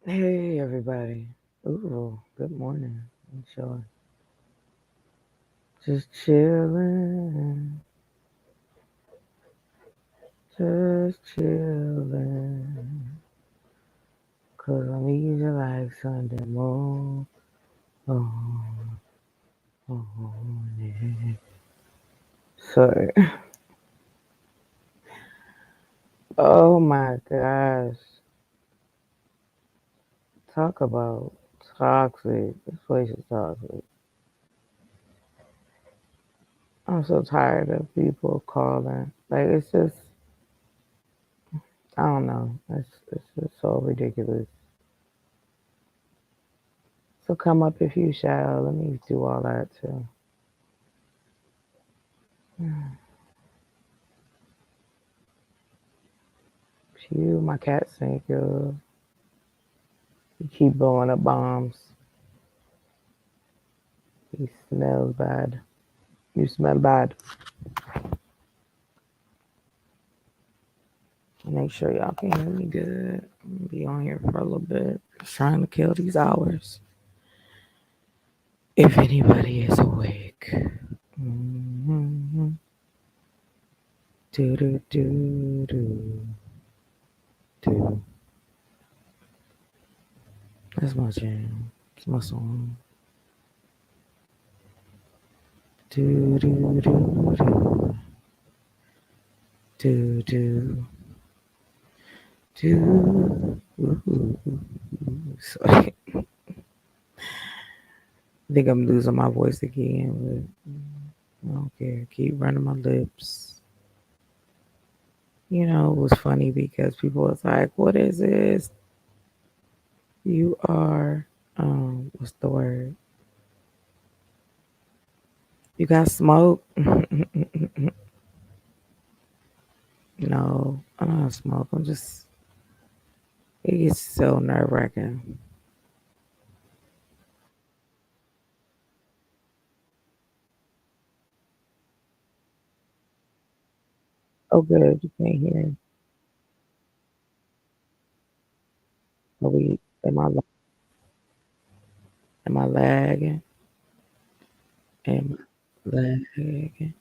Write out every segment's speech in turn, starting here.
Hey everybody. Ooh, good morning. I'm chilling. Just chilling. Just chilling. Cause I'm easy like Sunday morning. Yeah. So, oh my gosh. Talk about toxic. This place is toxic. I'm so tired of people calling. Like, it's just, I don't know. It's just so ridiculous. So come up if you shall. Let me do all that too. Phew, my cat sank, yo. He keep blowing up bombs. He smells bad. You smell bad. Make sure y'all can hear me good. I'm gonna be on here for a little bit. Just trying to kill these hours. If anybody is awake. Mm-hmm. Do do do do do. That's my jam. It's my song. Do do do do do do. Do. So, I think I'm losing my voice again, but I don't care. Keep running my lips. It was funny because people was like, "What is this? You are, what's the word? You got smoke?" No, I don't have smoke. I'm just. It gets so nerve wracking. Oh, good. You can't hear. Are we? Am I lagging? Am I lagging?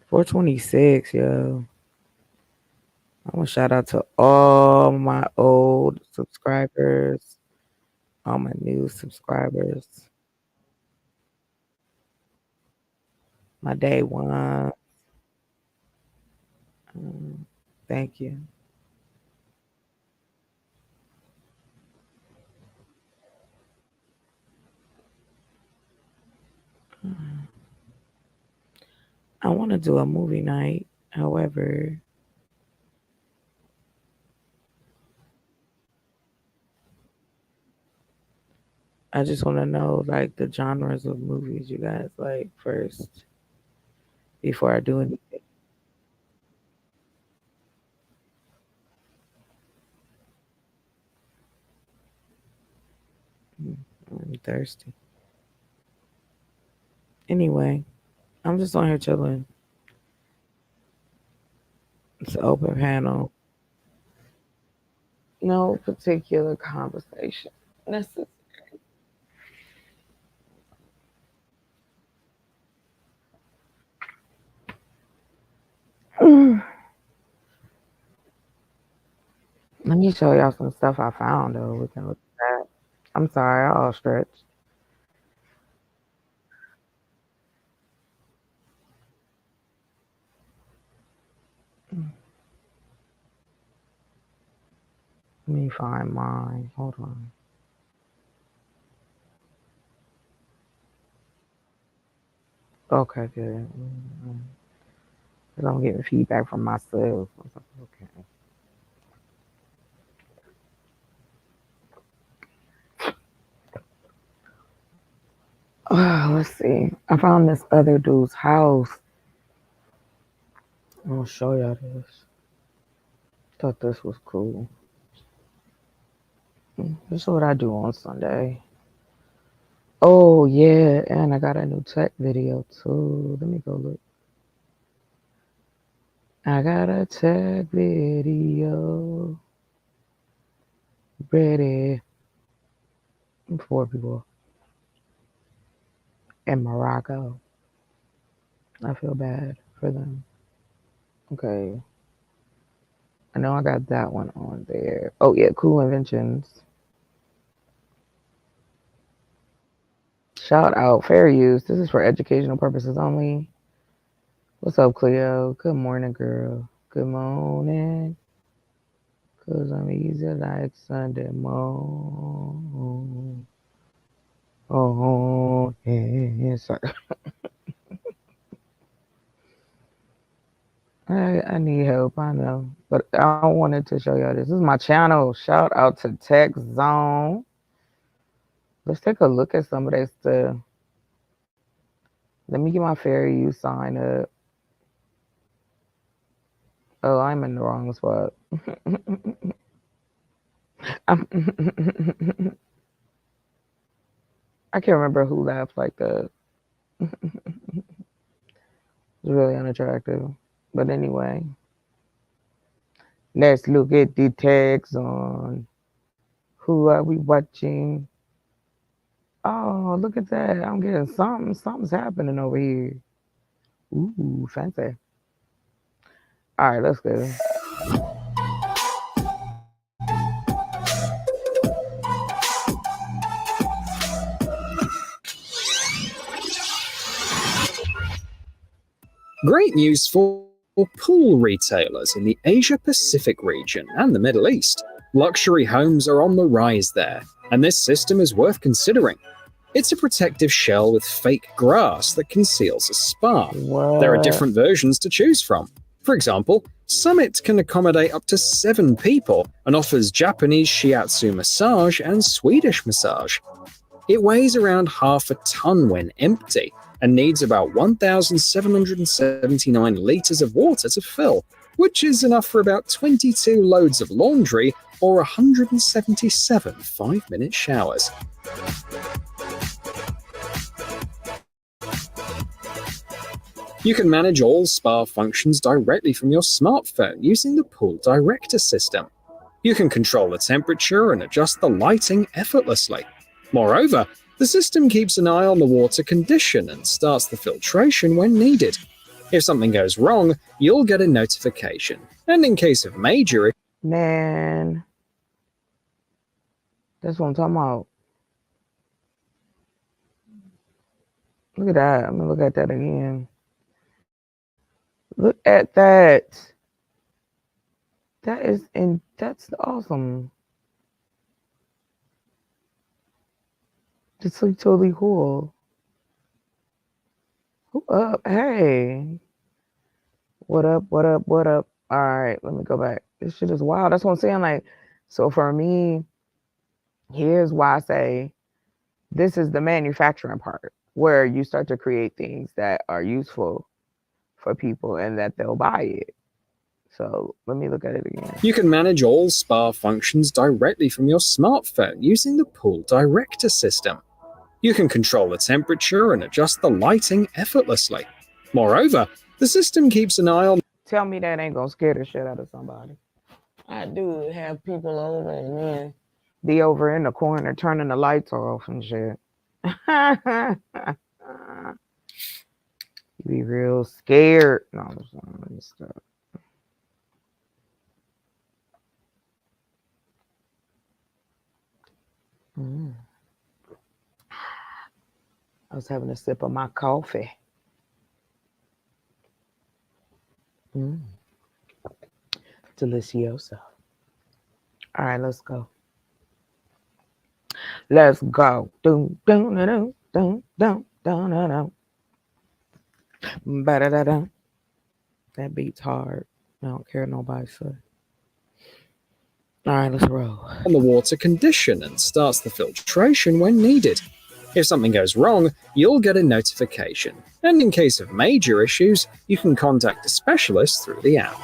426, yo. I want to shout out to all my old subscribers, all my new subscribers, my day one. Um, Thank you. 'Cause I want to do a movie night. However, I just want to know like the genres of movies you guys like first before I do anything. Mm, I'm thirsty. Anyway, I'm just on here chilling. It's an open panel. No particular conversation. Necessary. Let me show y'all some stuff I found though. We can look at that. I'm sorry, I all stretched. Let me find mine. Hold on. Okay, good. Because I'm getting feedback from myself. Okay. Let's see. I found this other dude's house. I'll show y'all this. Thought this was cool. This is what I do on Sunday. Oh yeah, and I got a new tech video too. Let me go look. I got a tech video ready for people in Morocco. I feel bad for them. Okay. I know I got that one on there. Oh, yeah, cool inventions. Shout out, fair use. This is for educational purposes only. What's up, Cleo? Good morning, girl. Good morning. Cause I'm easy like Sunday morning. Oh, yeah. Sorry. I need help, I know. But I wanted to show y'all this. This is my channel. Shout out to Tech Zone. Let's take a look at some of this stuff. Let me get my fair use sign up. Oh, I'm in the wrong spot. I can't remember who laughed like that. It's really unattractive. But anyway, let's look at the tags on who are we watching. Oh, look at that. I'm getting something. Something's happening over here. Ooh, fancy. All right, let's go. Great news for pool retailers in the Asia-Pacific region and the Middle East. Luxury homes are on the rise there, and this system is worth considering. It's a protective shell with fake grass that conceals a spa. What? There are different versions to choose from. For example, Summit can accommodate up to 7 people and offers Japanese shiatsu massage and Swedish massage. It weighs around half a ton when empty and needs about 1,779 litres of water to fill, which is enough for about 22 loads of laundry or 177 5-minute showers. You can manage all spa functions directly from your smartphone using the Pool Director system. You can control the temperature and adjust the lighting effortlessly. Moreover, the system keeps an eye on the water condition and starts the filtration when needed. If something goes wrong, you'll get a notification. And in case of major... Man, that's what I'm talking about. Look at that. I'm gonna look at that again. Look at that. That's awesome. It's like totally cool. Who up? Hey. What up? What up? What up? All right, let me go back. This shit is wild. That's what I'm saying. Like, so for me, here's why I say this is the manufacturing part where you start to create things that are useful for people and that they'll buy it. So let me look at it again. You can manage all spa functions directly from your smartphone using the Pool Director system. You can control the temperature and adjust the lighting effortlessly. Moreover, the system keeps an eye on... Tell me that ain't gonna scare the shit out of somebody. I do have people over and then be over in the corner turning the lights off and shit. You be real scared. No, let me stop. I was having a sip of my coffee. Delicioso. All right, let's go. Let's go. Dun, dun, dun, dun, dun, dun, dun, dun. Ba-da-da-dun. That beat's hard. I don't care what nobody say. All right, let's roll. On the water condition and starts the filtration when needed. If something goes wrong, you'll get a notification. And in case of major issues, you can contact a specialist through the app.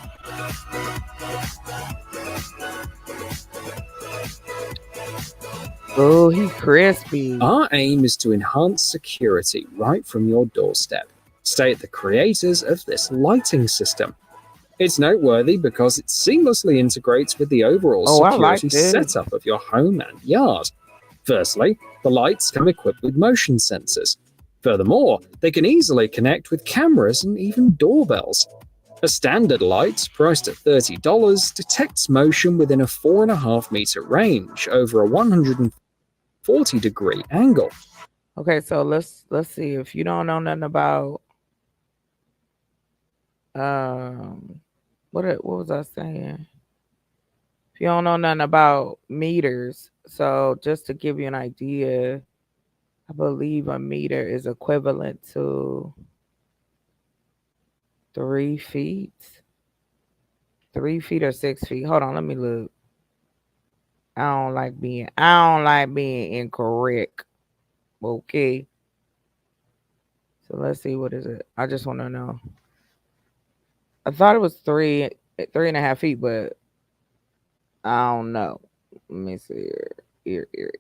Oh, he's crispy. Our aim is to enhance security right from your doorstep, state the creators of this lighting system. It's noteworthy because it seamlessly integrates with the overall Oh, I like security this. setup of your home and yard. Firstly, the lights come equipped with motion sensors. Furthermore, they can easily connect with cameras and even doorbells. A standard light, priced at $30, detects motion within a 4.5 meter range over a 140-degree angle. Okay, so let's see. If you don't know nothing about um what was I saying? If you don't know nothing about meters, so just to give you an idea, I believe a meter is equivalent to 3 feet. 3 feet or 6 feet. Hold on, let me look. I don't like being incorrect. Okay. So let's see, what is it? I just want to know. I thought it was 3.5 feet, but I don't know. Let me see here. Here.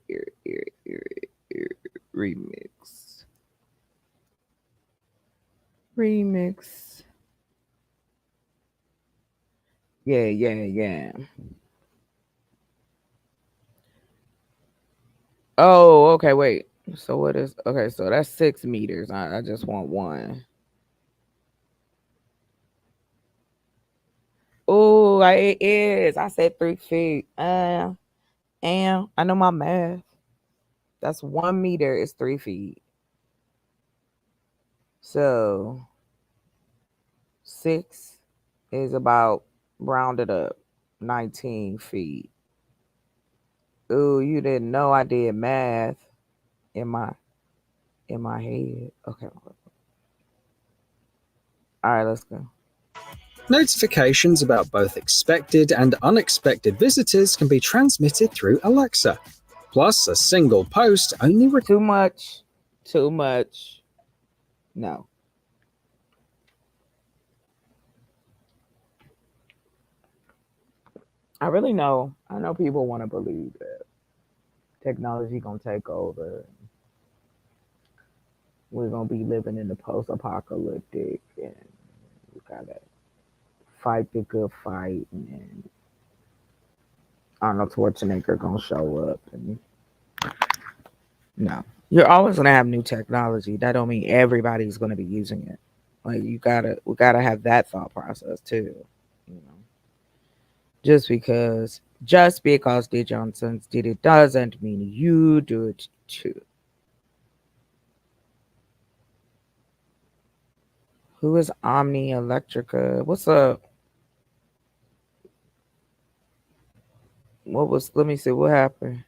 Remix. Remix. Yeah. Oh, okay, wait. So what is okay? So that's 6 meters. I just want one. Oh, it is. I said 3 feet. And I know my math. That's 1 meter is 3 feet. So 6 is about rounded up 19 feet. Ooh, you didn't know I did math in my head. Okay. All right, let's go. Notifications about both expected and unexpected visitors can be transmitted through Alexa. Plus, a single post only Too much. Too much. No. I know people want to believe that technology gonna take over. We're gonna be living in the post-apocalyptic, and we gotta fight the good fight, and Arnold Schwarzenegger gonna show up. And no, you're always gonna have new technology. That don't mean everybody's gonna be using it. Like we gotta have that thought process too. You know, just because the Johnsons did it doesn't mean you do it too. Who is Omni Electrica? What's up? What was? Let me see what happened.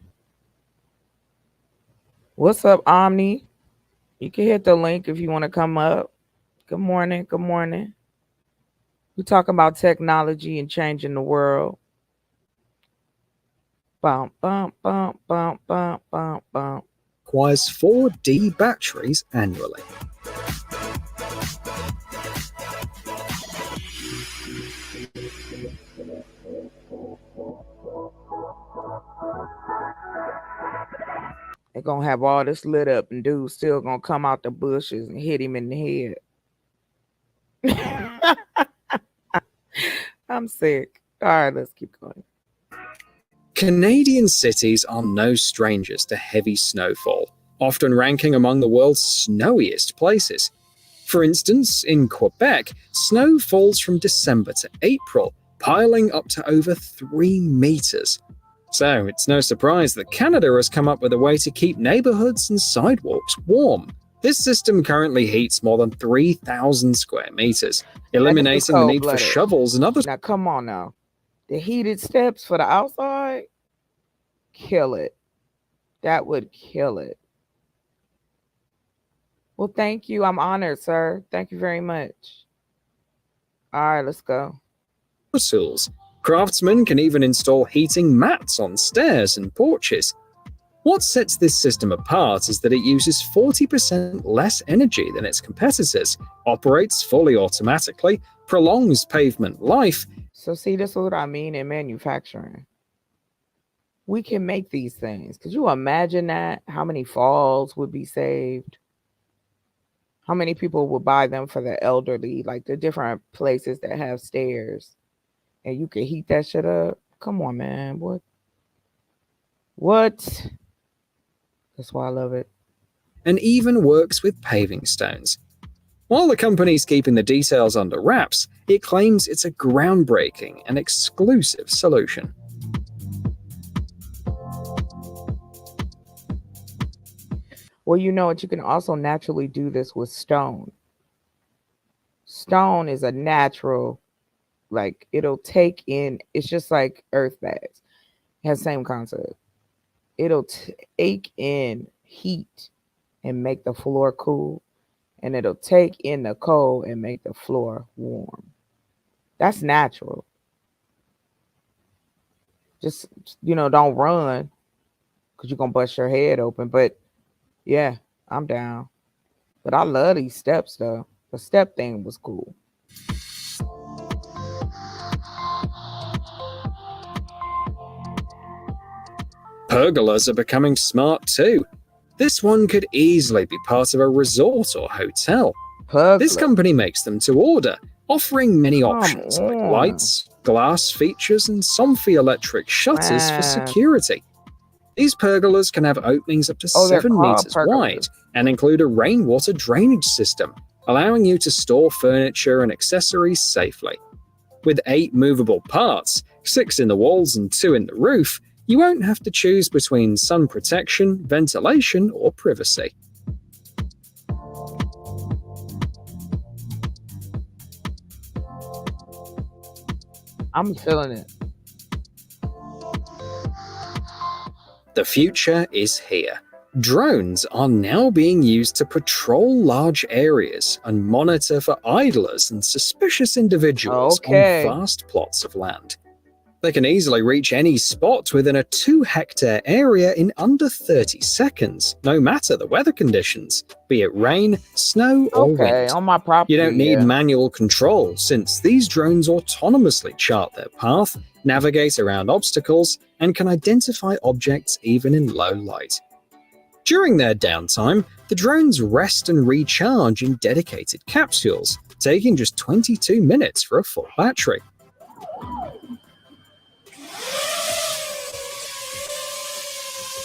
What's up, Omni? You can hit the link if you want to come up. Good morning. Good morning. We're talking about technology and changing the world. Bump, bump, bump, bump, bump, bump, bump. requires 4D batteries annually. They're gonna have all this lit up, and dude's still gonna come out the bushes and hit him in the head. I'm sick. All right, let's keep going. Canadian cities are no strangers to heavy snowfall, often ranking among the world's snowiest places. For instance, in Quebec, snow falls from December to April, piling up to over 3 meters. So it's no surprise that Canada has come up with a way to keep neighborhoods and sidewalks warm. This system currently heats more than 3,000 square meters, That nigga's eliminating the cold need for blooded. shovels and other. Now, come on now. The heated steps for the outside, kill it. That would kill it. Well, thank you. I'm honored, sir. Thank you very much. All right, let's go. Tools. Craftsmen can even install heating mats on stairs and porches. What sets this system apart is that it uses 40% less energy than its competitors, operates fully automatically, prolongs pavement life. So, see, this is what I mean in manufacturing. We can make these things. Could you imagine that? How many falls would be saved? How many people would buy them for the elderly, like the different places that have stairs, and you can heat that shit up? Come on, man. What? What? That's why I love it. and even works with paving stones. While the company's keeping the details under wraps, it claims it's a groundbreaking and exclusive solution. Well, you know what? You can also naturally do this with stone. Stone is a natural, like it'll take in. It's just like earth bags. It has the same concept. It'll take in heat and make the floor cool, and it'll take in the cold and make the floor warm. That's natural. Just don't run because you're gonna bust your head open. But yeah, I'm down. But I love these steps though. The step thing was cool. Pergolas are becoming smart too. This one could easily be part of a resort or hotel. This Puglet. company makes them to order, offering many Come options like on. lights, glass features, and some electric shutters for Man. security. These pergolas can have openings up to Oh, they're 7 called meters pergolas. wide and include a rainwater drainage system, allowing you to store furniture and accessories safely. With 8 movable parts, 6 in the walls and 2 in the roof, you won't have to choose between sun protection, ventilation, or privacy. I'm feeling it. The future is here. Drones are now being used to patrol large areas and monitor for idlers and suspicious individuals Okay. on vast plots of land. They can easily reach any spot within a 2-hectare area in under 30 seconds, no matter the weather conditions, be it rain, snow, or Okay, wind. on my property. You don't need yeah. manual control, since these drones autonomously chart their path, navigate around obstacles, and can identify objects even in low light. During their downtime, the drones rest and recharge in dedicated capsules, taking just 22 minutes for a full battery.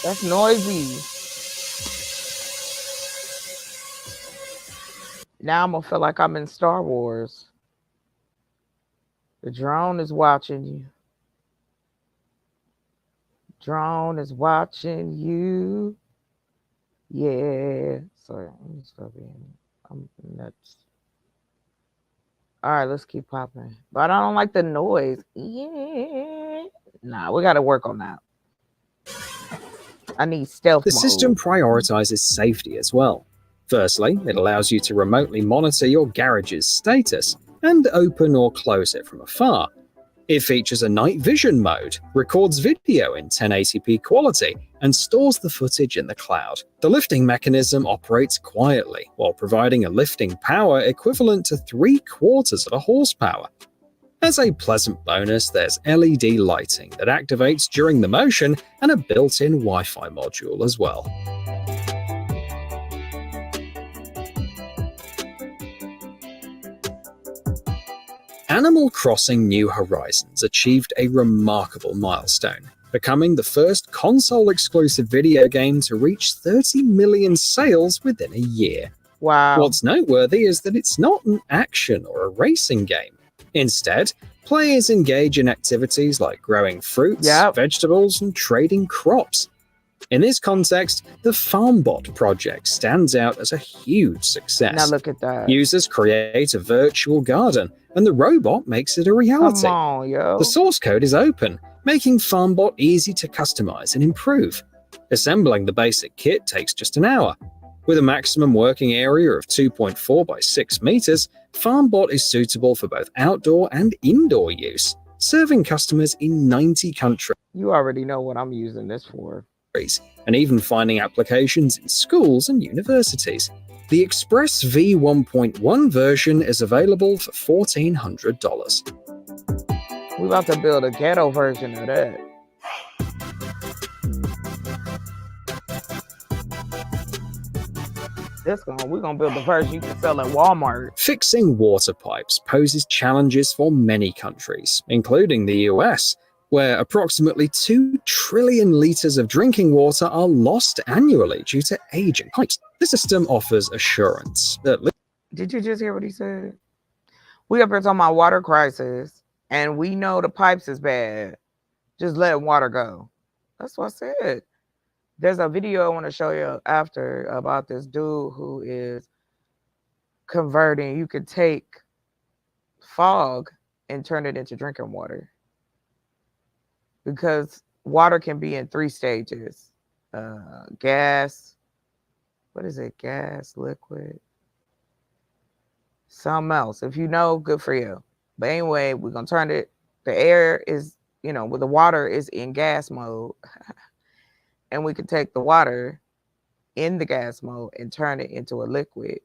That's noisy. Now I'm gonna feel like I'm in Star Wars. The drone is watching you. Drone is watching you. Yeah. Sorry, I'm stop being. I'm nuts. All right, let's keep popping. But I don't like the noise. Yeah. Nah, we gotta work on that. I need stealth The mode. system prioritizes safety as well. Firstly, it allows you to remotely monitor your garage's status and open or close it from afar. It features a night vision mode, records video in 1080p quality, and stores the footage in the cloud. The lifting mechanism operates quietly while providing a lifting power equivalent to 3/4 of a horsepower. As a pleasant bonus, there's LED lighting that activates during the motion and a built-in Wi-Fi module as well. Animal Crossing New Horizons achieved a remarkable milestone, becoming the first console-exclusive video game to reach 30 million sales within a year. Wow. What's noteworthy is that it's not an action or a racing game. Instead, players engage in activities like growing fruits, Yep. vegetables, and trading crops. In this context, the FarmBot project stands out as a huge success. Now look at that. Users create a virtual garden, and the robot makes it a Come reality. on, yo. The source code is open, making FarmBot easy to customize and improve. Assembling the basic kit takes just an hour. With a maximum working area of 2.4 by 6 meters, FarmBot is suitable for both outdoor and indoor use, serving customers in 90 countries, You already know what I'm using this for. and even finding applications in schools and universities. The Express V1.1 version is available for $1,400. We about to build a ghetto version of that. We're gonna build the version you can sell in Walmart. Fixing water pipes poses challenges for many countries, including the US, where approximately 2 trillion litres of drinking water are lost annually due to aging pipes. The system offers assurance that Did you just hear what he said? We up here talking about water crisis, and we know the pipes is bad. Just let water go. That's what I said. There's a video I want to show you after about this dude who is converting. You could take fog and turn it into drinking water, because water can be in 3 stages: gas, what is it? Gas, liquid, something else. If you know, good for you. But anyway, we're gonna turn it. The air is, with the water is in gas mode, and we can take the water in the gas mode and turn it into a liquid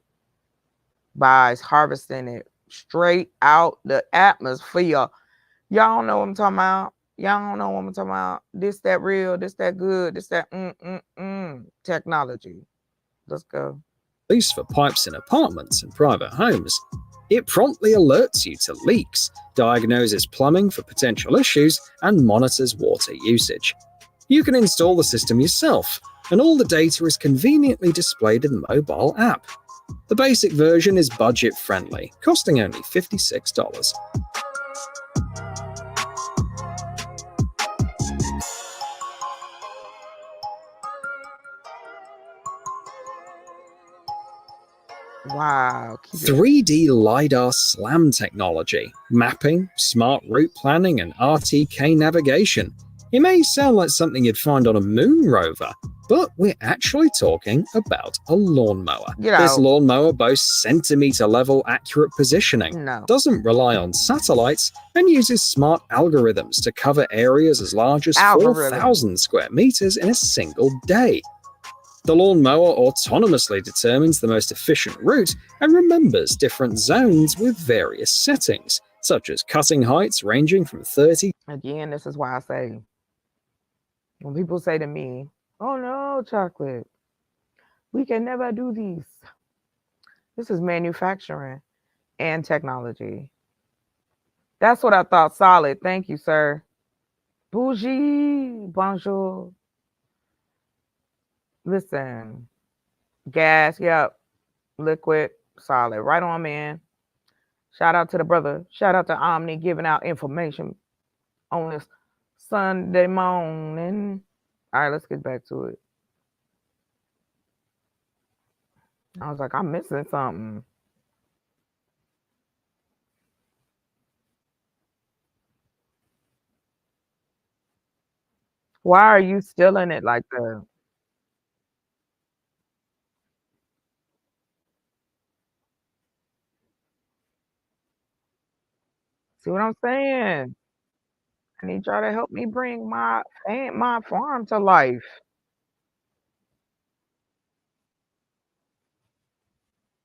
by harvesting it straight out the atmosphere. Y'all don't know what I'm talking about. Y'all don't know what I'm talking about. This that real, this that good, this that technology. Let's go. least for pipes in apartments and private homes. It promptly alerts you to leaks, diagnoses plumbing for potential issues, and monitors water usage. You can install the system yourself, and all the data is conveniently displayed in the mobile app. The basic version is budget friendly, costing only $56. Wow. 3D LiDAR SLAM technology, mapping, smart route planning, and RTK navigation. It may sound like something you'd find on a moon rover, but we're actually talking about a lawnmower. This lawnmower boasts centimeter-level accurate positioning, doesn't rely on satellites, and uses smart algorithms to cover areas as large as 4,000 square meters in a single day. The lawnmower autonomously determines the most efficient route and remembers different zones with various settings, such as cutting heights ranging from 30. Again, this is why I say, when people say to me, "Oh no, chocolate, we can never do this." This is manufacturing and technology. That's what I thought. Solid. Thank you, sir. Bougie. Bonjour. Listen, gas, yep. Liquid, solid. Right on, man. Shout out to the brother. Shout out to Omni giving out information on this Sunday morning. All right, let's get back to it. I was like, I'm missing something. Why are you still in it like that? See what I'm saying? I need y'all to help me bring my farm to life.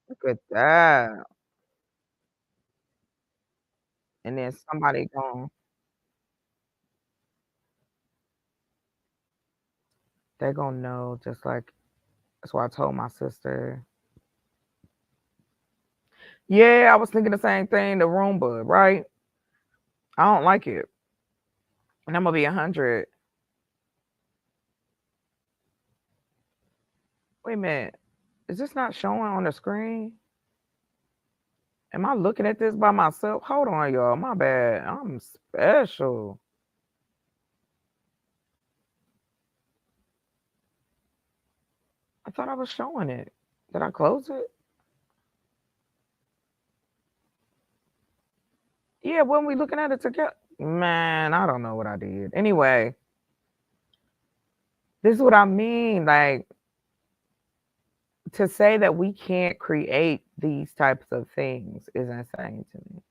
Look at that. And then somebody going, they're gonna know, just like that's why I told my sister. Yeah, I was thinking the same thing, the Roomba, right? I don't like it. And I'm gonna be 100. Wait a minute. Is this not showing on the screen? Am I looking at this by myself? Hold on, y'all. My bad. I'm special. I thought I was showing it. Did I close it? Yeah, when we looking at it together. Man, I don't know what I did. Anyway, this is what I mean. Like, to say that we can't create these types of things is insane to me.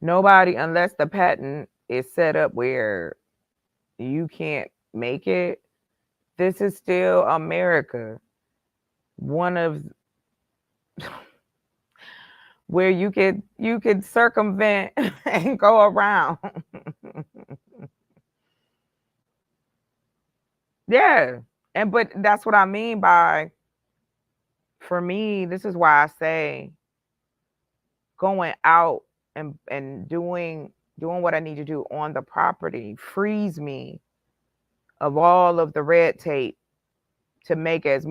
Nobody, unless the patent is set up where you can't make it, this is still America. One of where you could circumvent and go around. Yeah. And but that's what I mean by for me, this is why I say going out and doing what I need to do on the property frees me of all of the red tape to make as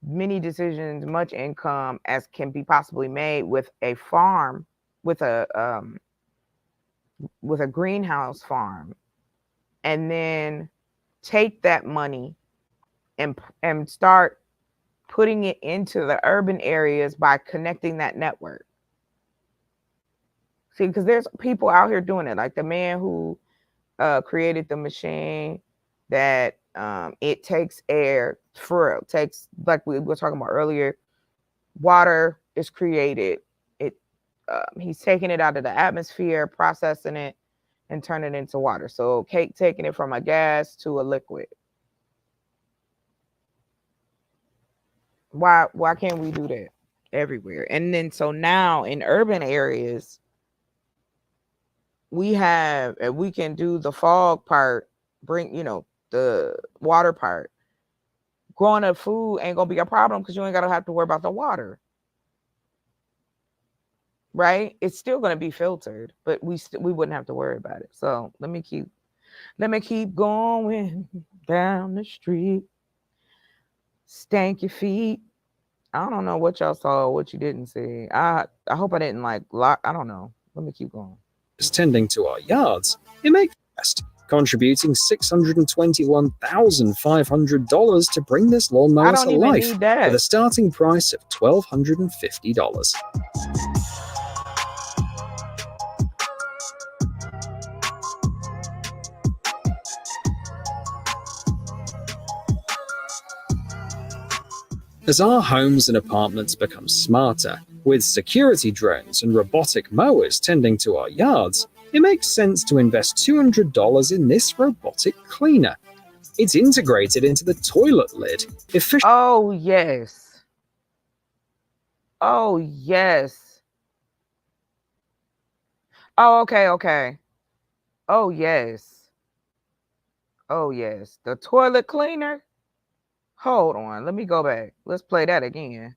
many decisions, much income as can be possibly made with a farm, with a greenhouse farm, and then take that money and start putting it into the urban areas by connecting that network. See, because there's people out here doing it, like the man who created the machine that it takes air for real, takes, like we were talking about earlier, water is created. It He's taking it out of the atmosphere, processing it, and turning it into water. So taking it from a gas to a liquid. Why can't we do that everywhere? And then so now in urban areas, we can do the fog part, bring, the water part. Growing up food ain't gonna be a problem because you ain't gotta have to worry about the water, right? It's still gonna be filtered, but we wouldn't have to worry about it. So let me keep going down the street. Stank your feet. I don't know what y'all saw, what you didn't see. I hope I didn't like lock. I don't know. Let me keep going. Tending to our yards, it makes best, contributing $621,500 to bring this lawnmower I don't to even life need with a that. starting price of $1,250. As our homes and apartments become smarter, with security drones and robotic mowers tending to our yards, it makes sense to invest $200 in this robotic cleaner. It's integrated into the toilet lid, efficiently. Oh yes. Oh yes. Oh, okay, okay. Oh yes. Oh yes. The toilet cleaner. Hold on. Let me go back. Let's play that again.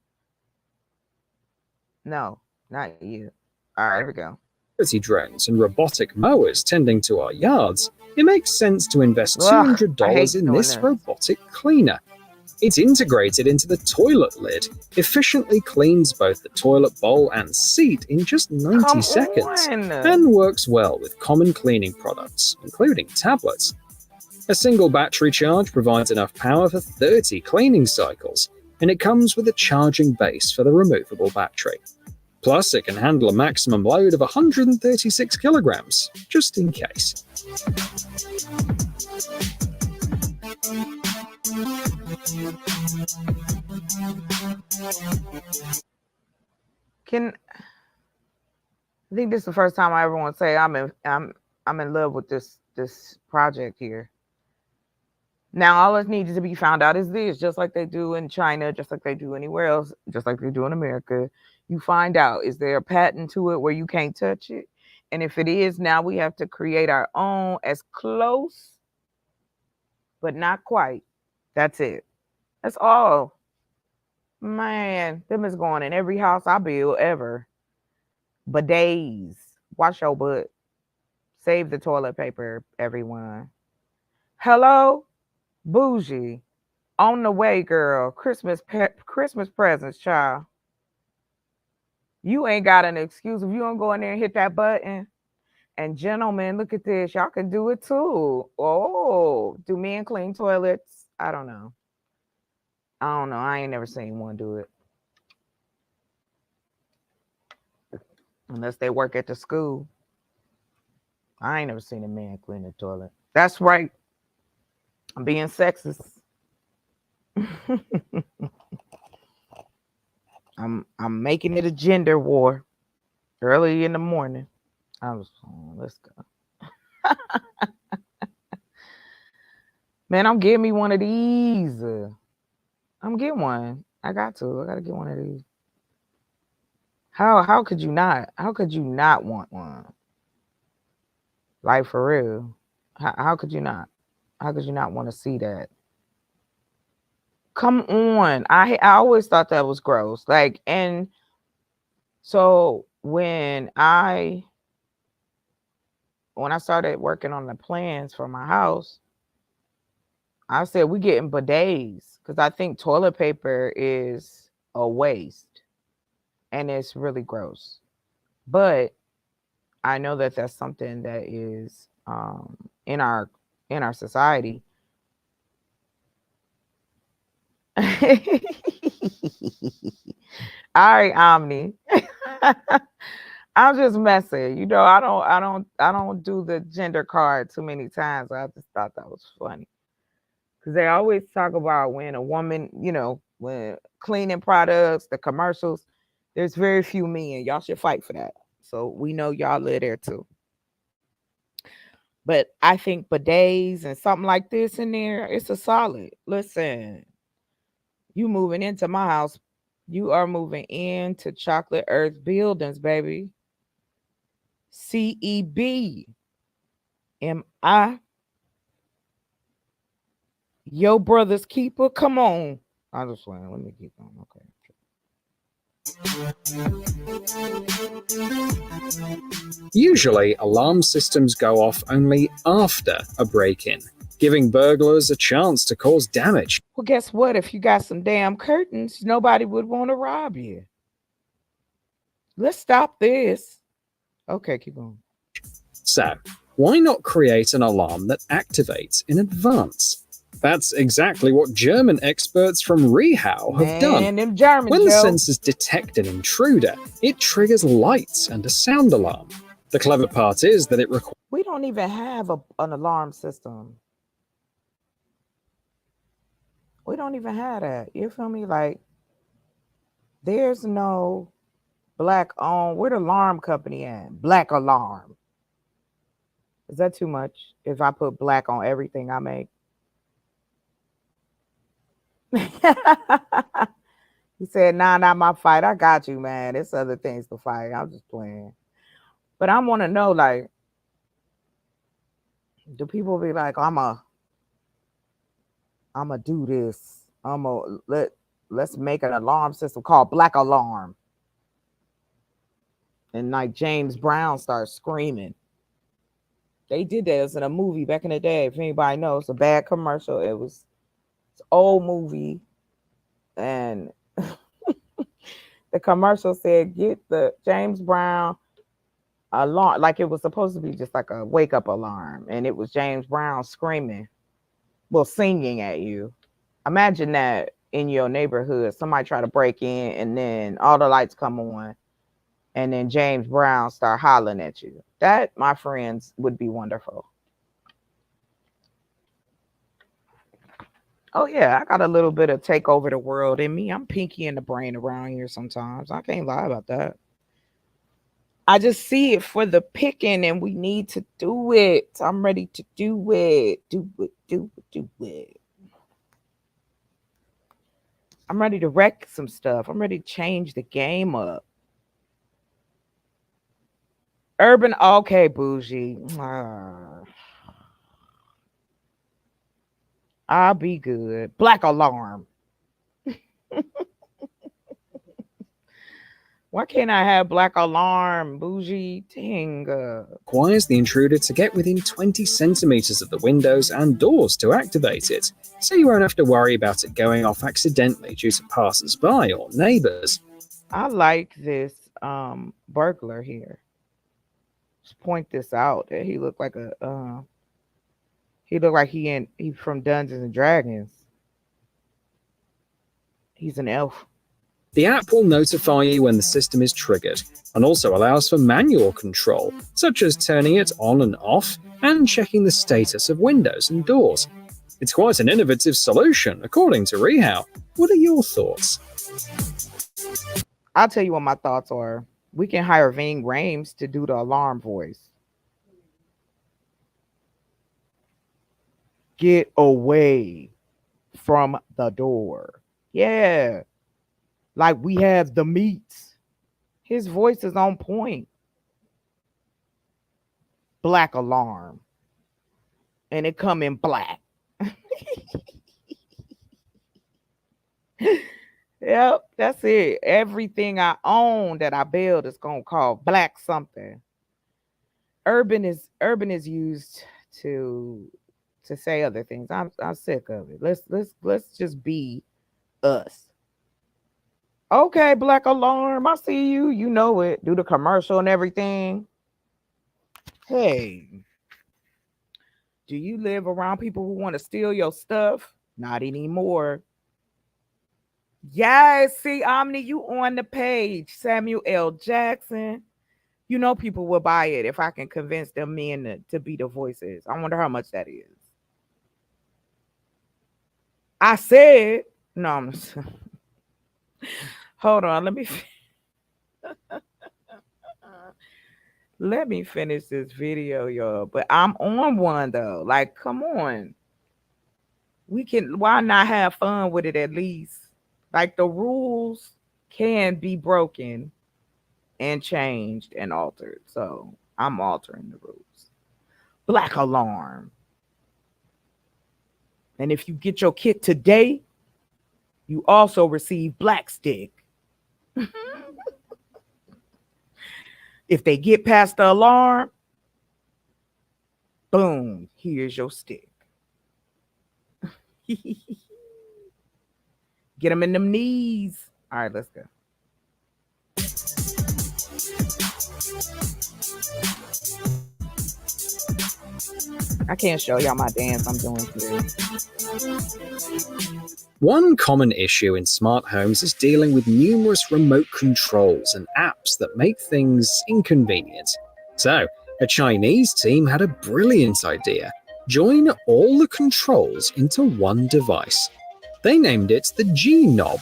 No, not you. All right, here we go. Security drones and robotic mowers tending to our yards, it makes sense to invest Ugh, I $200 hate in doing this this. robotic cleaner. It's integrated into the toilet lid, efficiently cleans both the toilet bowl and seat in just 90 Come seconds, on. and works well with common cleaning products, including tablets. A single battery charge provides enough power for 30 cleaning cycles, and it comes with a charging base for the removable battery. Plus, it can handle a maximum load of 136 kilograms, just in case. Can I think this is the first time I ever want to say I'm in love with this project here. Now all that needs to be found out is this, just like they do in China, just like they do anywhere else, just like they do in America. You find out, is there a patent to it where you can't touch it? And if it is, now we have to create our own as close, but not quite. That's it. That's all. Man, them is going in every house I build ever. Bidets. Wash your butt. Save the toilet paper, everyone. Hello? Bougie. On the way, girl. Christmas presents, child. You ain't got an excuse if you don't go in there and hit that button. And gentlemen, look at this. Y'all can do it too. Oh, do men clean toilets? I don't know. I don't know. I ain't never seen one do it. Unless they work at the school. I ain't never seen a man clean the toilet. That's right. I'm being sexist. I'm making it a gender war early in the morning. I was let's go. Man, I'm getting me one of these. I'm getting one. I got to. I gotta get one of these. How could you not? How could you not want one? Like for real. How could you not? How could you not want to see that? Come on. I always thought that was gross. Like, and so when I started working on the plans for my house, I said we getting bidets because I think toilet paper is a waste and it's really gross. But I know that that's something that is in our society. All right, Omni. I'm just messing. I don't do the gender card too many times. I just thought that was funny. Because they always talk about when a woman, when cleaning products, the commercials, there's very few men. Y'all should fight for that. So we know y'all live there too. But I think bidets and something like this in there, it's a solid. Listen, you moving into my house, you are moving into Chocolate Earth Buildings, baby. CEB. Am I your brother's keeper? Come on. I just went. Let me keep going. Okay. Usually, alarm systems go off only after a break in, giving burglars a chance to cause damage. Well, guess what? If you got some damn curtains, nobody would want to rob you. Let's stop this. Okay, keep going. So, why not create an alarm that activates in advance? That's exactly what German experts from Rehau have done. Man, them Germans, When the yo. sensors detect an intruder, it triggers lights and a sound alarm. The clever part is that it requires We don't even have an alarm system. We don't even have that. You feel me? Like, there's no black on. Where the alarm company at? Black alarm. Is that too much? If I put black on everything I make? He said, "Nah, not my fight. I got you, man. There's other things to fight. I'm just playing." But I want to know, like, do people be like, I'm a do this. Let's make an alarm system called Black Alarm, and like James Brown starts screaming. They did that as in a movie back in the day. If anybody knows, a bad commercial. It's an old movie, and the commercial said, "Get the James Brown alarm." Like it was supposed to be just like a wake up alarm, and it was James Brown screaming, well, singing at you. Imagine that in your neighborhood, somebody try to break in, and then all the lights come on, and then James Brown start hollering at you. That, my friends, would be wonderful. Oh yeah, I got a little bit of take over the world in me. I'm pinky in the brain around here sometimes. I can't lie about that. I just see it for the picking, and we need to do it. I'm ready to do it. Do it, do it, do it. I'm ready to wreck some stuff. I'm ready to change the game up. Urban, okay, bougie. I'll be good. Black alarm. Why can't I have black alarm, bougie? Dang. requires the intruder to get within 20 centimeters of the windows and doors to activate it, so you won't have to worry about it going off accidentally due to passers by or neighbors. I like this burglar here. Just point this out that he looked like he from Dungeons and Dragons. He's an elf. The app will notify you when the system is triggered, and also allows for manual control, such as turning it on and off and checking the status of windows and doors. It's quite an innovative solution, according to Rehau. What are your thoughts? I'll tell you what my thoughts are. We can hire Ving Rhames to do the alarm voice. Get away from the door. Yeah. Like we have the meats. His voice is on point. Black alarm. And it come in black. Yep, that's it. Everything I own that I build is gonna call black something. Urban is used to to say other things. I'm sick of it. Let's just be us. Okay, black alarm. I see you. You know it. Do the commercial and everything. Hey, do you live around people who want to steal your stuff? Not anymore. Yes, see, Omni, you on the page. Samuel L. Jackson. You know people will buy it if I can convince them men to be the voices. I wonder how much that is. I said, no, hold on. Let me finish this video, y'all. But I'm on one though. Like, come on. Why not have fun with it at least? Like the rules can be broken and changed and altered. So I'm altering the rules. Black alarm. And if you get your kit today, you also receive black stick. If they get past the alarm, boom, here's your stick. Get them in them knees. All right, let's go. I can't show y'all my dance I'm doing today. One common issue in smart homes is dealing with numerous remote controls and apps that make things inconvenient. So, a Chinese team had a brilliant idea: join all the controls into one device. They named it the G knob.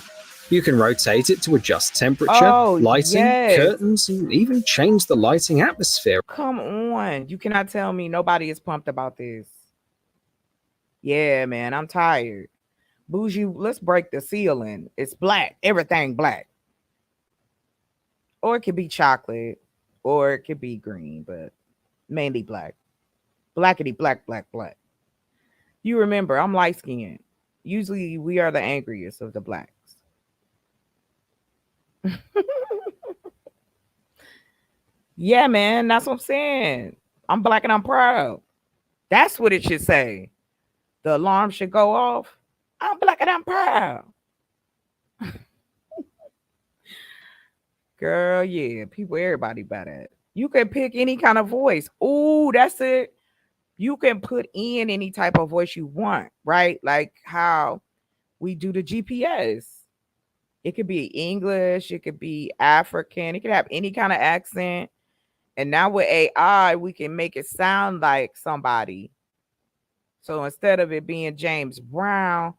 You can rotate it to adjust temperature, lighting, curtains, and even change the lighting atmosphere. Come on. You cannot tell me nobody is pumped about this. Yeah, man, I'm tired. Bougie, let's break the ceiling. It's black. Everything black. Or it could be chocolate. Or it could be green, but mainly black. Blackety black, black, black. You remember, I'm light skinned. Usually we are the angriest of the blacks. Yeah, man, that's what I'm saying. I'm black and I'm proud. That's what it should say. The alarm should go off. I'm black and I'm proud. Girl, yeah, people, everybody by that. You can pick any kind of voice. Ooh, that's it. You can put in any type of voice you want, right? Like how we do the GPS. It could be English, it could be African, it could have any kind of accent. And now with AI, we can make it sound like somebody. So instead of it being James Brown,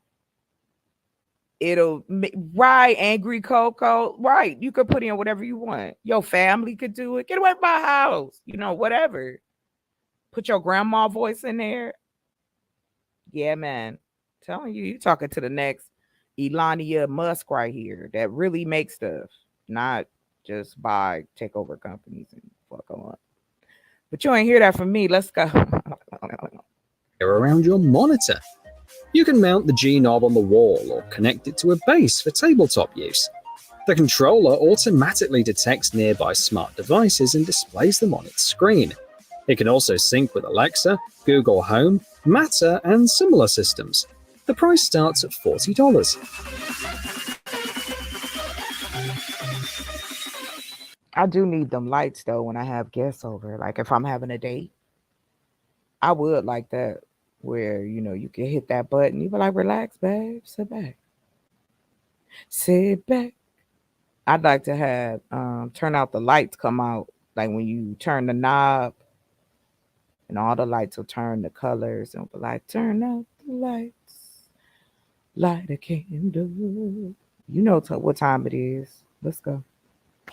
right, Angry Coco, right. You could put in whatever you want. Your family could do it. Get away from my house, whatever. Put your grandma voice in there. Yeah, man. Telling you, talking to the next Elania Musk right here that really makes stuff, not just buy takeover companies and fuck on. But you ain't hear that from me. Let's go. Around your monitor. You can mount the G knob on the wall or connect it to a base for tabletop use. The controller automatically detects nearby smart devices and displays them on its screen. It can also sync with Alexa, Google Home, Matter, and similar systems. The price starts at $40. I do need them lights though when I have guests over. Like if I'm having a date, I would like that where you can hit that button. You be like, relax, babe, sit back. Sit back. I'd like to have turn out the lights come out. Like when you turn the knob and all the lights will turn the colors and be like, turn out the lights, light a candle. You know what time it is. Let's go.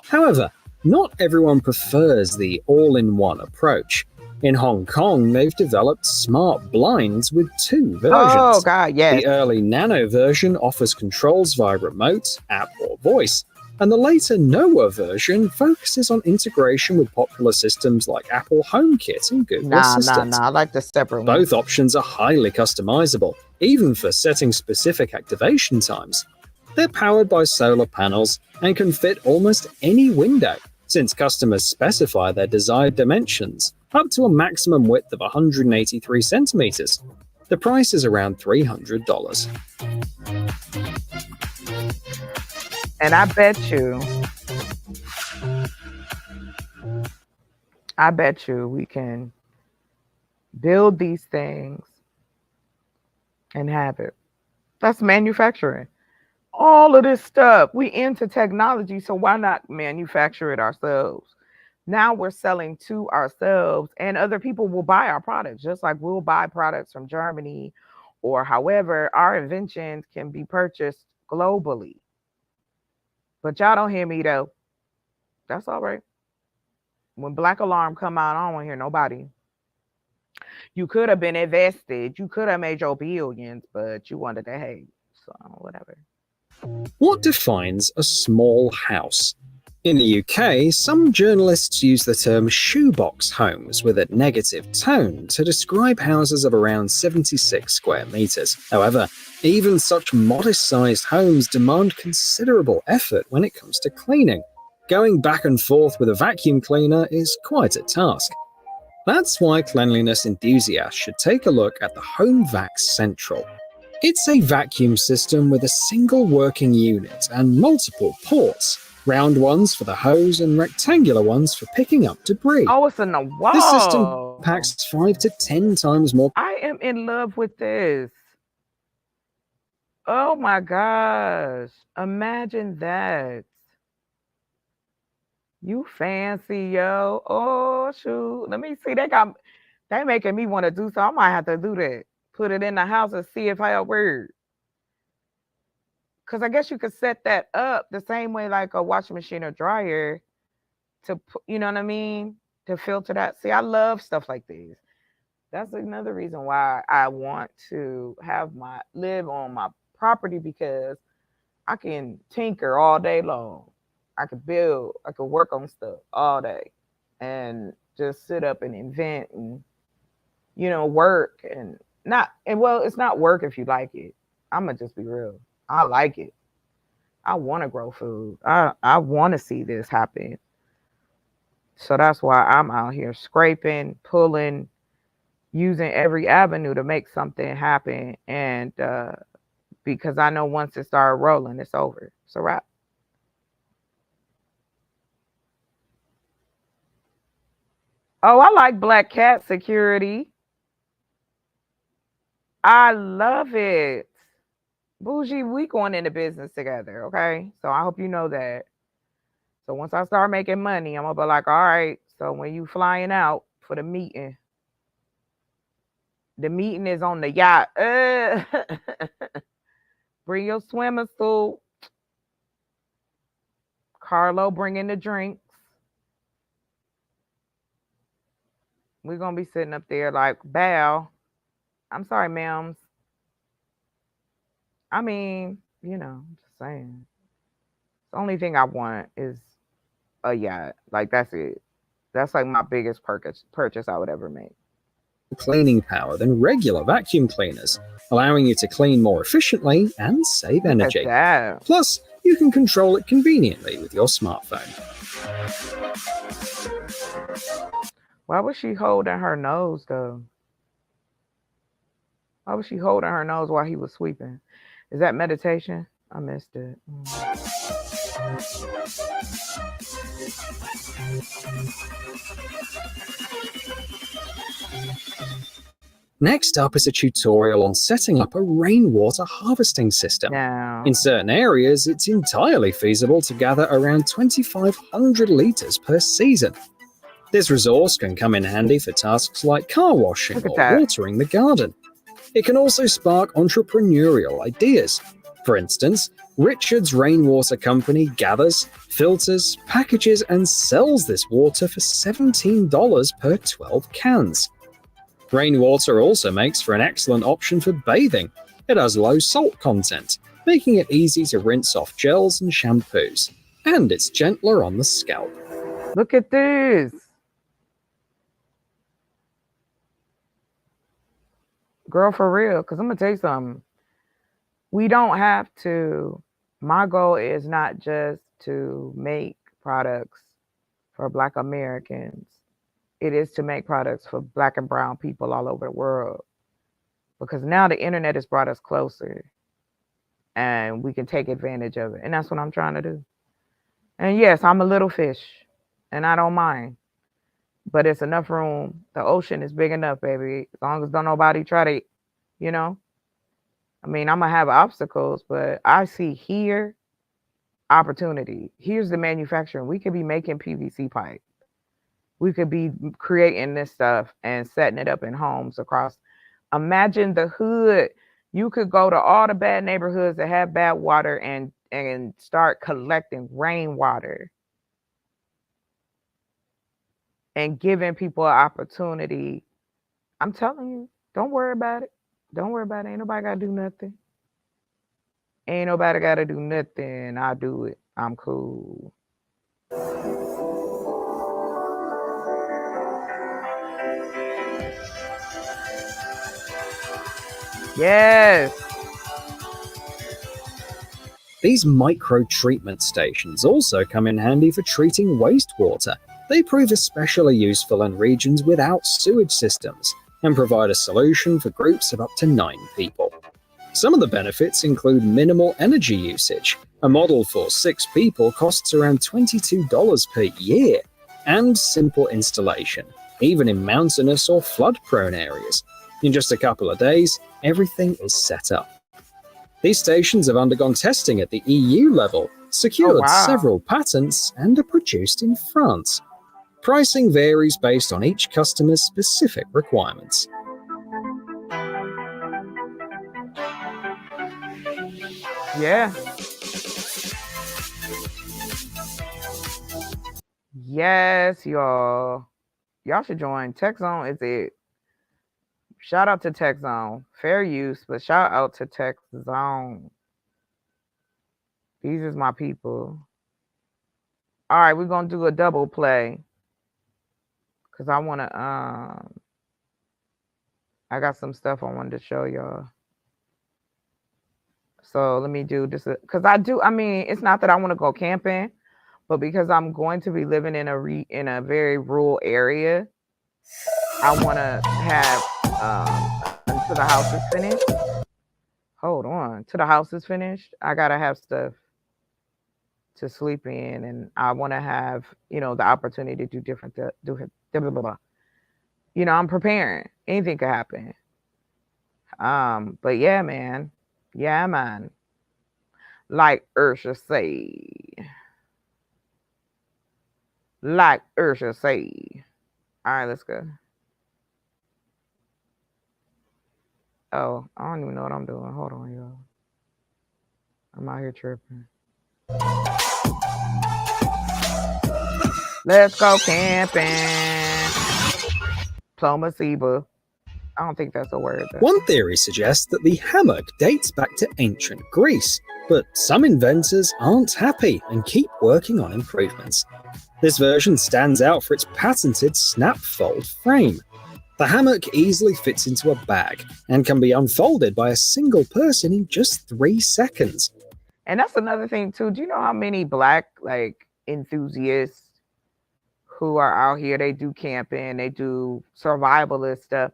However, not everyone prefers the all-in-one approach. In Hong Kong, they've developed smart blinds with two versions. Oh, God, yes. The early Nano version offers controls via remote, app, or voice, and the later Noah version focuses on integration with popular systems like Apple HomeKit and Google Assistant. I like the separate one. Both options are highly customizable, even for setting specific activation times. They're powered by solar panels and can fit almost any window, since customers specify their desired dimensions, up to a maximum width of 183 centimeters. The price is around $300. And I bet you we can build these things and have it. That's manufacturing. All of this stuff, we into technology, so why not manufacture it ourselves? Now we're selling to ourselves, and other people will buy our products, just like we'll buy products from Germany or however our inventions can be purchased globally. But y'all don't hear me though. That's all right. When Black Alarm come out, I don't want to hear nobody. You could have been invested. You could have made your billions, but you wanted to hate. So whatever. What defines a small house? In the UK, some journalists use the term shoebox homes with a negative tone to describe houses of around 76 square meters. However, even such modest sized homes demand considerable effort when it comes to cleaning. Going back and forth with a vacuum cleaner is quite a task. That's why cleanliness enthusiasts should take a look at the Home Vac Central. It's a vacuum system with a single working unit and multiple ports, round ones for the hose and rectangular ones for picking up debris. Oh, it's in the This system wall. packs 5 to 10 times more. I am in love with this. Oh my gosh. Imagine that. You fancy, yo. Oh shoot. Let me see. They making me want to do so. I might have to do that. Put it in the house and see if I work. Cause I guess you could set that up the same way like a washing machine or dryer to you know what I mean? To filter that. See, I love stuff like this. That's another reason why I want to have my live on my property because I can tinker all day long. I could build, I could work on stuff all day and just sit up and invent and work and not and well, it's not work if you like it. I'm gonna just be real. I like it. I want to grow food. I want to see this happen. So that's why I'm out here scraping, pulling, using every avenue to make something happen. And because I know once it started rolling, it's over. It's a wrap. Oh, I like Black Cat Security. I love it. Bougie, we going into business together, okay? So I hope you know that. So once I start making money, I'm gonna be like, all right. So when you flying out for the meeting is on the yacht. Bring your swimming suit. Carlo, bring in the drinks. We're gonna be sitting up there like, bow. I'm sorry, ma'ams. I mean, just saying. The only thing I want is a yacht. Like that's it. That's like my biggest purchase I would ever make. Cleaning power than regular vacuum cleaners, allowing you to clean more efficiently and save Look at energy. that. Plus, you can control it conveniently with your smartphone. Why was she holding her nose though? Why was she holding her nose while he was sweeping? Is that meditation? I missed it. Next up is a tutorial on setting up a rainwater harvesting system. Now, In certain areas, it's entirely feasible to gather around 2,500 litres per season. This resource can come in handy for tasks like car washing look at or that. watering the garden. It can also spark entrepreneurial ideas. For instance, Richard's Rainwater Company gathers, filters, packages, and sells this water for $17 per 12 cans. Rainwater also makes for an excellent option for bathing. It has low salt content, making it easy to rinse off gels and shampoos. And it's gentler on the scalp. Look at this. Girl, for real. Because I'm going to tell you something. We don't have to. My goal is not just to make products for Black Americans, it is to make products for Black and Brown people all over the world. Because now the internet has brought us closer and we can take advantage of it. And that's what I'm trying to do. And yes, I'm a little fish and I don't mind, but it's enough room. The ocean is big enough, baby. As long as don't nobody try to, you know, I mean, I'm going to have obstacles, but I see here opportunity. Here's the manufacturing. We could be making PVC pipe. We could be creating this stuff and setting it up in homes across. Imagine the hood. You could go to all the bad neighborhoods that have bad water and start collecting rainwater and giving people an opportunity. I'm telling you, don't worry about it. Don't worry about it. Ain't nobody gotta do nothing. Ain't nobody gotta do nothing. I'll do it. I'm cool. Yes. These micro treatment stations also come in handy for treating wastewater. They prove especially useful in regions without sewage systems and provide a solution for groups of up to 9 people. Some of the benefits include minimal energy usage. A model for 6 people costs around $22 per year, and simple installation, even in mountainous or flood-prone areas. In just a couple of days, everything is set up. These stations have undergone testing at the EU level, Oh secured wow. several patents, and are produced in France. Pricing varies based on each customer's specific requirements. Yeah. Yes, y'all. Y'all should join. Tech Zone is it. Shout out to Tech Zone. Fair use, but shout out to Tech Zone. These is my people. All right, we're gonna do a double play because I got some stuff I wanted to show y'all. So let me do this because I mean, it's not that I want to go camping, but because I'm going to be living in a very rural area, I want to have until the house is finished. Hold on, till the house is finished, I gotta have stuff to sleep in, and I want to have the opportunity to do different blah, blah, blah. I'm preparing. Anything could happen. But yeah, man. Yeah, man. Like Ursha say. Like Ursha say. All right, let's go. Oh, I don't even know what I'm doing. Hold on, y'all. I'm out here tripping. Let's go camping. Plomasiba. I don't think that's a word though. One theory suggests that the hammock dates back to ancient Greece, but some inventors aren't happy and keep working on improvements. This version stands out for its patented snap fold frame. The hammock easily fits into a bag and can be unfolded by a single person in just 3 seconds. And that's another thing too. Do you know how many black enthusiasts who are out here? They do camping, they do survivalist stuff.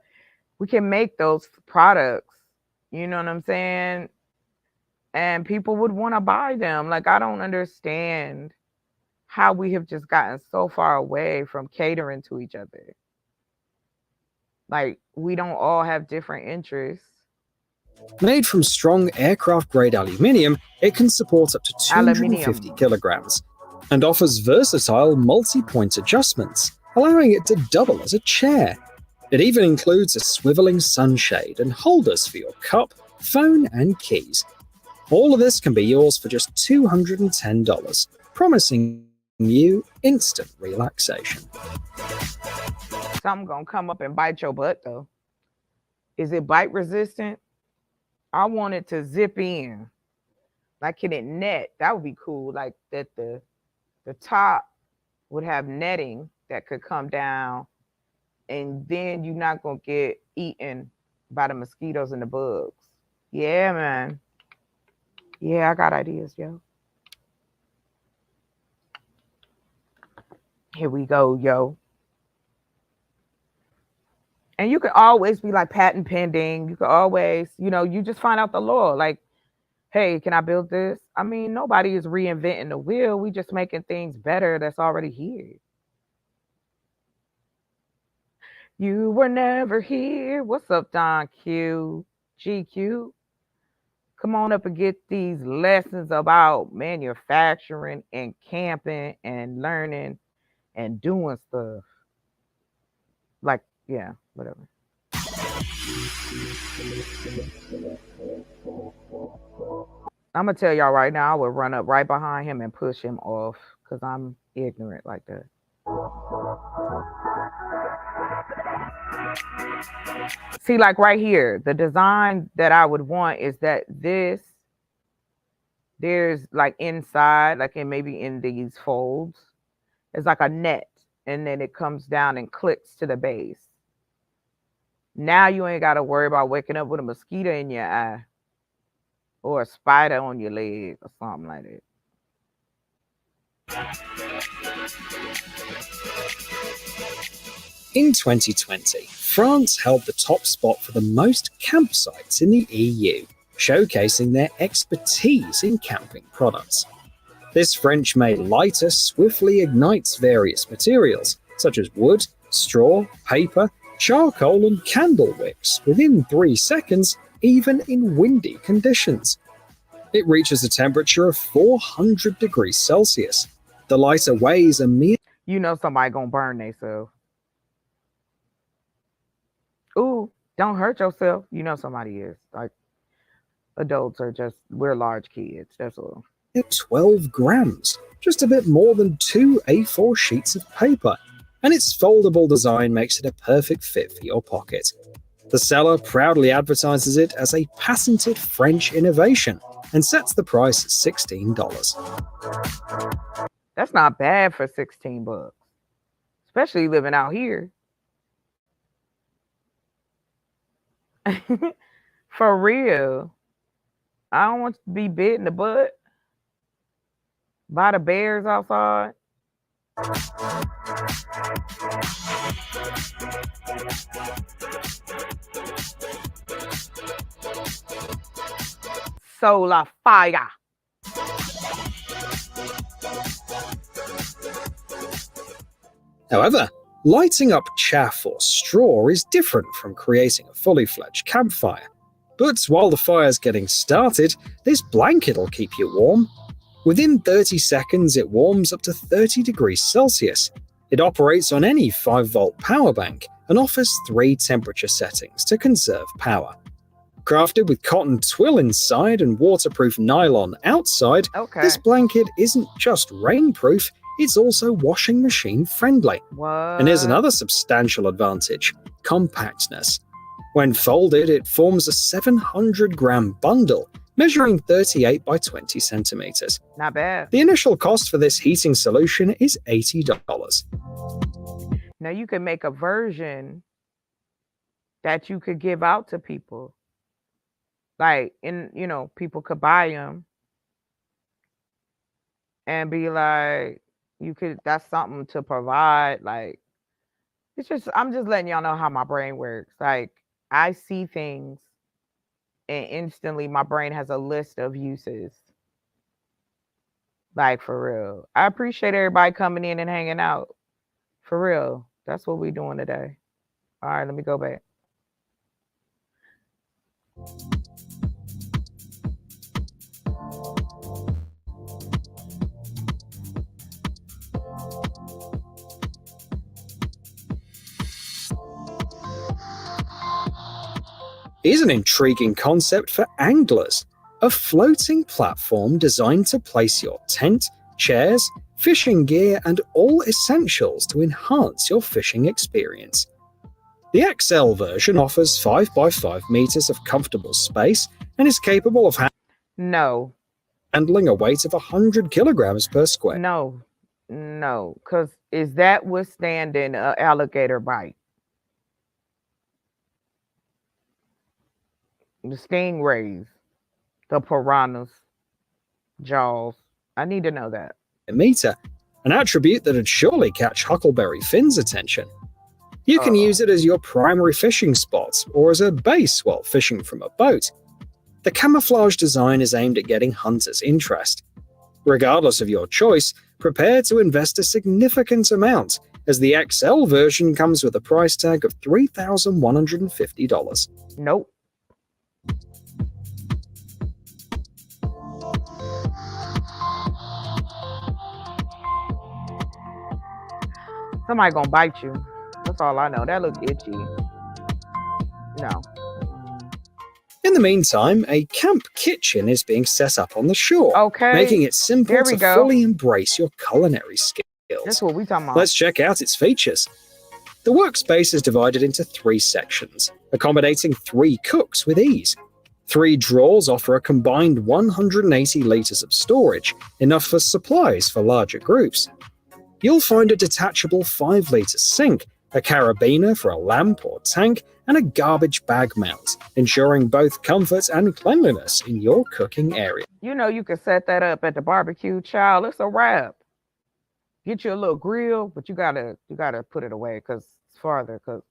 We can make those products. You know what I'm saying? And people would want to buy them. Like I don't understand how we have just gotten so far away from catering to each other. Like we don't all have different interests. Made from strong aircraft grade aluminium, it can support up to 250 Aluminium. kilograms and offers versatile multi point adjustments, allowing it to double as a chair. It even includes a swiveling sunshade and holders for your cup, phone, and keys. All of this can be yours for just $210, promising you instant relaxation. Something gonna come up and bite your butt though. Is it bite resistant? I want it to zip in. Like can it net? That would be cool. Like that the top would have netting that could come down and then you're not gonna get eaten by the mosquitoes and the bugs. Yeah, man. Yeah, I got ideas, yo. Here we go, yo. And you can always be like patent pending. You can always, you just find out the law. Like, hey, can I build this? I mean, nobody is reinventing the wheel. We just making things better that's already here. You were never here. What's up, Don Q? GQ? Come on up and get these lessons about manufacturing and camping and learning and doing stuff. Like, yeah, whatever. I'm gonna tell y'all right now, I would run up right behind him and push him off because I'm ignorant like that. See, like right here, the design that I would want is that there's like inside, like in maybe in these folds, it's like a net, and then it comes down and clicks to the base. Now you ain't got to worry about waking up with a mosquito in your eye or a spider on your leg or something like that. In 2020, France held the top spot for the most campsites in the EU, showcasing their expertise in camping products. This French-made lighter swiftly ignites various materials, such as wood, straw, paper, charcoal, and candle wicks within 3 seconds, even in windy conditions. It reaches a temperature of 400 degrees Celsius. The lighter weighs a mere Somebody gonna burn themselves. Ooh, don't hurt yourself. Somebody is. Like, adults are just, we're large kids. That's all. 12 grams, just a bit more than 2 A4 sheets of paper, and its foldable design makes it a perfect fit for your pocket. The seller proudly advertises it as a patented French innovation and sets the price at $16. That's not bad for 16 bucks, especially living out here. For real. I don't want to be bit in the butt by the bears outside. Solar fire. However, lighting up chaff or straw is different from creating a fully fledged campfire. But while the fire's getting started, this blanket will keep you warm. Within 30 seconds, it warms up to 30 degrees Celsius. It operates on any 5-volt power bank and offers 3 temperature settings to conserve power. Crafted with cotton twill inside and waterproof nylon outside, This blanket isn't just rainproof, it's also washing machine friendly. What? And here's another substantial advantage: compactness. When folded, it forms a 700-gram bundle, measuring 38 by 20 centimeters. Not bad. The initial cost for this heating solution is $80. Now you can make a version that you could give out to people. Like, people could buy them and be like, that's something to provide. Like, I'm just letting y'all know how my brain works. Like, I see things and instantly my brain has a list of uses. Like, for real. I appreciate everybody coming in and hanging out. For real. That's what we're doing today. All right, let me go back. Here's an intriguing concept for anglers: a floating platform designed to place your tent, chairs, fishing gear, and all essentials to enhance your fishing experience. The XL version offers 5 by 5 meters of comfortable space and is capable of handling a weight of 100 kilograms per square. No, because is that withstanding an alligator bite? The stingrays, the piranhas. Jaws. I need to know that. meter, an attribute that would surely catch Huckleberry Finn's attention. You can use it as your primary fishing spot or as a base while fishing from a boat. The camouflage design is aimed at getting hunters' interest. Regardless of your choice, prepare to invest a significant amount, as the XL version comes with a price tag of $3,150. Nope. Somebody gonna bite you. That's all I know. That look itchy. No. In the meantime, a camp kitchen is being set up on the shore, Okay. making it simple There we to go. fully embrace your culinary skills. That's what we talking about. Let's check out its features. The workspace is divided into 3 sections, accommodating 3 cooks with ease. 3 drawers offer a combined 180 litres of storage, enough for supplies for larger groups. You'll find a detachable 5-litre sink, a carabiner for a lamp or tank, and a garbage bag mount, ensuring both comfort and cleanliness in your cooking area. You know, you can set that up at the barbecue, child. It's a wrap. Get you a little grill, but you gotta put it away because it's farther, because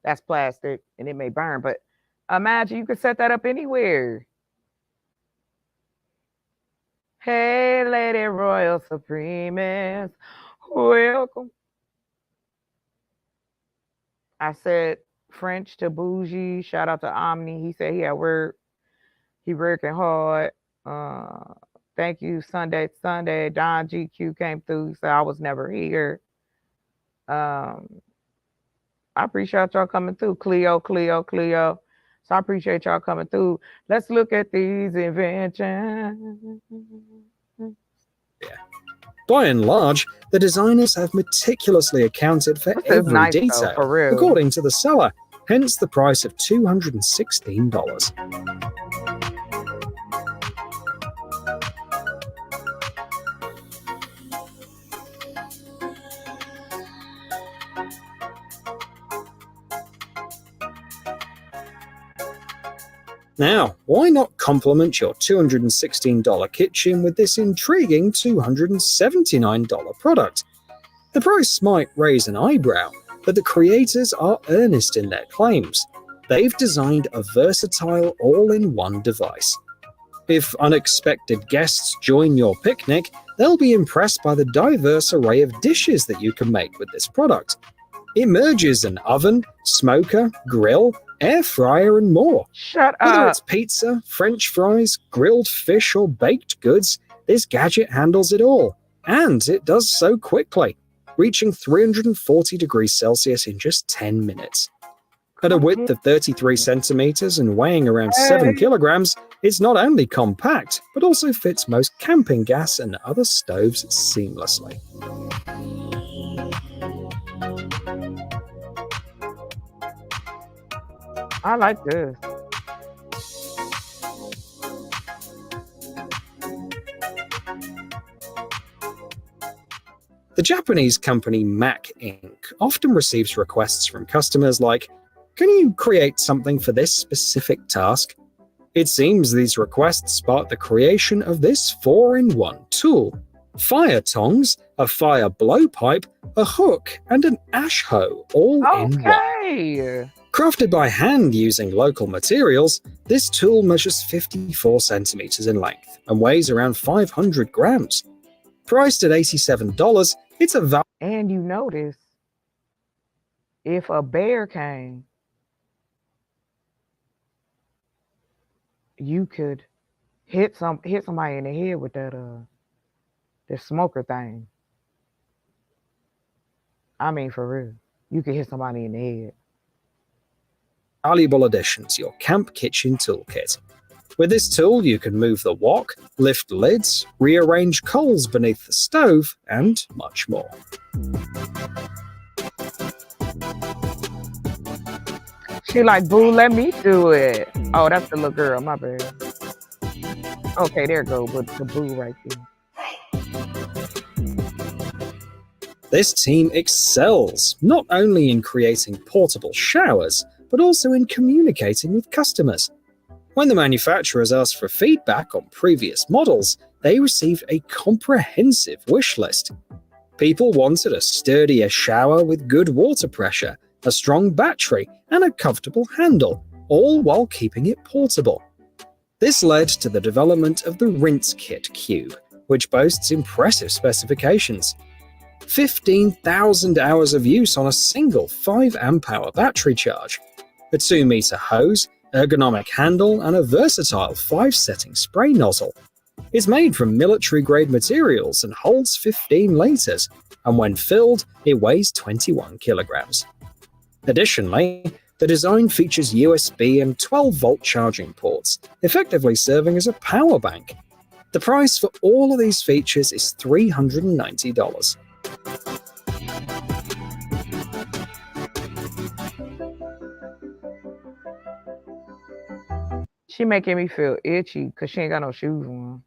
that's plastic and it may burn. But imagine you could set that up anywhere. Hey, Lady Royal Supremes, welcome. I said French to Bougie. Shout out to Omni. He said he at work. He working hard. Thank you, Sunday. Don GQ came through. He said I was never here. I appreciate y'all coming through. Cleo. So I appreciate y'all coming through. Let's look at these inventions. By and large, the designers have meticulously accounted for This is every nice, though, detail, for real. according to the seller, hence the price of $216. Now, why not complement your $216 kitchen with this intriguing $279 product? The price might raise an eyebrow, but the creators are earnest in their claims. They've designed a versatile all-in-one device. If unexpected guests join your picnic, they'll be impressed by the diverse array of dishes that you can make with this product. It merges an oven, smoker, grill, air fryer, and more. Shut Whether up. it's pizza, French fries, grilled fish, or baked goods, this gadget handles it all. And it does so quickly, reaching 340 degrees Celsius in just 10 minutes. At a width of 33 centimeters and weighing around 7 kilograms, it's not only compact, but also fits most camping gas and other stoves seamlessly. I like this. The Japanese company Mac Inc. often receives requests from customers like, "Can you create something for this specific task?" It seems these requests sparked the creation of this 4-in-1 tool. Fire tongs, a fire blowpipe, a hook, and an ash hoe all in one. Okay. Crafted by hand using local materials, this tool measures 54 centimeters in length and weighs around 500 grams. Priced at $87, it's a And you notice, if a bear came, you could hit somebody in the head with that smoker thing. I mean, for real, you could hit somebody in the head. valuable addition to your camp kitchen toolkit. With this tool, you can move the wok, lift lids, rearrange coals beneath the stove, and much more. She like, boo, let me do it. Oh, that's the little girl, my bad. Okay, there go, but the boo right there. This team excels not only in creating portable showers, but also in communicating with customers. When the manufacturers asked for feedback on previous models, they received a comprehensive wish list. People wanted a sturdier shower with good water pressure, a strong battery, and a comfortable handle, all while keeping it portable. This led to the development of the Rinse Kit Cube, which boasts impressive specifications. 15,000 hours of use on a single 5 amp hour battery charge, a 2-meter hose, ergonomic handle, and a versatile 5-setting spray nozzle. It's made from military-grade materials and holds 15 liters, and when filled, it weighs 21 kilograms. Additionally, the design features USB and 12-volt charging ports, effectively serving as a power bank. The price for all of these features is $390. She making me feel itchy because she ain't got no shoes on.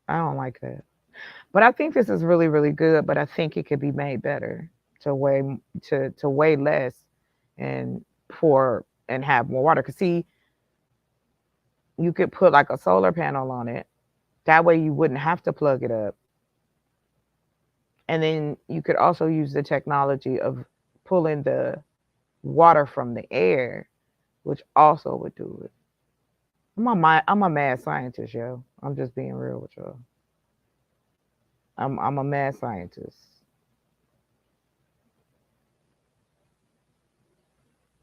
I don't like that. But I think this is really, really good. But I think it could be made better to weigh less and pour and have more water. Cause see, you could put like a solar panel on it. That way you wouldn't have to plug it up. And then you could also use the technology of pulling the water from the air, which also would do it. I'm a mad scientist, yo. I'm just being real with y'all. I'm a mad scientist.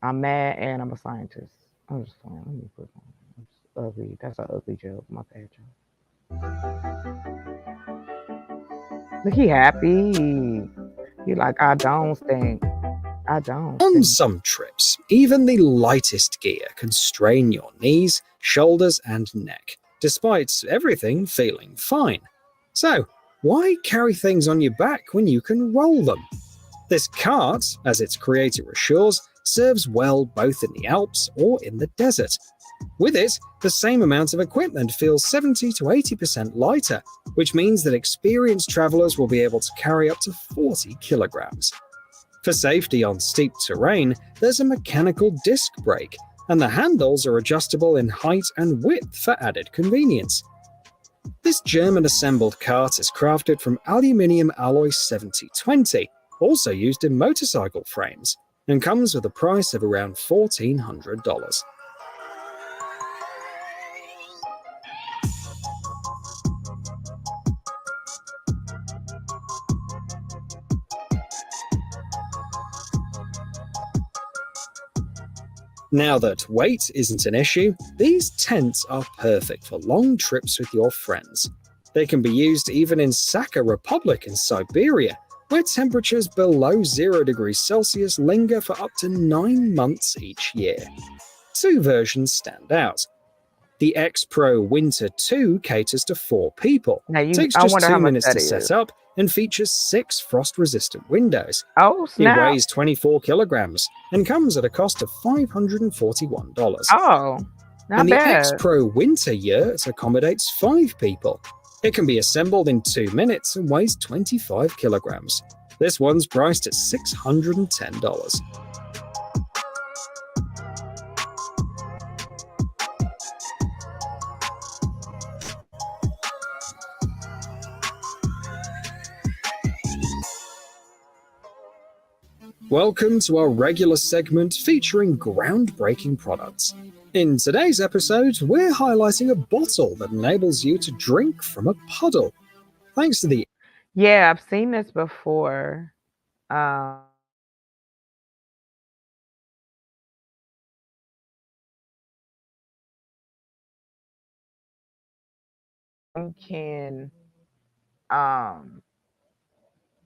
I'm mad and I'm a scientist. I'm just playing. Let me put on. Ugly. That's an ugly joke. My bad, joke. Look, he happy. He like I don't stink. I don't On stink. some trips, even the lightest gear can strain your knees, shoulders, and neck, despite everything feeling fine. So, why carry things on your back when you can roll them? This cart, as its creator assures, serves well both in the Alps or in the desert. With it, the same amount of equipment feels 70 to 80% lighter, which means that experienced travelers will be able to carry up to 40 kilograms. For safety on steep terrain, there's a mechanical disc brake, and the handles are adjustable in height and width for added convenience. This German-assembled cart is crafted from aluminium alloy 7020, also used in motorcycle frames, and comes with a price of around $1,400. Now that weight isn't an issue, these tents are perfect for long trips with your friends. They can be used even in Sakha Republic in Siberia, where temperatures below 0 degrees Celsius linger for up to 9 months each year. Two versions stand out. The X Pro Winter 2 caters to 4 people, Now you. takes I just wonder how 2 much minutes that to is. set up, and features 6 frost-resistant windows. Oh It snap! weighs 24 kilograms and comes at a cost of $541. Oh, And not the X bad. Pro Winter Yurt accommodates 5 people. It can be assembled in 2 minutes and weighs 25 kilograms. This one's priced at $610. Welcome to our regular segment featuring groundbreaking products. In today's episode, we're highlighting a bottle that enables you to drink from a puddle. Thanks to the Yeah, I've seen this before. Can um,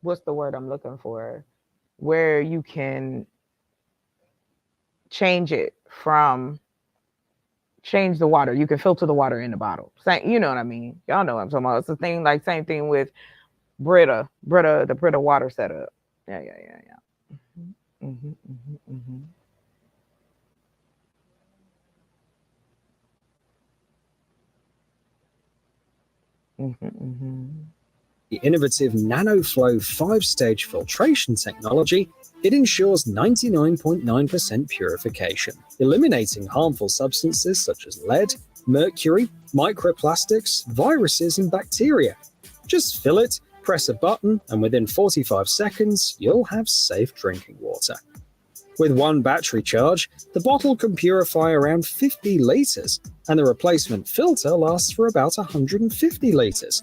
what's the word I'm looking for? Where you can change it from change the water. You can filter the water in the bottle. Same, you know what I mean? Y'all know what I'm talking about. It's the thing like same thing with the Brita water setup. Yeah, yeah, yeah, yeah. Mm-hmm, mm-hmm, mm-hmm, mm-hmm, mm-hmm. The innovative NanoFlow 5-stage filtration technology, it ensures 99.9% purification, eliminating harmful substances such as lead, mercury, microplastics, viruses, and bacteria. Just fill it, press a button, and within 45 seconds, you'll have safe drinking water. With one battery charge, the bottle can purify around 50 litres, and the replacement filter lasts for about 150 litres.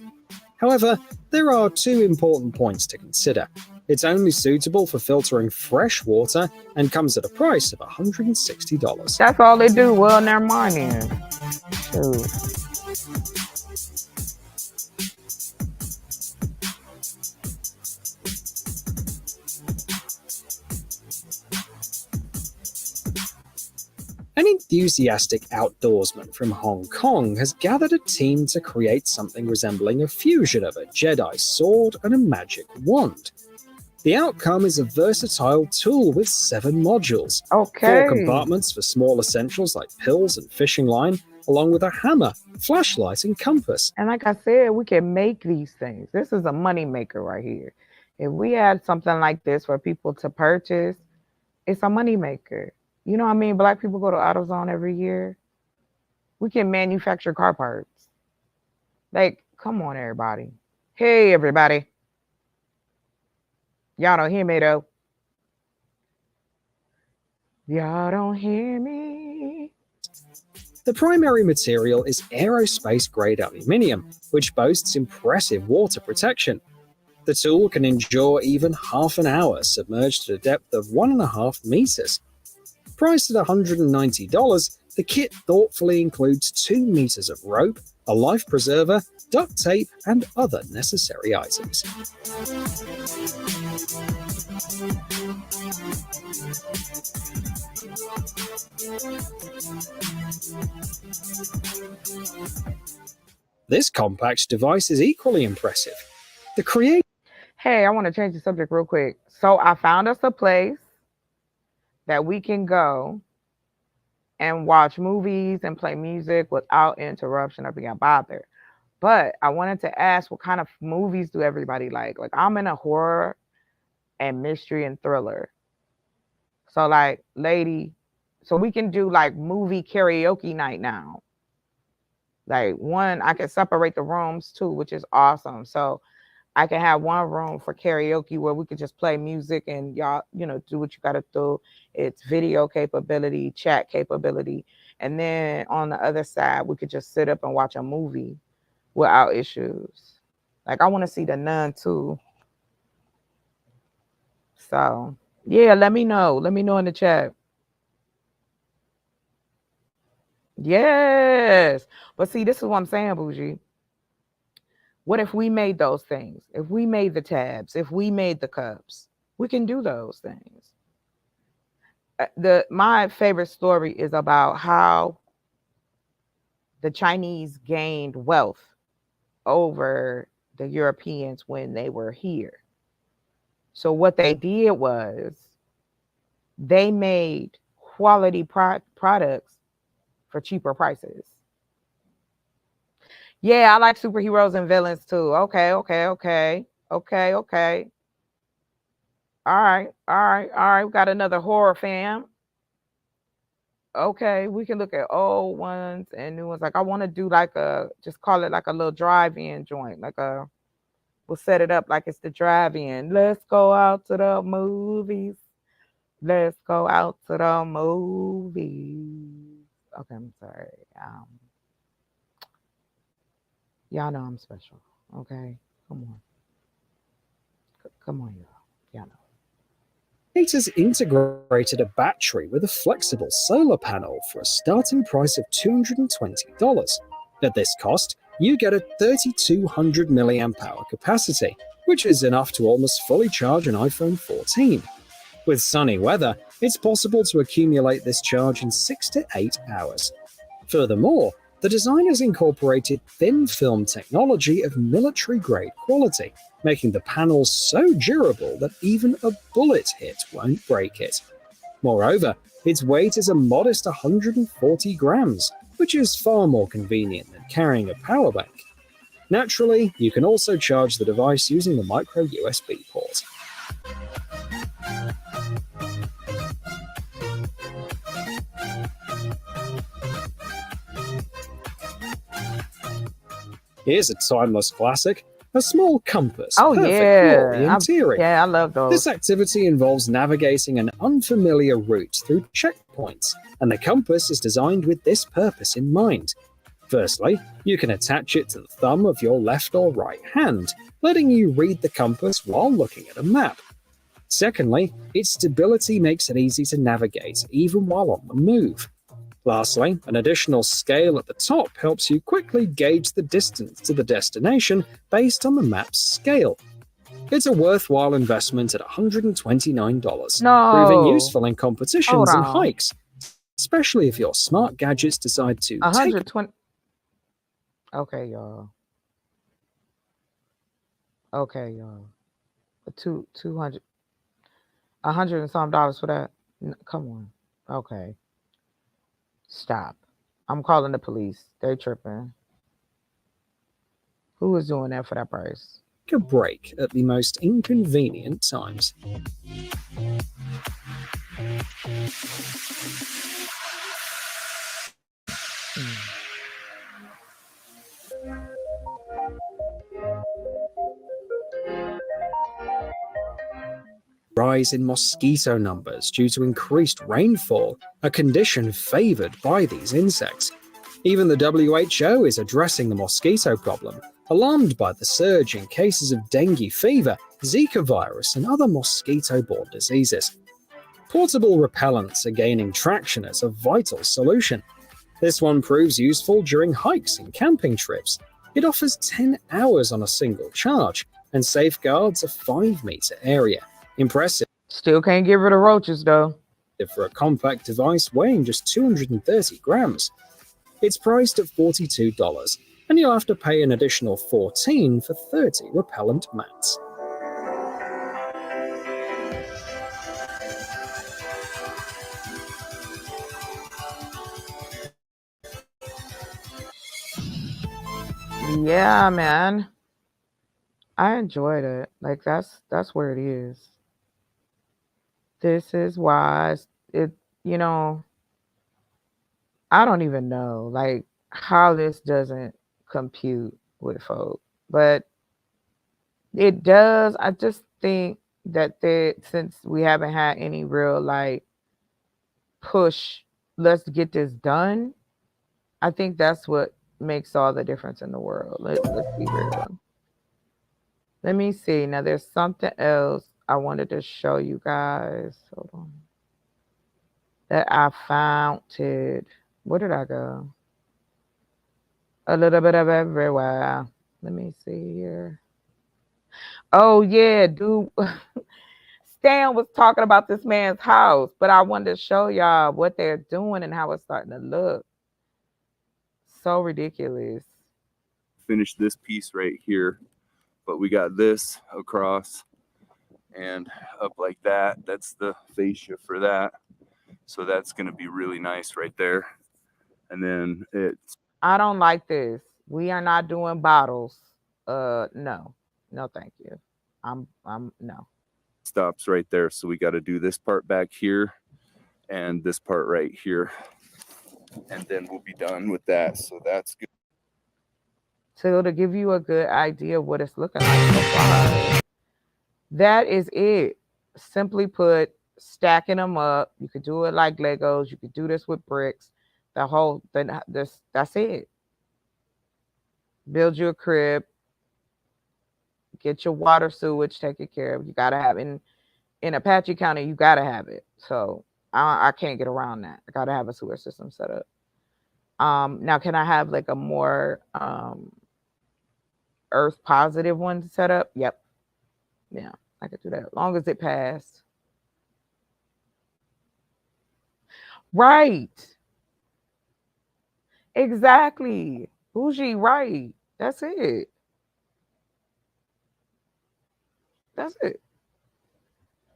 However, there are two important points to consider. It's only suitable for filtering fresh water and comes at a price of $160. That's all they do. Well, never mind then. Shoot. An enthusiastic outdoorsman from Hong Kong has gathered a team to create something resembling a fusion of a Jedi sword and a magic wand. The outcome is a versatile tool with 7 modules, Okay. 4 compartments for small essentials like pills and fishing line, along with a hammer, flashlight, and compass. And like I said, we can make these things. This is a money maker right here. If we had something like this for people to purchase, it's a money maker. You know what I mean? Black people go to AutoZone every year. We can manufacture car parts. Like, come on, everybody. Hey, everybody. Y'all don't hear me, though. Y'all don't hear me. The primary material is aerospace-grade aluminium, which boasts impressive water protection. The tool can endure even half an hour submerged at a depth of 1.5 meters. Priced at $190, the kit thoughtfully includes 2 meters of rope, a life preserver, duct tape, and other necessary items. This compact device is equally impressive. The creator Hey, I want to change the subject real quick. So I found us a place that we can go and watch movies and play music without interruption or being bothered. But I wanted to ask, what kind of movies do everybody like? Like, I'm in a horror and mystery and thriller. So like, lady, so we can do like movie karaoke night now. Like, one, I can separate the rooms too, which is awesome. So I can have one room for karaoke where we could just play music and y'all, do what you got to do. It's video capability, chat capability. And then on the other side, we could just sit up and watch a movie without issues. Like, I want to see The Nun too. So, yeah, let me know. Let me know in the chat. Yes. But see, this is what I'm saying, Bougie. What if we made those things? If we made the tabs, if we made the cups, we can do those things. My favorite story is about how the Chinese gained wealth over the Europeans when they were here. So what they did was they made quality products for cheaper prices. Yeah, I like superheroes and villains too. Okay. All right. We got another horror fam. Okay, we can look at old ones and new ones. Like, I want to do like just call it like a little drive-in joint. We'll set it up like it's the drive-in. Let's go out to the movies. Let's go out to the movies. Okay, I'm sorry. Y'all know I'm special. Okay, come on. Come on, y'all know. Creators integrated a battery with a flexible solar panel for a starting price of $220. At this cost, you get a 3200 milliamp hour capacity, which is enough to almost fully charge an iPhone 14. With sunny weather, it's possible to accumulate this charge in 6 to 8 hours. Furthermore, the designers incorporated thin film technology of military-grade quality, making the panels so durable that even a bullet hit won't break it. Moreover, its weight is a modest 140 grams, which is far more convenient than carrying a power bank. Naturally, you can also charge the device using the micro USB port. Here's a timeless classic, a small compass, Oh perfect for yeah, orienteering. yeah, I love This those. activity involves navigating an unfamiliar route through checkpoints, and the compass is designed with this purpose in mind. Firstly, you can attach it to the thumb of your left or right hand, letting you read the compass while looking at a map. Secondly, its stability makes it easy to navigate even while on the move. Lastly, an additional scale at the top helps you quickly gauge the distance to the destination based on the map's scale. It's a worthwhile investment at $129, proving No, useful in hold competitions and on. hikes, especially if your smart gadgets decide to take 120. Okay, y'all. Okay, y'all. Two hundred, 100 and some dollars for that. Come on. Okay, stop. I'm calling the police. They tripping. Who is doing that for that price? a break at the most inconvenient times. Mm. Rise in mosquito numbers due to increased rainfall, a condition favored by these insects. Even the WHO is addressing the mosquito problem, alarmed by the surge in cases of dengue fever, Zika virus, and other mosquito borne diseases. Portable repellents are gaining traction as a vital solution. This one proves useful during hikes and camping trips. It offers 10 hours on a single charge and safeguards a 5-meter area. Impressive Still can't get rid of roaches though. for a compact device weighing just 230 grams. It's priced at $42, and you'll have to pay an additional $14 for 30 repellent mats. Yeah, man. I enjoyed it. Like that's where it is. This is why it. You know, I don't even know like how this doesn't compute with folk, but it does. I just think that since we haven't had any real like push, let's get this done. I think that's what makes all the difference in the world. Let's be real. Let me see. Now there's something else I wanted to show you guys. Hold on. That I found it. Where did I go? A little bit of everywhere. Let me see here. Oh yeah, dude. Stan was talking about this man's house, but I wanted to show y'all what they're doing and how it's starting to look. So ridiculous. Finish this piece right here, but we got this across and up like that. That's the fascia for that. So that's going to be really nice right there. And then it I don't like this. We are not doing bottles. No. No, thank you. I'm no. stops right there. So we got to do this part back here and this part right here. And then we'll be done with that. So that's good. So to give you a good idea of what it's looking like so far, that is it. Simply put, stacking them up. You could do it like Legos. You could do this with bricks. The whole thing. That's it. Build you a crib. Get your water sewage taken care of. You gotta have in Apache County. You gotta have it. So I can't get around that. I gotta have a sewer system set up. Now can I have like a more earth positive one set up? Yep. Yeah, I could do that as long as it passed. Right. Exactly. Bougie, right. That's it. That's it.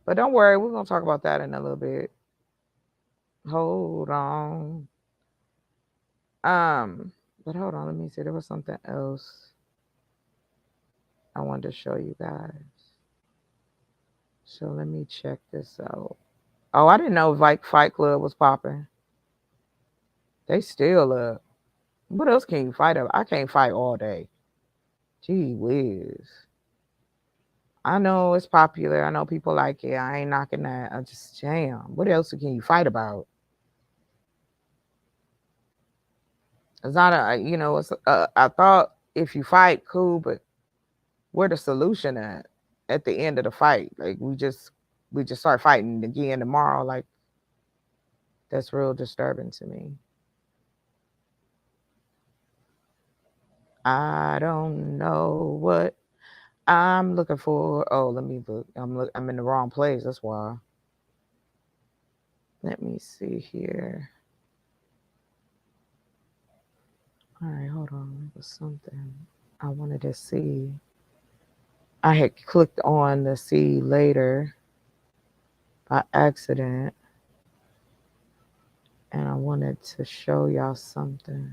But don't worry, we're gonna talk about that in a little bit. Hold on. Um, but hold on, let me see. There was something else. I wanted to show you guys. So let me check this out. Oh, I didn't know like Fight Club was popping. They still up. What else can you fight up? I can't fight all day. Gee whiz. I know it's popular. I know people like it. I ain't knocking that. I just jam. What else can you fight about? It's not a, it's I thought if you fight, cool, but where the solution at the end of the fight? Like we just start fighting again tomorrow. Like that's real disturbing to me. I don't know what I'm looking for. Oh, let me look. I'm in the wrong place. That's why. Let me see here. All right, hold on. It was something I wanted to see. I had clicked on the see later by accident, and I wanted to show y'all something.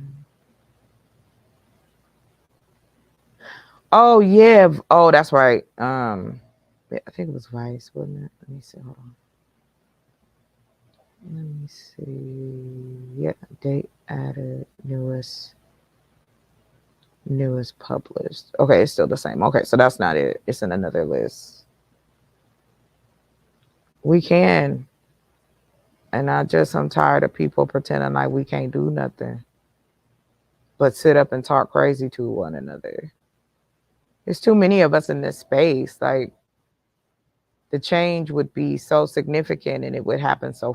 Oh yeah. Oh, that's right. I think it was Vice, wasn't it? Let me see. Hold on. Let me see. Yeah, date added, newest published. Okay, it's still the same. Okay, so that's not it. It's in another list. We can. And I'm tired of people pretending like we can't do nothing but sit up and talk crazy to one another. There's too many of us in this space. Like the change would be so significant and it would happen so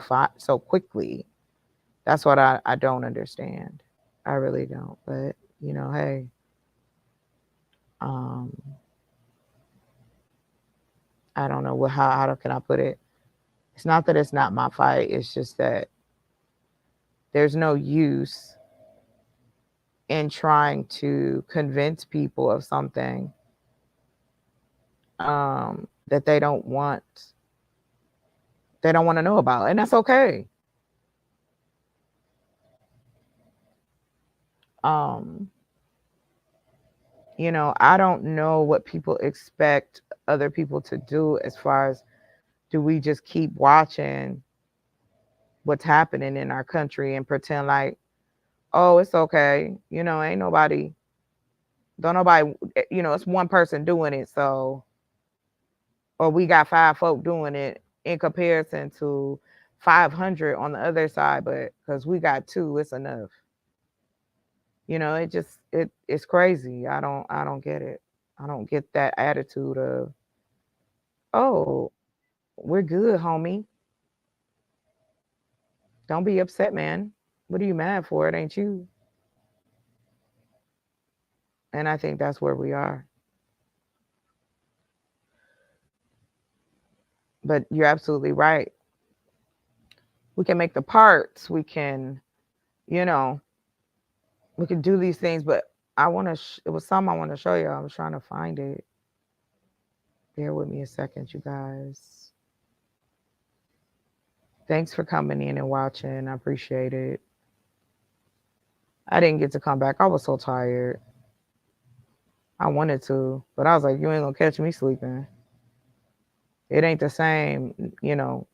quickly. That's what I don't understand. I really don't. But hey, I don't know how can I put it. It's not that it's not my fight. It's just that there's no use in trying to convince people of something that they don't want to know about, and that's okay. I don't know what people expect other people to do as far as do we just keep watching what's happening in our country and pretend like, oh, it's okay, ain't nobody, don't nobody, it's one person doing it, so, or we got 5 folk doing it in comparison to 500 on the other side, but because we got 2, it's enough. It's crazy. I don't get it. I don't get that attitude of, oh, we're good, homie. Don't be upset, man. What are you mad for? It ain't you. And I think that's where we are. But you're absolutely right. We can make the parts. We can, we can do these things. But I want to, it was something I want to show you. I was trying to find it. Bear with me a second, you guys. Thanks for coming in and watching. I appreciate it. I didn't get to come back. I was so tired. I wanted to, but I was like, you ain't gonna catch me sleeping. It ain't the same,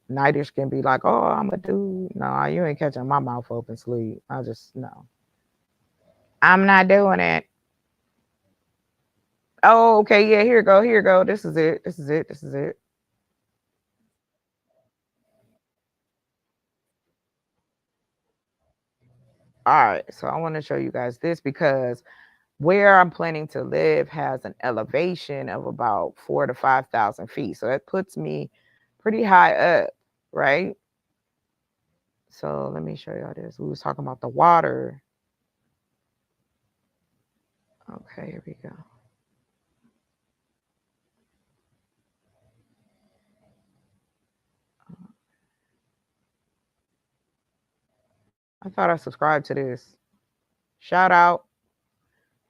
Nightish can be like, oh, I'm a dude. No, you ain't catching my mouth open sleep. I just, no. I'm not doing it. Oh, okay, yeah, here you go, here you go. This is it, this is it, this is it. All right, so I want to show you guys this because where I'm planning to live has an elevation of about 4,000 to 5,000 feet. So that puts me pretty high up, right? So let me show y'all this. We was talking about the water. Okay, here we go. I thought I subscribed to this. Shout out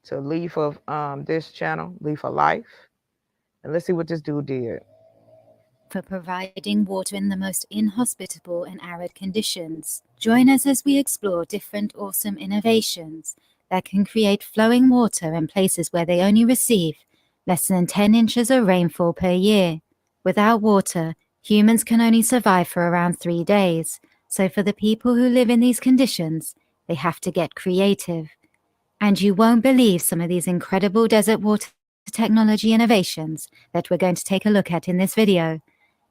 to Leaf of this channel, Leaf of Life. And let's see what this dude did. For providing water in the most inhospitable and arid conditions. Join us as we explore different awesome innovations that can create flowing water in places where they only receive less than 10 inches of rainfall per year. Without water, humans can only survive for around 3 days. So for the people who live in these conditions, they have to get creative. And you won't believe some of these incredible desert water technology innovations that we're going to take a look at in this video.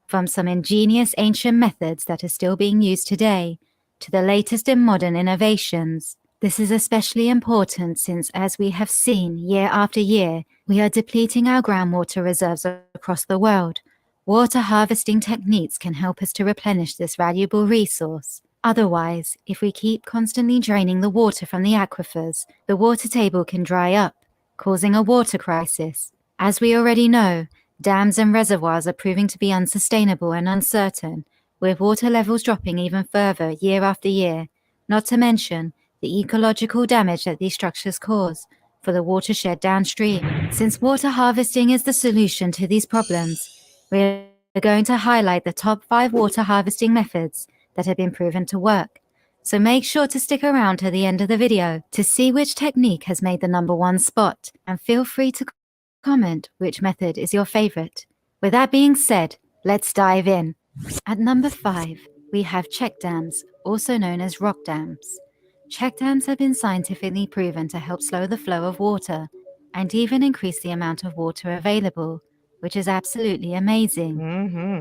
From some ingenious ancient methods that are still being used today, to the latest in modern innovations. This is especially important since, as we have seen year after year, we are depleting our groundwater reserves across the world. Water harvesting techniques can help us to replenish this valuable resource. Otherwise, if we keep constantly draining the water from the aquifers, the water table can dry up, causing a water crisis. As we already know, dams and reservoirs are proving to be unsustainable and uncertain, with water levels dropping even further year after year, not to mention the ecological damage that these structures cause for the watershed downstream. Since water harvesting is the solution to these problems, we're going to highlight the top 5 water harvesting methods that have been proven to work. So make sure to stick around to the end of the video to see which technique has made the #1 spot, and feel free to comment which method is your favorite. With that being said, let's dive in. At number 5, we have check dams, also known as rock dams. Check dams have been scientifically proven to help slow the flow of water and even increase the amount of water available, which is absolutely amazing.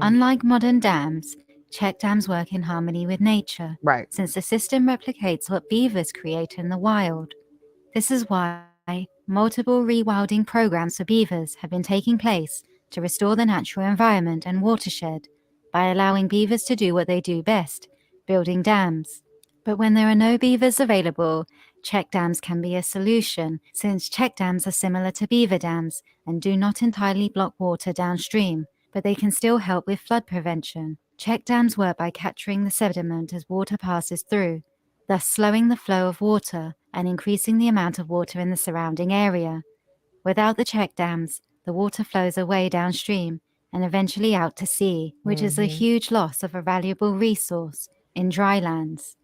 Unlike modern dams, check dams work in harmony with nature, Right. since the system replicates what beavers create in the wild. This is why multiple rewilding programs for beavers have been taking place to restore the natural environment and watershed by allowing beavers to do what they do best, building dams. But when there are no beavers available, check dams can be a solution, since check dams are similar to beaver dams and do not entirely block water downstream, but they can still help with flood prevention. Check dams work by capturing the sediment as water passes through, thus slowing the flow of water and increasing the amount of water in the surrounding area. Without the check dams, the water flows away downstream and eventually out to sea, which is a huge loss of a valuable resource in dry lands.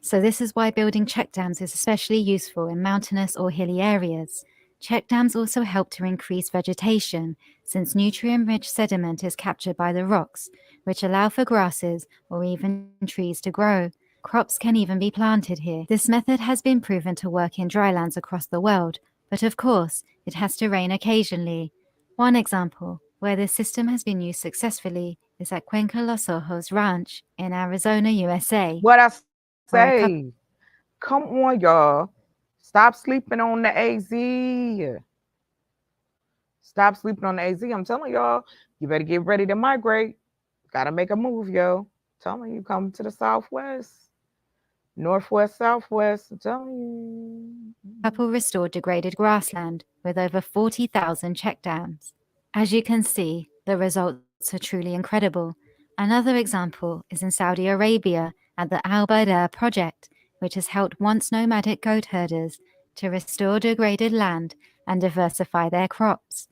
So this is why building check dams is especially useful in mountainous or hilly areas. Check dams also help to increase vegetation, since nutrient-rich sediment is captured by the rocks, which allow for grasses or even trees to grow. Crops can even be planted here. This method has been proven to work in drylands across the world, but of course, it has to rain occasionally. One example where this system has been used successfully is at Cuenca Los Ojos Ranch in Arizona, USA. What I Where a say? Come on, y'all. Stop sleeping on the AZ. Stop sleeping on the AZ. I'm telling y'all, you better get ready to migrate. Gotta make a move, yo. Telling you, come to the Southwest. Northwest, Southwest. I'm telling you. couple restored degraded grassland with over 40,000 check dams. As you can see, the results are truly incredible. Another example is in Saudi Arabia at the Al Badr project, which has helped once nomadic goat herders to restore degraded land and diversify their crops.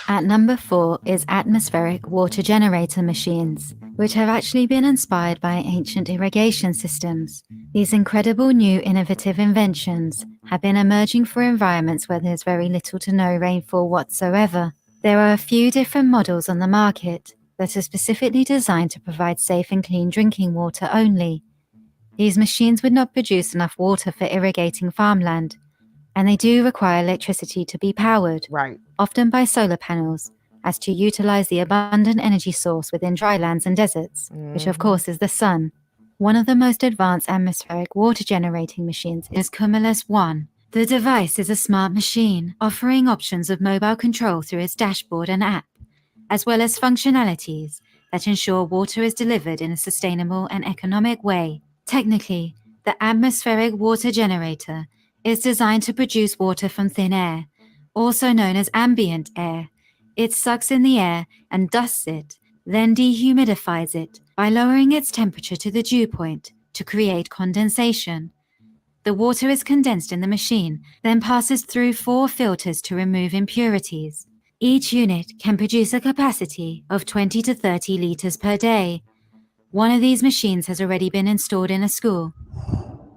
At number 4 is atmospheric water generator machines, which have actually been inspired by ancient irrigation systems. These incredible new innovative inventions have been emerging for environments where there's very little to no rainfall whatsoever. There are a few different models on the market that are specifically designed to provide safe and clean drinking water only. These machines would not produce enough water for irrigating farmland, and they do require electricity to be powered, Right. often by solar panels, as to utilize the abundant energy source within drylands and deserts, which of course is the sun. One of the most advanced atmospheric water generating machines is Cumulus One. The device is a smart machine, offering options of mobile control through its dashboard and app, as well as functionalities that ensure water is delivered in a sustainable and economic way. Technically, the atmospheric water generator is designed to produce water from thin air, also known as ambient air. It sucks in the air and dusts it, then dehumidifies it by lowering its temperature to the dew point to create condensation. The water is condensed in the machine, then passes through 4 filters to remove impurities. Each unit can produce a capacity of 20 to 30 liters per day. One of these machines has already been installed in a school.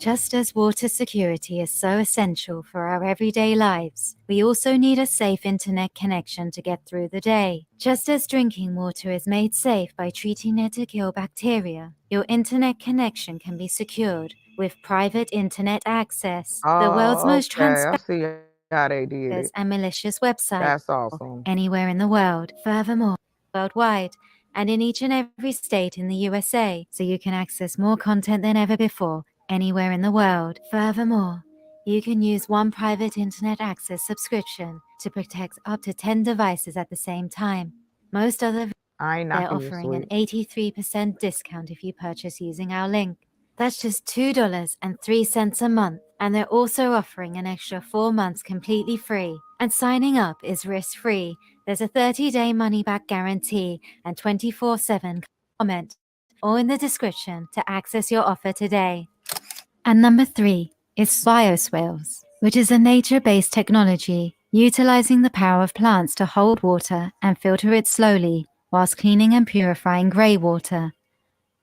Just as water security is so essential for our everyday lives, we also need a safe internet connection to get through the day. Just as drinking water is made safe by treating it to kill bacteria, your internet connection can be secured with private internet access. The world's Oh, most okay. I transparent see how they did it. and malicious websites That's awesome. anywhere in the world. Furthermore, worldwide and in each and every state in the USA, so you can access more content than ever before anywhere in the world. Furthermore, you can use one private internet access subscription to protect up to 10 devices at the same time. Most other I ain't they're knocking you, offering an sweet. 83% discount if you purchase using our link. That's just $2.03 a month, and they're also offering an extra 4 months completely free. And signing up is risk-free. There's a 30-day money-back guarantee and 24/7 comment or in the description to access your offer today. And number 3 is bioswales, which is a nature-based technology utilizing the power of plants to hold water and filter it slowly whilst cleaning and purifying grey water.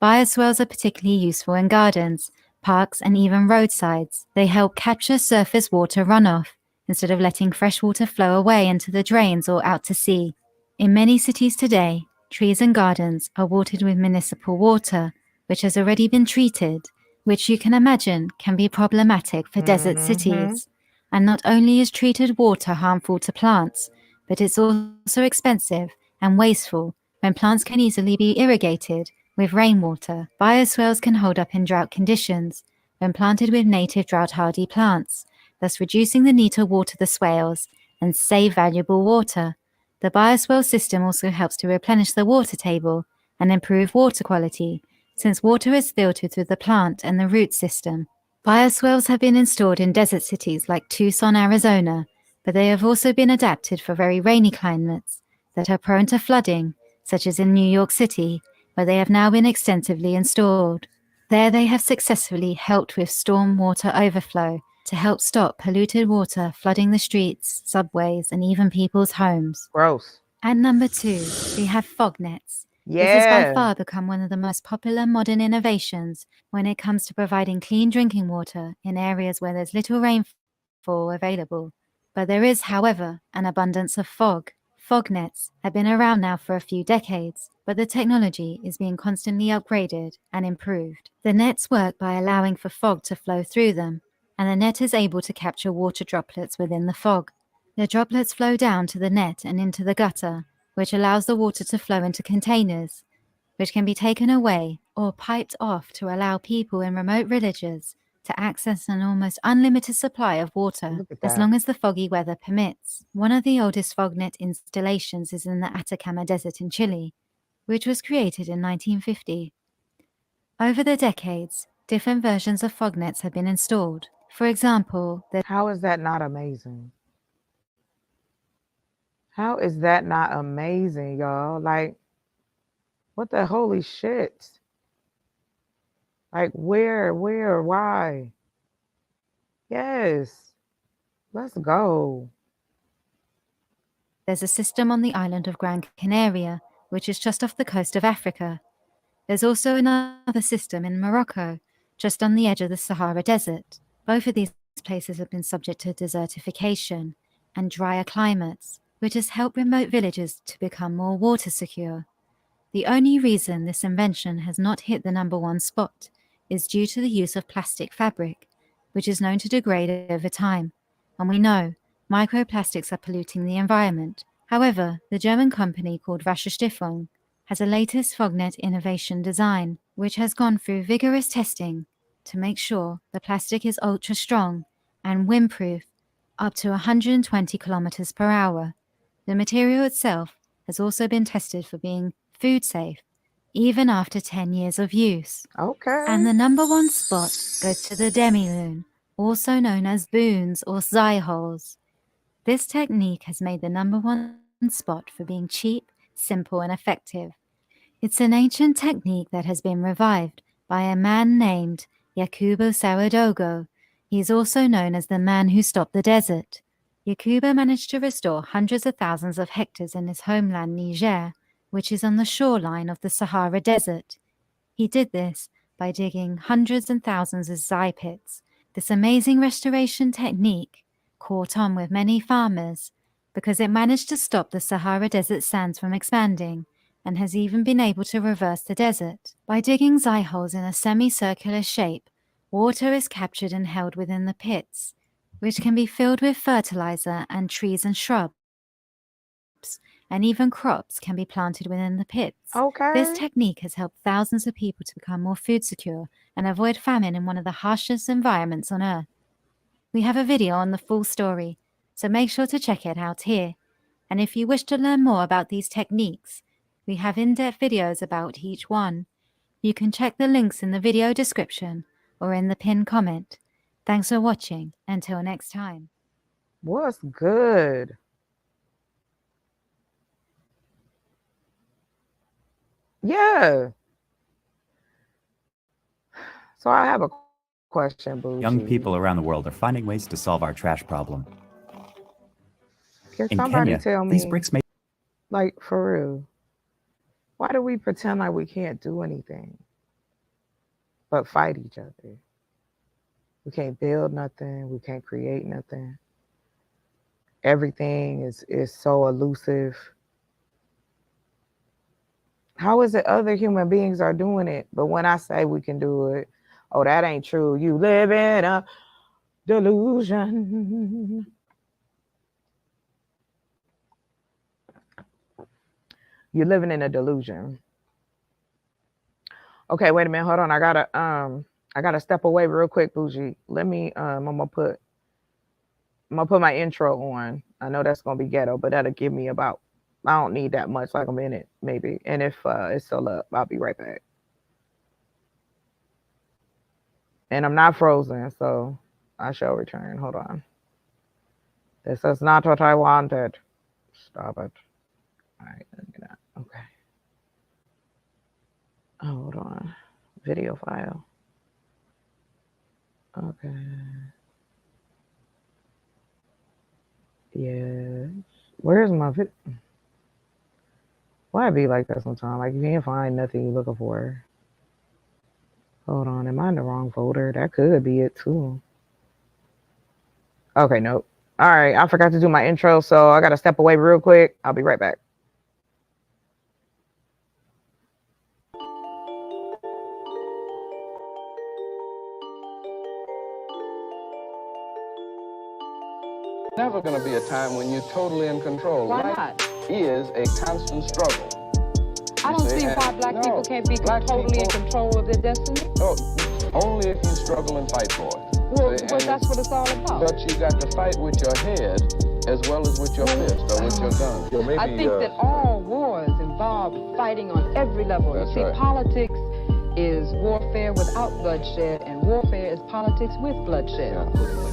Bioswales are particularly useful in gardens, parks, and even roadsides. They help capture surface water runoff instead of letting fresh water flow away into the drains or out to sea. In many cities today, trees and gardens are watered with municipal water, which has already been treated, which you can imagine can be problematic for desert Mm-hmm. cities. And not only is treated water harmful to plants, but it's also expensive and wasteful when plants can easily be irrigated with rainwater. Bioswales can hold up in drought conditions when planted with native drought-hardy plants, thus reducing the need to water the swales and save valuable water. The bioswale system also helps to replenish the water table and improve water quality, since water is filtered through the plant and the root system. Bioswales have been installed in desert cities like Tucson, Arizona, but they have also been adapted for very rainy climates that are prone to flooding, such as in New York City, where they have now been extensively installed. There they have successfully helped with storm water overflow to help stop polluted water flooding the streets, subways, and even people's homes. Gross. And number 2, we have fog nets. This has by far become one of the most popular modern innovations when it comes to providing clean drinking water in areas where there's little rainfall available. But there is, however, an abundance of fog. Fog nets have been around now for a few decades, but the technology is being constantly upgraded and improved. The nets work by allowing for fog to flow through them, and the net is able to capture water droplets within the fog. The droplets flow down to the net and into the gutter, which allows the water to flow into containers, which can be taken away or piped off to allow people in remote villages to access an almost unlimited supply of water as long as the foggy weather permits. One of the oldest fognet installations is in the Atacama Desert in Chile, which was created in 1950. Over the decades, different versions of fognets have been installed. For example, How is that not amazing? How is that not amazing, y'all? Like, what the holy shit? Like, where, why? Yes. Let's go. there's a system on the island of Gran Canaria, which is just off the coast of Africa. There's also another system in Morocco, just on the edge of the Sahara Desert. Both of these places have been subject to desertification and drier climates, which has helped remote villages to become more water secure. The only reason this invention has not hit the #1 spot is due to the use of plastic fabric, which is known to degrade over time. And we know microplastics are polluting the environment. However, the German company called Wasserstiftung has a latest fognet innovation design, which has gone through vigorous testing to make sure the plastic is ultra strong and windproof up to 120 kilometers per hour. The material itself has also been tested for being food safe, even after 10 years of use. Okay. And the #1 spot goes to the demi-lune, also known as boons or zai holes. This technique has made the #1 spot for being cheap, simple, and effective. It's an ancient technique that has been revived by a man named Yakubo Saradogo. He is also known as the man who stopped the desert. Yakubo managed to restore hundreds of thousands of hectares in his homeland Niger, which is on the shoreline of the Sahara Desert. He did this by digging hundreds and thousands of zai pits. This amazing restoration technique caught on with many farmers because it managed to stop the Sahara Desert sands from expanding and has even been able to reverse the desert. By digging zai holes in a semicircular shape, water is captured and held within the pits, which can be filled with fertilizer, and trees and shrubs and even crops can be planted within the pits. Okay. This technique has helped thousands of people to become more food secure and avoid famine in one of the harshest environments on Earth. We have a video on the full story, so make sure to check it out here. And if you wish to learn more about these techniques, we have in-depth videos about each one. You can check the links in the video description or in the pinned comment. Thanks for watching. Until next time. What's good? Yeah. So I have a question, Bougie. Young people around the world are finding ways to solve our trash problem. Can In somebody Kenya, tell me, these bricks may like, for real, why do we pretend like we can't do anything but fight each other? We can't build nothing. We can't create nothing. Everything is so elusive. How is it other human beings are doing it, but when I say we can do it, oh, that ain't true. You live in a delusion. You're living in a delusion. Okay, wait a minute. Hold on. I gotta step away real quick, Bougie. Let me I'm gonna put my intro on. I know that's gonna be ghetto, but that'll give me about, I don't need that much, like a minute maybe. And if it's still up, I'll be right back. And I'm not frozen, so I shall return. Hold on. This is not what I wanted. Stop it. All right, let me not. Okay. Oh, hold on. Video file. Okay. Yes. Where's my video? Why it be like that sometimes? Like you can't find nothing you're looking for. Hold on. Am I in the wrong folder? That could be it too. Okay, nope. All right. I forgot to do my intro, so I got to step away real quick. I'll be right back. Never going to be a time when you're totally in control. Why Life not? is a constant struggle. I don't see why black people can't be totally in control of their destiny. Oh, only if you struggle and fight for it. Well, that's what it's all about. But you got to fight with your head as well as with your fist or with your gun. Well, maybe, I think that all wars involve fighting on every level. That's See, right. politics is warfare without bloodshed, and warfare is politics with bloodshed. Yeah.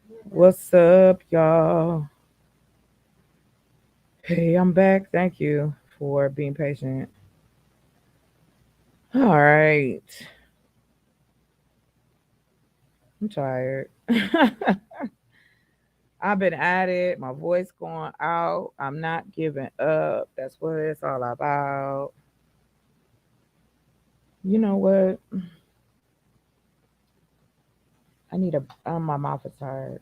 What's up, y'all? Hey, I'm back. Thank you for being patient. All right. I'm tired. I've been at it. My voice going out. I'm not giving up. That's what it's all about. You know what? I need a. My mouth is tired.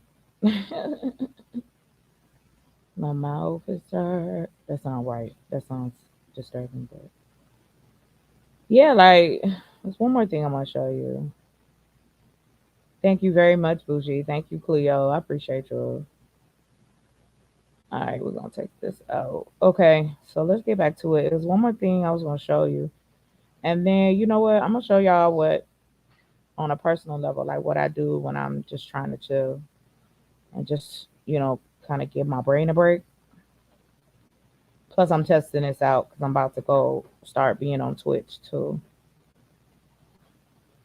My mouth is tired. That sounds right. That sounds disturbing, but yeah, like there's one more thing I'm gonna show you. Thank you very much, Bougie. Thank you, Cleo. I appreciate you. All right, we're gonna take this out. Okay, so let's get back to it. There's one more thing I was gonna show you, and then you know what? I'm gonna show y'all what on a personal level, like what I do when I'm just trying to chill and just kind of give my brain a break. Plus, I'm testing this out because I'm about to go start being on Twitch too.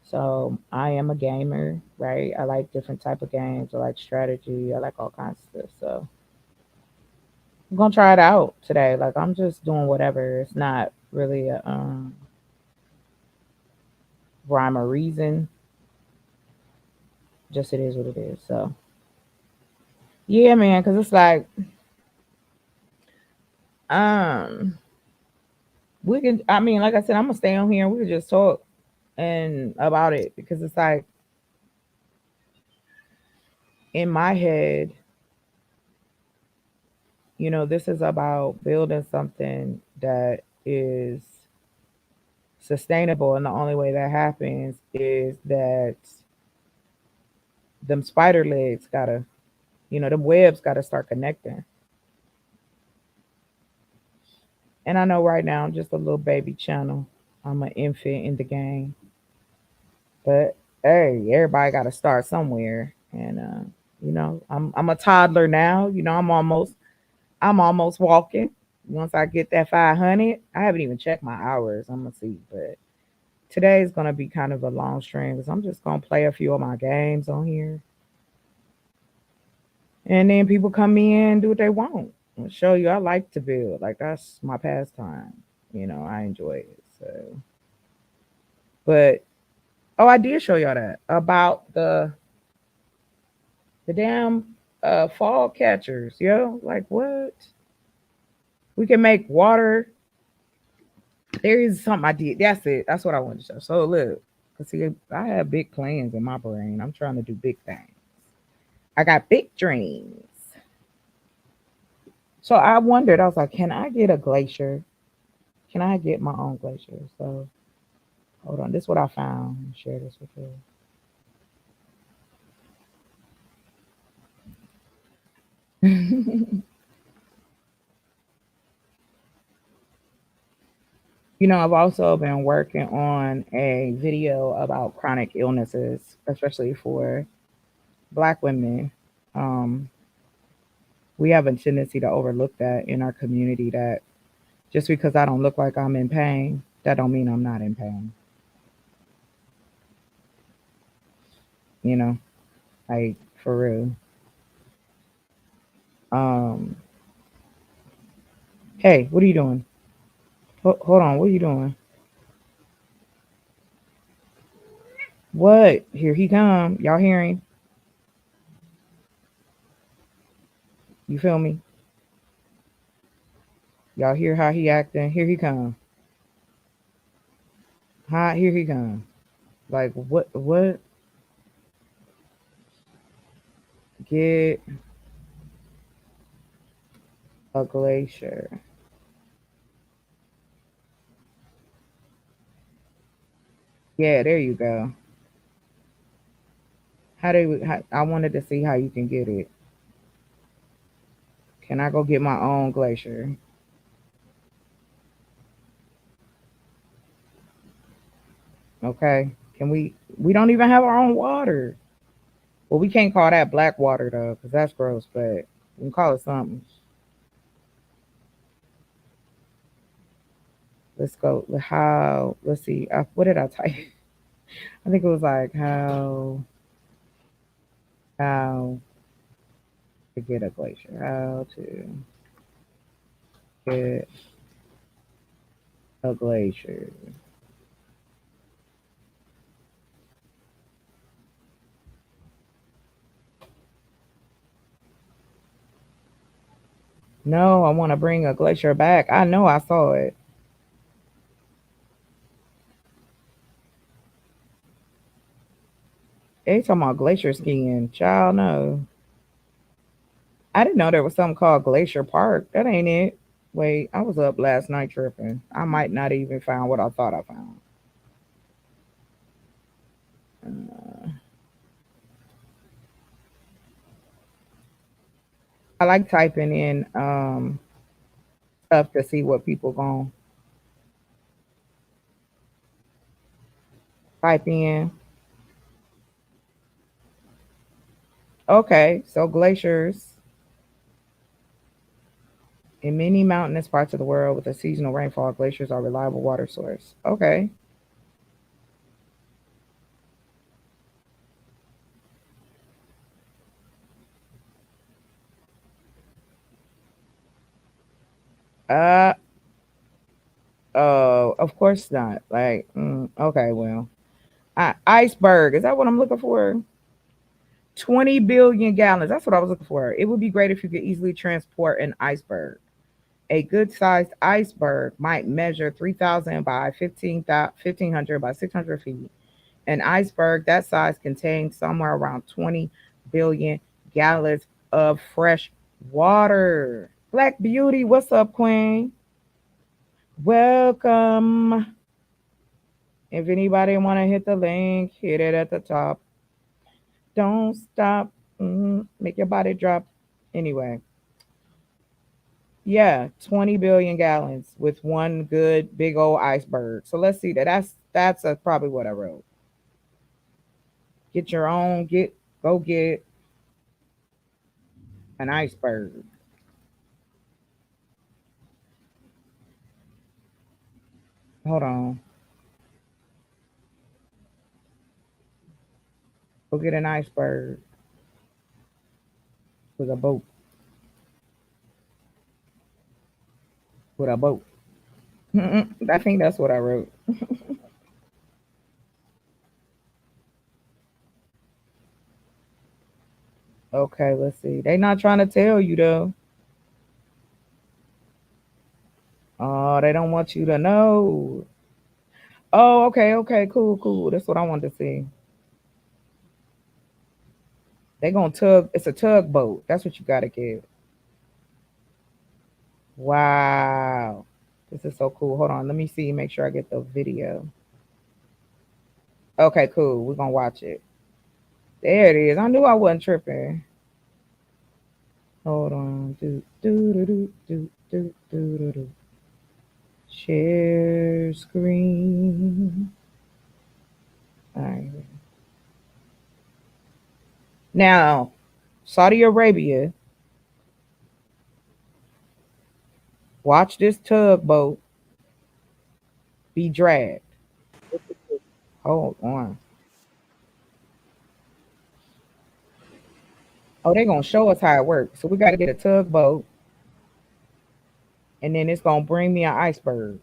So I am a gamer, right? I like different type of games. I like strategy. I like all kinds of stuff. So I'm gonna try it out today. Like I'm just doing whatever. It's not really a rhyme or reason. Just it is what it is. So yeah, man. Because it's like um we can. I mean, like I said, I'm gonna stay on here and we can just talk and about it because it's like in my head, this is about building something that is sustainable, and the only way that happens is that them spider legs gotta, them webs gotta start connecting. And I know right now I'm just a little baby channel. I'm an infant in the game, but hey, everybody gotta start somewhere. And I'm a toddler now. I'm almost walking. Once I get that 500, I haven't even checked my hours. I'm gonna see, but today is gonna be kind of a long stream because I'm just gonna play a few of my games on here, and then people come in do what they want. I'll show you I like to build. Like that's my pastime. I enjoy it. So, but oh, I did show y'all that about the damn fall catchers, yo. Like what? We can make water. There is something I did. That's it. That's what I wanted to show. So look, cause see, I have big plans in my brain. I'm trying to do big things. I got big dreams. So I wondered. I was like, can I get a glacier? Can I get my own glacier? So hold on. This is what I found. I'll share this with you. I've also been working on a video about chronic illnesses, especially for Black women. Um, we have a tendency to overlook that in our community. That just because I don't look like I'm in pain, that don't mean I'm not in pain. You know, like for real. Um, hey, what are you doing? Hold on, what are you doing? What? Here he come. Y'all hearing? You feel me? Y'all hear how he acting? Here he come. Hi, here he come. Like what? What? Get a glacier. Yeah, there you go. I wanted to see how you can get it. Can I go get my own glacier? Okay. Can we? We don't even have our own water. Well, we can't call that black water though, because that's gross. But we can call it something. Let's go. How? Let's see. What did I type? I think it was like how. to get a glacier. How to get a glacier. No, I want to bring a glacier back. I know I saw it. They talking about glacier skiing. Child, no. I didn't know there was something called Glacier Park. That ain't it. Wait, I was up last night tripping. I might not even found what I thought I found. Uh, I like typing in stuff to see what people going type in. Okay, so glaciers in many mountainous parts of the world with a seasonal rainfall, glaciers are a reliable water source. Okay. Uh oh, of course not. Like, okay, well, iceberg. Is that what I'm looking for? 20 billion gallons. That's what I was looking for. It would be great if you could easily transport an iceberg. A good sized iceberg might measure 3,000 by 1,500 by 600 feet. An iceberg that size contains somewhere around 20 billion gallons of fresh water. Black Beauty, what's up, Queen? Welcome. If anybody want to hit the link, hit it at the top. Don't stop. Make your body drop. Anyway, yeah, 20 billion gallons with one good big old iceberg. So let's see that. That's probably what I wrote. Get your own. Go get an iceberg. Hold on. Go get an iceberg with a boat. With a boat. I think that's what I wrote. Okay, let's see. They not trying to tell you though. Oh, they don't want you to know. Oh, okay, cool. That's what I wanted to see. They gonna tug. It's a tugboat. That's what you gotta get. Wow, this is so cool. Hold on, let me see. Make sure I get the video. Okay, cool. We're gonna watch it. There it is. I knew I wasn't tripping. Hold on. Do. Share screen. All right. Now, Saudi Arabia, watch this tugboat be dragged. Hold on. Oh, they're gonna show us how it works. So we gotta get a tugboat, and then it's gonna bring me an iceberg.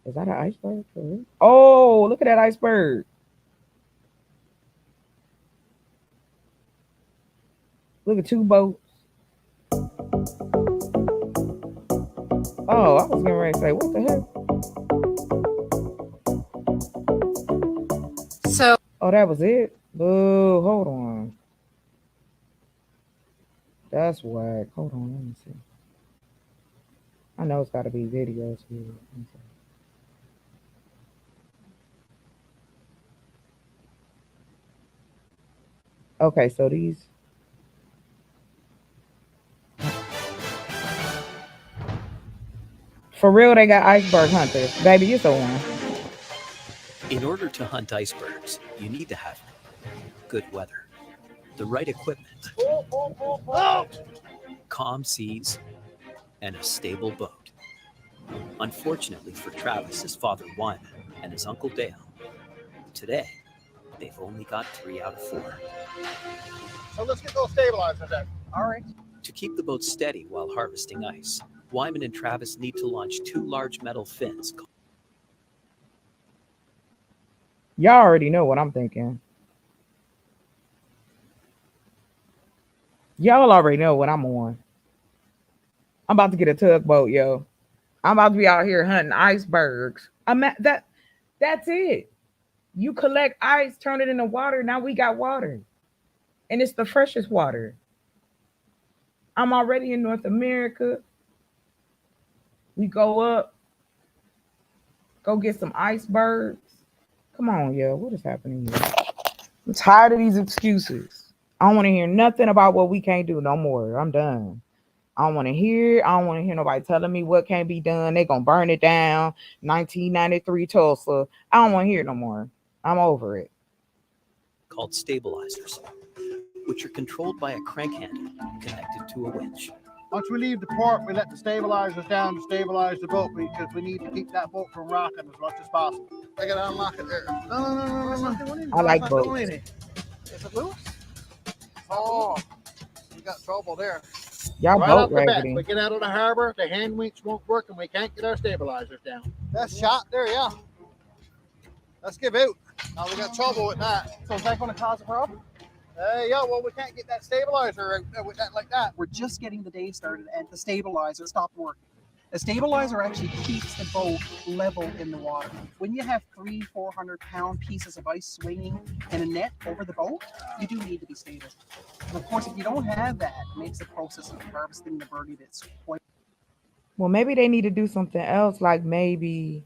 Is that an iceberg? Oh, look at that iceberg. Look at two boats. Oh, I was getting ready to say, what the heck? So, Oh, that was it? Boo, hold on. That's whack. Hold on, let me see. I know it's got to be videos here. Okay, so these. For real, they got iceberg hunters. Baby, it's a one. In order to hunt icebergs, you need to have good weather, the right equipment, calm seas, and a stable boat. Unfortunately for Travis, his father Wyman, and his uncle Dale, today they've only got 3 out of 4. So let's get those stabilizers then. All right. To keep the boat steady while harvesting ice, Wyman and Travis need to launch 2 large metal fins. Y'all already know what I'm thinking. Y'all already know what I'm on. I'm about to get a tugboat, yo. I'm about to be out here hunting icebergs. That's it. You collect ice, turn it into water. Now we got water. And it's the freshest water. I'm already in North America. We go up, go get some icebergs. Come on, yo. What is happening here? I'm tired of these excuses. I don't want to hear nothing about what we can't do no more. I'm done. I don't want to hear nobody telling me what can't be done. They gonna burn it down. 1993 Tulsa. I don't want to hear it no more. I'm over it. Called stabilizers, which are controlled by a crank handle connected to a winch. Once we leave the port, we let the stabilizers down to stabilize the boat because we need to keep that boat from rocking as much as possible. I gotta unlock it there. No. I like boats. Is it loose? Oh, we got trouble there. Y'all right boat off the bat, raggedy. we get out of the harbor, the hand winch won't work, and we can't get our stabilizers down. That's shot there, yeah. Let's give out. Now we got trouble with that. So is that going to cause a problem? Yeah, well, we can't get that stabilizer out with that like that. We're just getting the day started and the stabilizer stopped working. The stabilizer actually keeps the boat level in the water. When you have 300-400 pound pieces of ice swinging in a net over the boat, you do need to be stable. And of course, if you don't have that, it makes the process of harvesting the birdie that's quite. Well, maybe they need to do something else, like maybe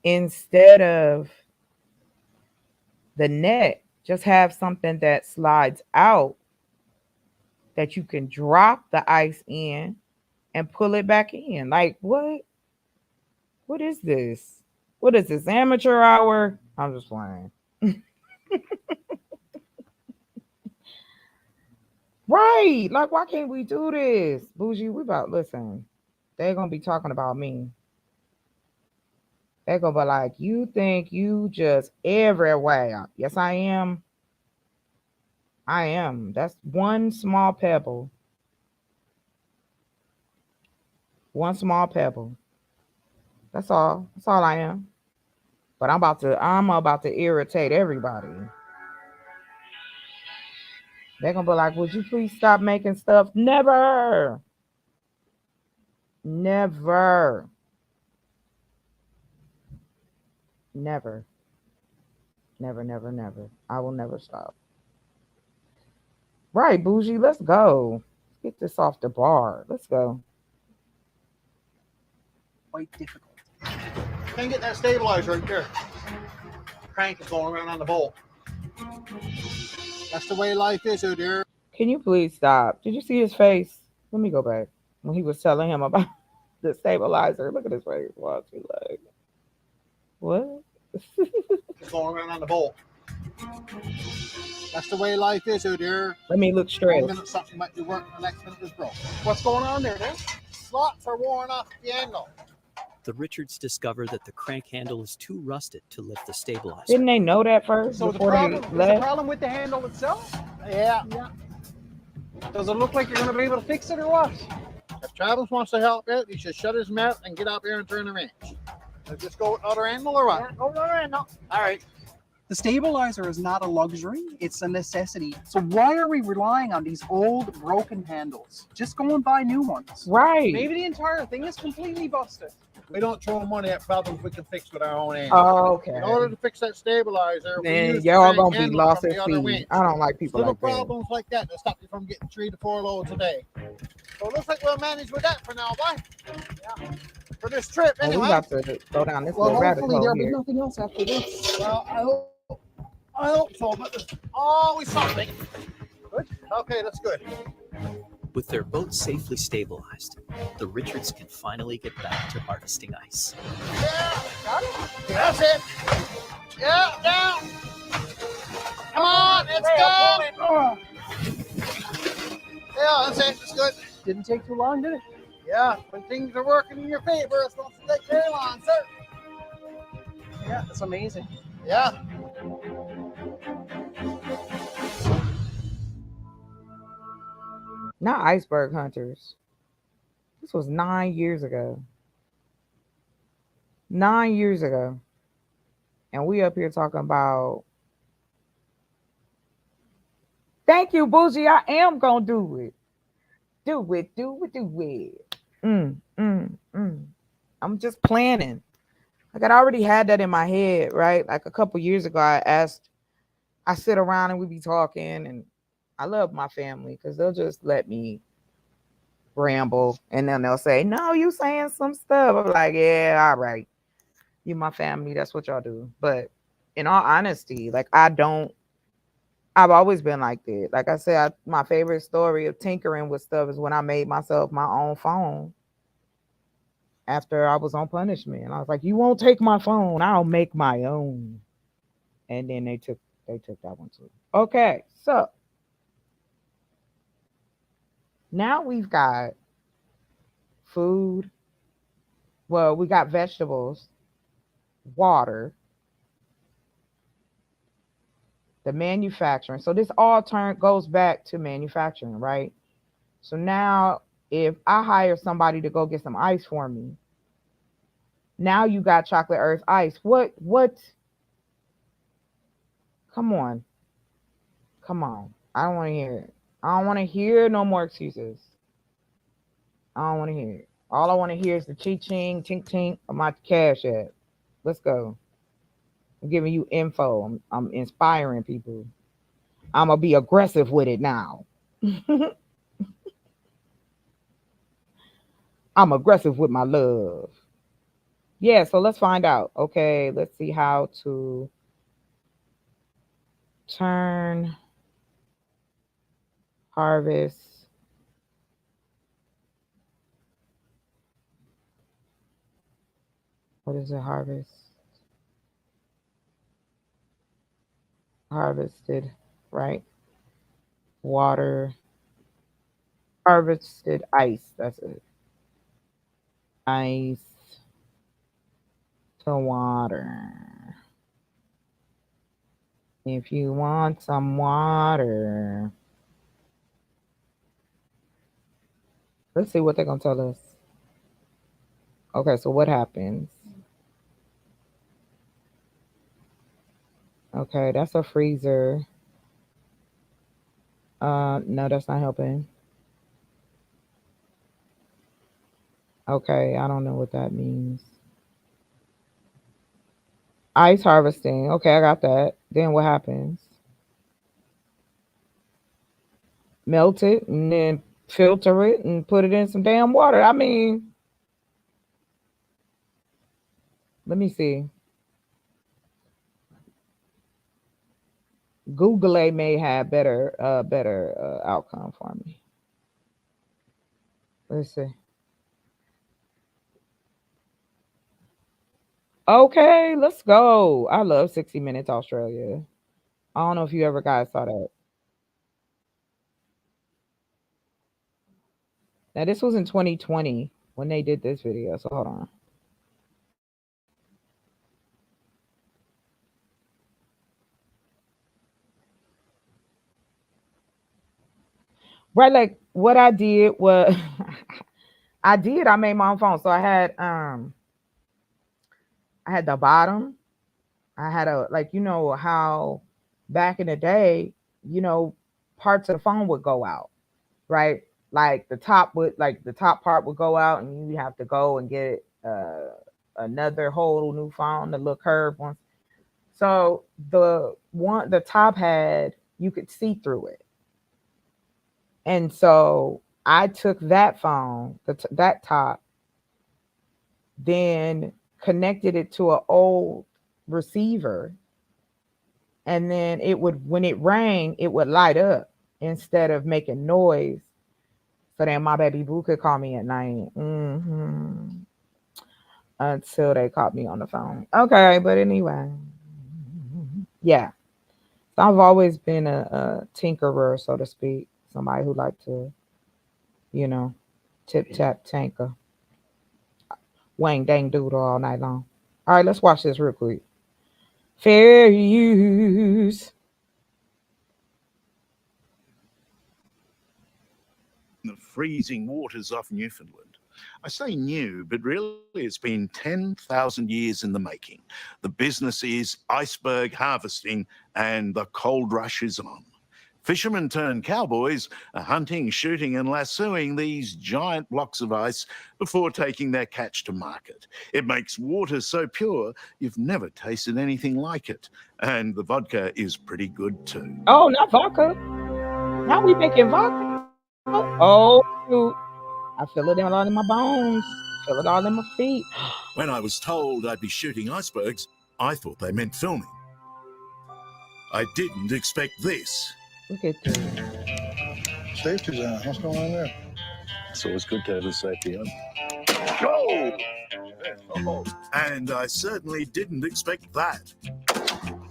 instead of the net, just have something that slides out that you can drop the ice in and pull it back in. Like, what? What is this? What is this, amateur hour? I'm just playing. Right. Like, why can't we do this? Bougie, listen, they're going to be talking about me. They're going to be like, you think you just everywhere. Yes, I am. I am. That's one small pebble. One small pebble. That's all. That's all I am. But I'm about to irritate everybody. They're gonna be like, would you please stop making stuff? Never. Never. Never. Never, never, never. I will never stop. Right, Bougie, let's go. Get this off the bar. Let's go. Quite difficult. Can't get that stabilizer right there. Crank is going around on the bolt. That's the way life is out there. Can you please stop? Did you see his face? Let me go back. When he was telling him about the stabilizer. Look at his face. Watch me like, what? It's going around on the bolt. That's the way life is out there. Let me look straight. 1 minute something might be working, the next minute is broke. What's going on there, then? Slots are worn off the angle. The Richards discover that the crank handle is too rusted to lift the stabilizer. Didn't they know that first So before the they left? problem with the handle itself? Yeah. Does it look like you're going to be able to fix it or what? If Travis wants to help out, he should shut his mouth and get up here and turn the wrench. So just go with another angle or what? Yeah, go with another angle. All right. The stabilizer is not a luxury, it's a necessity. So why are we relying on these old broken handles? Just go and buy new ones. Right. Maybe the entire thing is completely busted. We don't throw money at problems we can fix with our own hands. Oh, okay. In order to fix that stabilizer, Man, y'all gonna be lost at sea. I don't like people little like that. problems like that stop you from getting 3 to 4 loads a day. So it looks like we'll manage with that for now, boy. Yeah. For this trip, Oh, anyway. we got to go down this Well, little rabbit hopefully hole there'll be here. nothing else after this. Well, I hope so, but there's always something. Good. Okay, that's good. With their boat safely stabilized, the Richards can finally get back to harvesting ice. Yeah, got it. That's it. Yeah, down. Come on, let's go. Yeah, that's it. It's good. Didn't take too long, did it? Yeah, when things are working in your favor, it's supposed to take care of, sir. Yeah, that's amazing. Yeah. Not iceberg hunters. This was 9 years ago. 9 years ago. And we up here talking about, thank you, Bougie. I am gonna do it. Do it, do it, do it. I'm just planning. Like I'd already had that in my head, right? Like a couple years ago, I sit around and we be talking, and I love my family because they'll just let me ramble, and then they'll say, "No, you saying some stuff." I'm like, "Yeah, all right. You my family. That's what y'all do." But in all honesty, like I don't. I've always been like that. Like I said, my favorite story of tinkering with stuff is when I made myself my own phone after I was on punishment. And I was like, "You won't take my phone. I'll make my own." And then they took that one too. Okay, so now we've got food. Well, we got vegetables, water, the manufacturing. So this all goes back to manufacturing, right? So now if I hire somebody to go get some ice for me, now you got chocolate earth ice. What come on. Come on. I don't want to hear it. I don't want to hear no more excuses. I don't want to hear it. All I want to hear is the ching tink tink of my cash app. Let's go. I'm giving you info. I'm inspiring people. I'm gonna be aggressive with it now. I'm aggressive with my love. Yeah, so let's find out. Okay, let's see how to turn harvest. What is it? Harvest. Harvested, right? Water. Harvested ice. That's it. Ice to water. If you want some water. Let's see what they're gonna tell us. Okay, so what happens? Okay, that's a freezer. No, that's not helping. Okay, I don't know what that means. Ice harvesting. Okay, I got that. Then what happens? Melt it and then filter it and put it in some damn water. I mean, let me see. Google may have better outcome for me. Let's see. Okay, let's go. I love 60 Minutes Australia. I don't know if you ever guys saw that. Now this was in 2020 when they did this video. So hold on. Right, like what I did was I made my own phone. So I had the bottom. I had a like how back in the day, you know, parts of the phone would go out, right? Like the top part would go out and you have to go and get another whole new phone, the little curved one. So the top had you could see through it. And so I took that phone, that top, then connected it to an old receiver, and then it would when it rang, it would light up instead of making noise. So then my baby boo could call me at night. Until they caught me on the phone. Okay, but anyway, yeah. So I've always been a tinkerer, so to speak, somebody who liked to, you know, Tip tap tanker. Wang dang doodle all night long. All right, let's watch this real quick. Fair use. The freezing waters off Newfoundland. I say new, but really it's been 10,000 years in the making. The business is iceberg harvesting, and the cold rush is on. Fishermen turned cowboys are hunting, shooting, and lassoing these giant blocks of ice before taking their catch to market. It makes water so pure, you've never tasted anything like it. And the vodka is pretty good too. Oh, not vodka. Now we making vodka. Oh, shoot. I feel it all in my bones. Feel it all in my feet. When I was told I'd be shooting icebergs, I thought they meant filming. I didn't expect this. Look at this. Safety zone. What's going on there? It's always good to have a safety on. Go! And I certainly didn't expect that.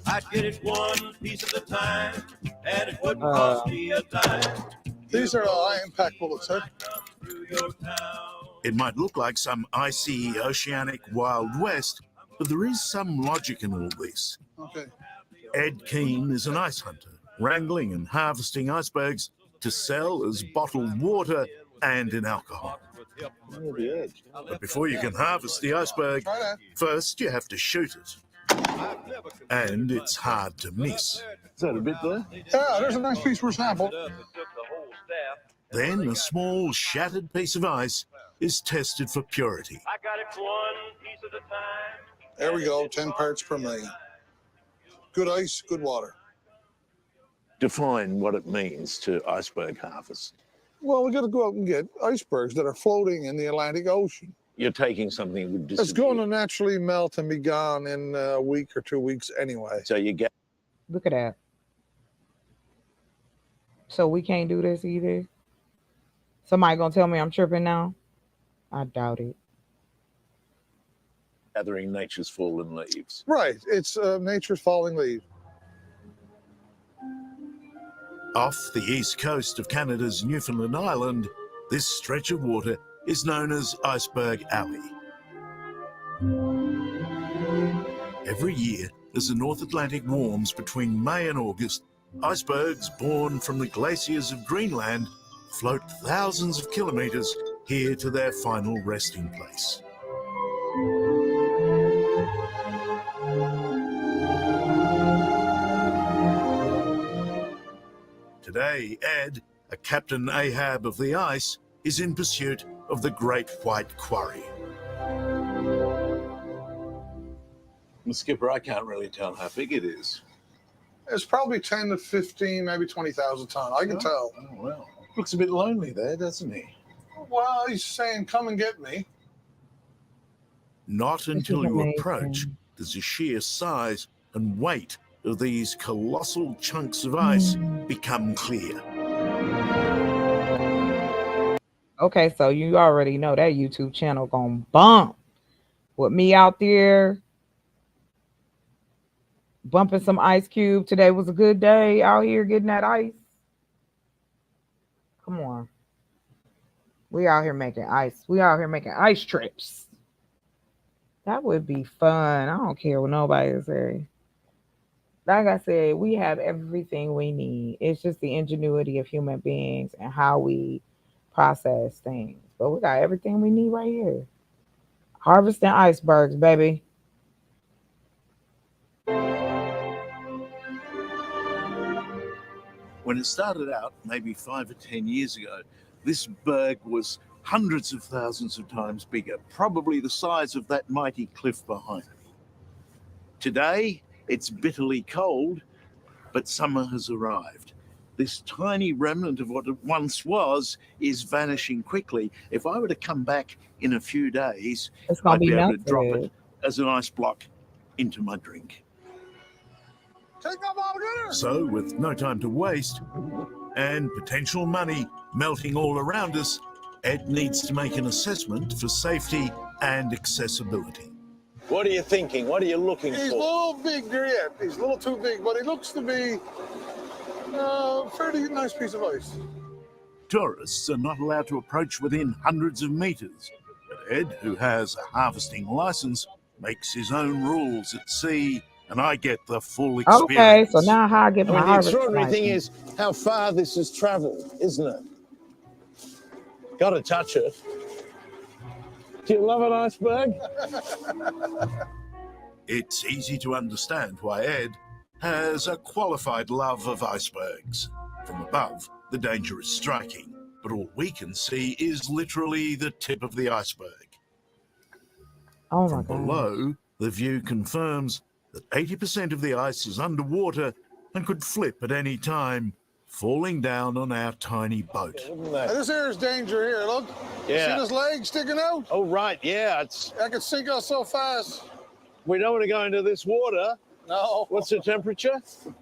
I'd get it one piece at a time, and it wouldn't cost me a dime. These are high impact bullets, sir. It might look like some icy oceanic Wild West, but there is some logic in all this. Okay. Ed Keane is an ice hunter, wrangling and harvesting icebergs to sell as bottled water and in alcohol. But before you can harvest the iceberg, first you have to shoot it. And it's hard to miss. Is that a bit there? Yeah, there's a nice piece for a sample. Then a small shattered piece of ice is tested for purity. I got it one piece at a time. There we go, 10 parts per million. Good ice, good water. Define what it means to iceberg harvest. Well, we got to go out and get icebergs that are floating in the Atlantic Ocean. You're taking something that would disappear. It's going to naturally melt and be gone in a week or 2 weeks anyway. So you get... Look at that. So we can't do this either? Somebody gonna tell me I'm tripping now? I doubt it. Gathering nature's fallen leaves. Right, it's nature's falling leaf. Off the east coast of Canada's Newfoundland Island, this stretch of water is known as Iceberg Alley. Every year, as the North Atlantic warms between May and August, icebergs born from the glaciers of Greenland float thousands of kilometres here to their final resting place. Today, Ed, a Captain Ahab of the ice, is in pursuit of the Great White Quarry. Well, Skipper, I can't really tell how big it is. It's probably 10 to 15, maybe 20,000 ton. I can tell. Oh, well. Looks a bit lonely there, doesn't he? Well, he's saying, come and get me. Not until you approach does the sheer size and weight of these colossal chunks of ice become clear. Okay, so you already know that YouTube channel gonna bump with me out there bumping some Ice Cube. Today was a good day out here getting that ice. Come on. We out here making ice. We out here making ice trips. That would be fun. I don't care what nobody say. Like I said, we have everything we need. It's just the ingenuity of human beings and how we process things. But we got everything we need right here. Harvesting icebergs, baby. When it started out, maybe 5 or 10 years ago, this berg was hundreds of thousands of times bigger, probably the size of that mighty cliff behind me. Today, it's bitterly cold, but summer has arrived. This tiny remnant of what it once was is vanishing quickly. If I were to come back in a few days, I'd be able to drop it as an ice block into my drink. So, with no time to waste and potential money melting all around us, Ed needs to make an assessment for safety and accessibility. What are you thinking? What are you looking for? He's a little big yet. He's a little too big, but he looks to be a fairly nice piece of ice. Tourists are not allowed to approach within hundreds of meters. But Ed, who has a harvesting license, makes his own rules at sea, and I get the full Okay, so experience. now how I get I my mean, the harvest extraordinary thing license? is how far this has travelled, isn't it? Got to touch it. Do you love an iceberg? It's easy to understand why Ed has a qualified love of icebergs. From above, the danger is striking, but all we can see is literally the tip of the iceberg. Oh my From God. below, the view confirms that 80% of the ice is underwater and could flip at any time, falling down on our tiny boat. This here is danger here, look. Yeah. See this leg sticking out? Oh, right, yeah. I could sink us so fast. We don't want to go into this water. No. What's the temperature?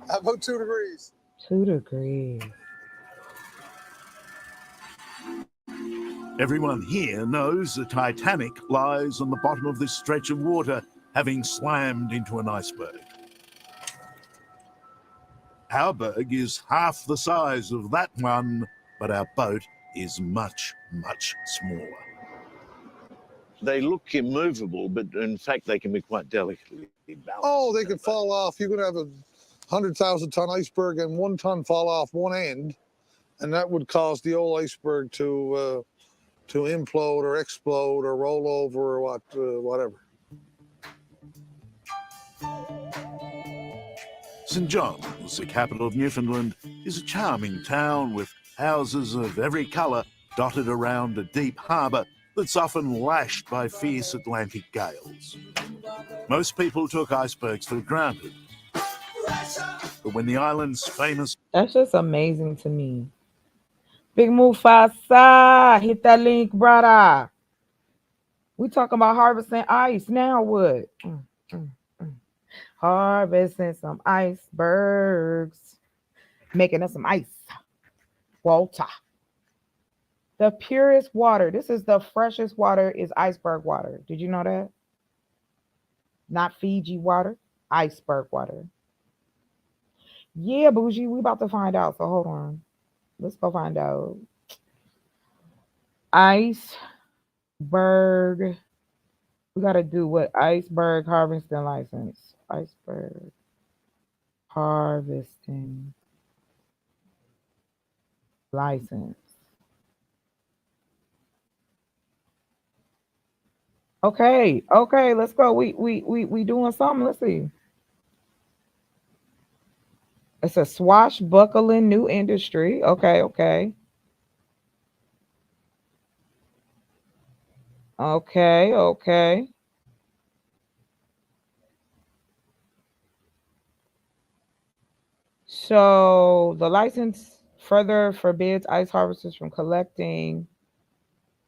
About 2 degrees. 2 degrees. Everyone here knows the Titanic lies on the bottom of this stretch of water, having slammed into an iceberg. Our berg is half the size of that one, but our boat is much, much smaller. They look immovable, but in fact, they can be quite delicately balanced. Oh, they could fall off. You could have a 100,000-ton iceberg and 1 ton fall off one end, and that would cause the old iceberg to implode or explode or roll over or whatever. St John's, the capital of Newfoundland, is a charming town with houses of every colour dotted around a deep harbour that's often lashed by fierce Atlantic gales. Most people took icebergs for granted, but when the island's famous... That's just amazing to me. Big Mufasa, hit that link, brother. We talking about harvesting ice. Now what? Harvesting some icebergs. Making us some ice. Water. The purest water. This is the freshest water is iceberg water. Did you know that? Not Fiji water. Iceberg water. Yeah, bougie. We about to find out. So hold on. Let's go find out. Iceberg. We got to do what? Iceberg harvesting license. Iceberg harvesting license. Okay, let's go. We doing something. Let's see. It's a swashbuckling new industry. Okay. So the license further forbids ice harvesters from collecting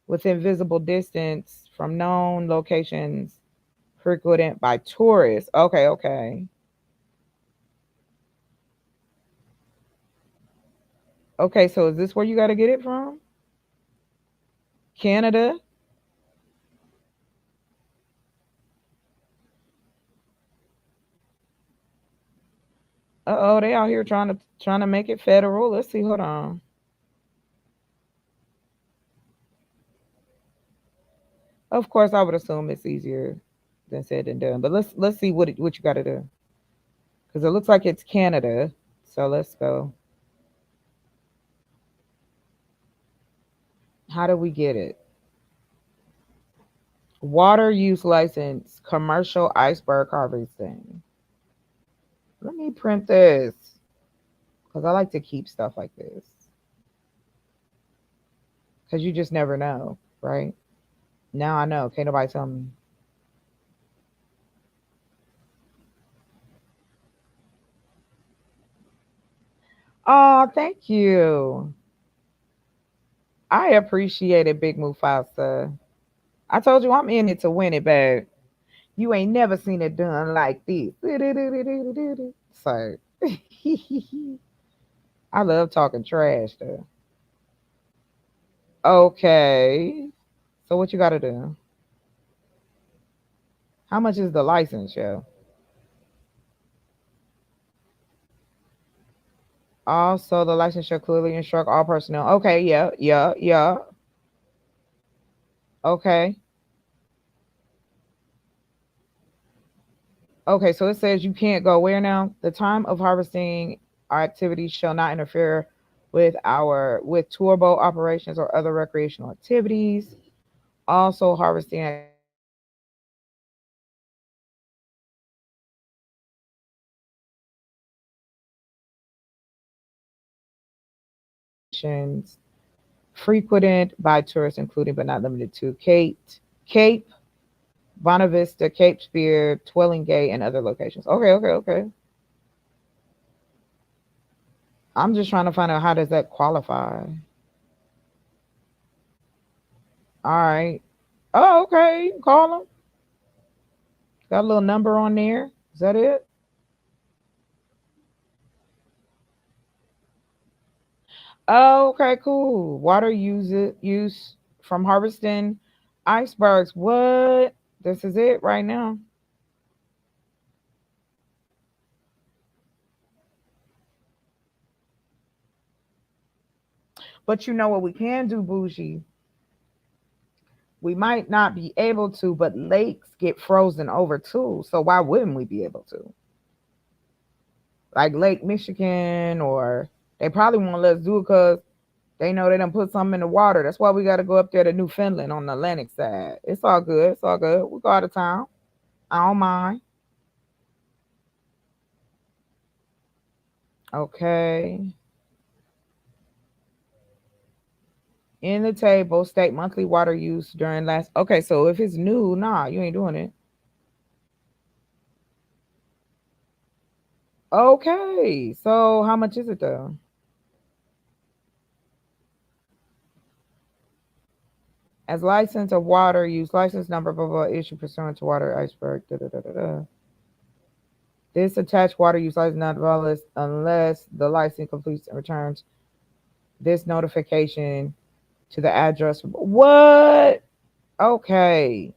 within visible distance from known locations frequented by tourists. Okay. Okay, so is this where you got to get it from? Canada? Uh-oh, they out here trying to make it federal. Let's see. Hold on. Of course, I would assume it's easier than said than done. But let's see what you got to do. Because it looks like it's Canada. So let's go. How do we get it? Water use license, commercial iceberg harvesting. Let me print this because I like to keep stuff like this. Because you just never know, right? Now I know. Can't nobody tell me. Oh, thank you. I appreciate it, Big Mufasa. I told you I'm in it to win it, babe. You ain't never seen it done like this. So I love talking trash though. Okay. So what you gotta do? How much is the license, yo? Also, the license shall clearly instruct all personnel. Okay, yeah. Okay. Okay, so it says you can't go where now? The time of harvesting our activities shall not interfere with tour boat operations or other recreational activities. Also, harvesting activities shall not interfere with locations frequented by tourists, including but not limited to Cape Bonavista, Cape Spear, Twillingate, and other locations. Okay. I'm just trying to find out how does that qualify. All right. Oh, okay. Call them. Got a little number on there. Is that it? Oh, okay, cool. Water use from harvesting icebergs. What? This is it right now. But you know what we can do, Bougie? We might not be able to, but lakes get frozen over too. So why wouldn't we be able to? Like Lake Michigan, or they probably won't let us do it because they know they done put something in the water. That's why we got to go up there to Newfoundland on the Atlantic side. It's all good. It's all good. We go out of town. I don't mind. Okay. In the table, state monthly water use during last. Okay, so if it's new, nah, you ain't doing it. Okay, so how much is it though? As license of water use, license number, blah, blah, issue pursuant to water iceberg. Da, da, da, da, da. This attached water use license not valid unless the license completes and returns this notification to the address. What? Okay.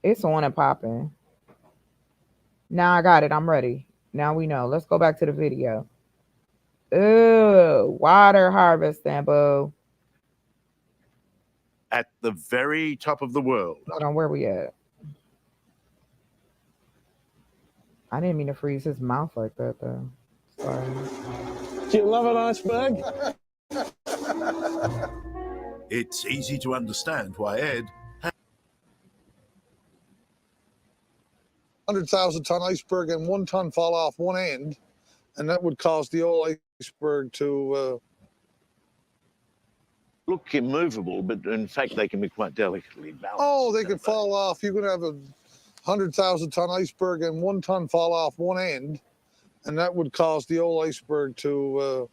It's on and popping. Now I got it. I'm ready. Now we know. Let's go back to the video. Ooh, water harvesting, boo. At the very top of the world. Hold on, where we at? I didn't mean to freeze his mouth like that, though. Sorry. Do you love an iceberg? It's easy to understand why Ed 100,000 ton iceberg and 1 ton fall off one end, and that would cause the old iceberg to Look immovable, but in fact they can be quite delicately balanced. oh, they could fall off. You could have a 100,000 ton iceberg and 1 ton fall off one end, and that would cause the old iceberg to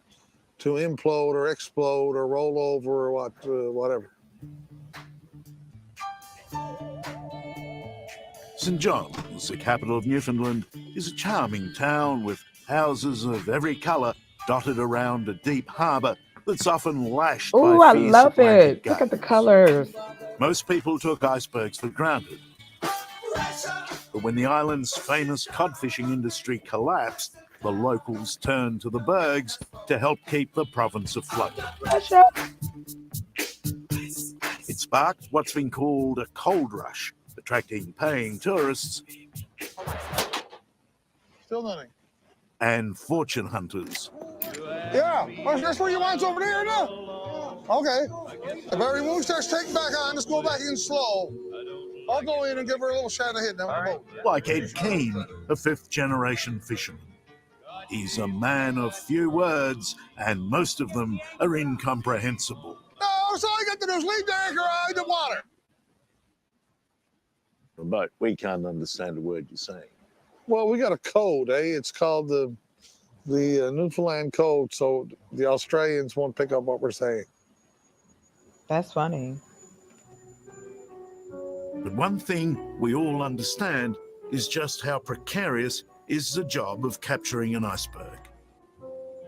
implode or explode or roll over or whatever. St. John's, the capital of Newfoundland, is a charming town with houses of every colour dotted around a deep harbour that's often lashed Ooh, by I fierce love Atlantic it. Look at the gales. colors. Most people took icebergs for granted. But when the island's famous cod fishing industry collapsed, the locals turned to the bergs to help keep the province afloat. It sparked what's been called a cold rush, attracting paying tourists Still nothing. and fortune hunters. Yeah, that's where you want over there, no? Okay. If our removes starts taking back on, just go back in slow. I'll go in and give her a little shot of hit now. Right. Like Ed Keane, a fifth-generation fisherman. He's a man of few words, and most of them are incomprehensible. No, so all you got to do is leave the anchor out in the water. But we can't understand a word you're saying. Well, we got a code, eh? It's called the Newfoundland code, so the Australians won't pick up what we're saying. That's funny. But one thing we all understand is just how precarious is the job of capturing an iceberg.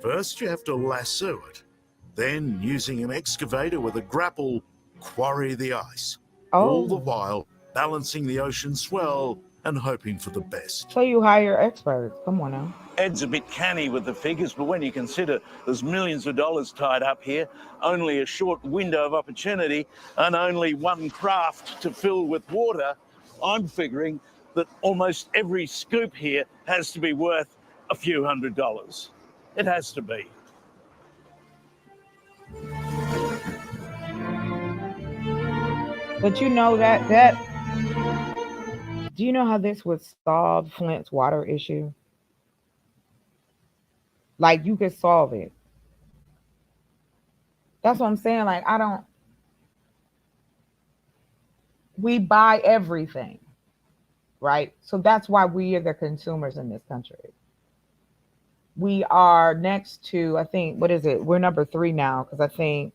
First, you have to lasso it. Then, using an excavator with a grapple, quarry the ice. All the while balancing the ocean swell and hoping for the best. So you hire experts. Come on now. Ed's a bit canny with the figures, but when you consider there's millions of dollars tied up here, only a short window of opportunity, and only one craft to fill with water, I'm figuring that almost every scoop here has to be worth a few $100s. It has to be. But you know do you know how this would solve Flint's water issue? Like you could solve it. That's what I'm saying. Like we buy everything, right? So that's why we are the consumers in this country. We are next to, I think, what is it? We're number 3 now because I think,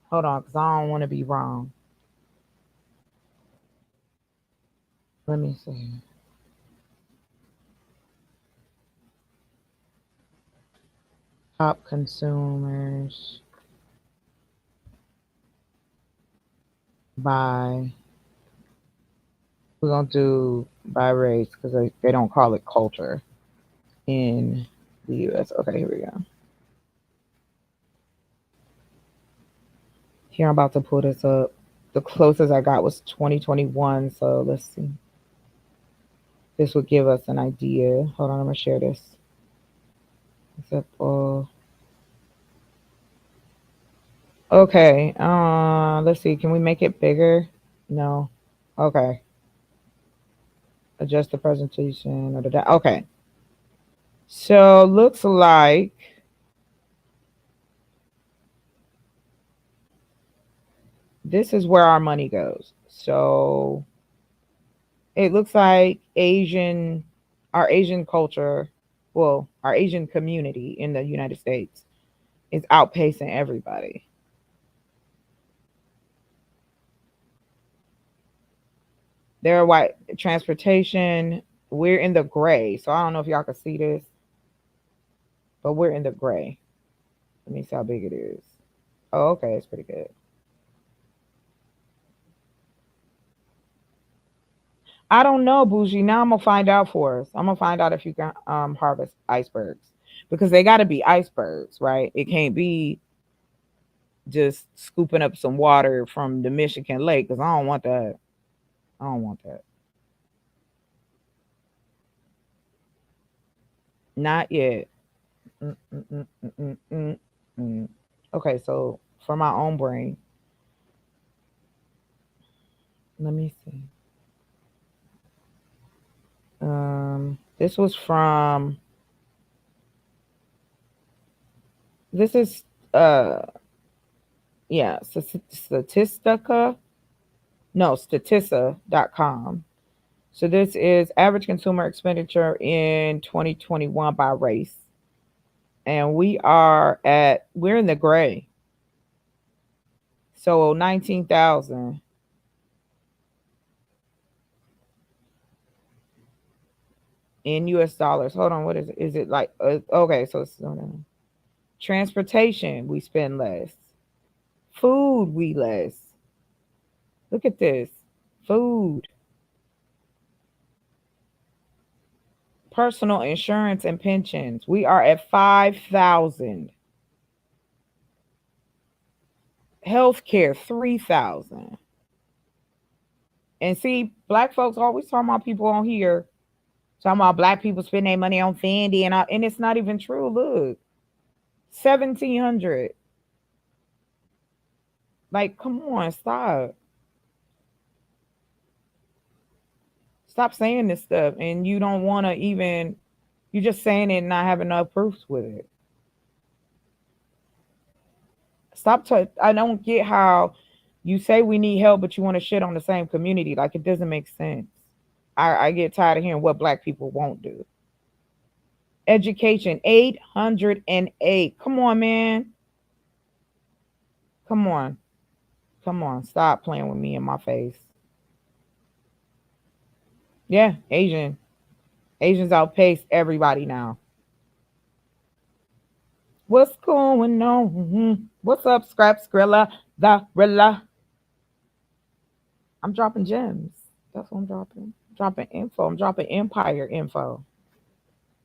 hold on, because I don't want to be wrong. Let me see. Top consumers by, we're going to do by race because they don't call it culture in the US. Okay, here we go. Here, I'm about to pull this up. The closest I got was 2021. So let's see. This would give us an idea. Hold on, I'm going to share this. Except, okay. Let's see. Can we make it bigger? No. Okay. Adjust the presentation. Okay. So looks like this is where our money goes. So it looks like our Asian culture, well, our Asian community in the United States is outpacing everybody. They're white transportation. We're in the gray. So I don't know if y'all can see this, but we're in the gray. Let me see how big it is. Oh, okay. It's pretty good. I don't know, Bougie. Now I'm gonna find out for us. I'm gonna find out if you can harvest icebergs because they got to be icebergs, right? It can't be just scooping up some water from the Michigan Lake because I don't want that. I don't want that. Not yet. Okay, so for my own brain, let me see. This was from. This is yeah, Statistica. No, Statista.com. So this is average consumer expenditure in 2021 by race. And we're in the gray. So 19,000. In US dollars. Hold on, what is it? Is it like okay, so it's transportation, we spend less. Food, we less. Look at this. Food. Personal insurance and pensions. We are at 5,000. Healthcare, 3,000. And see, black folks always talking about people on here, talking about black people spend their money on Fendi and it's not even true. Look, 1,700. Like, come on, stop. Stop saying this stuff, and you don't want to even. You're just saying it and not having enough proofs with it. I don't get how you say we need help, but you want to shit on the same community. Like, it doesn't make sense. I get tired of hearing what black people won't do. Education, 808. Come on, man. Come on. Come on. Stop playing with me in my face. Yeah, Asians outpace everybody now. What's going on? What's up, Scrap Skrilla, the Rilla? I'm dropping gems. That's what I'm dropping. Dropping info. I'm dropping empire info.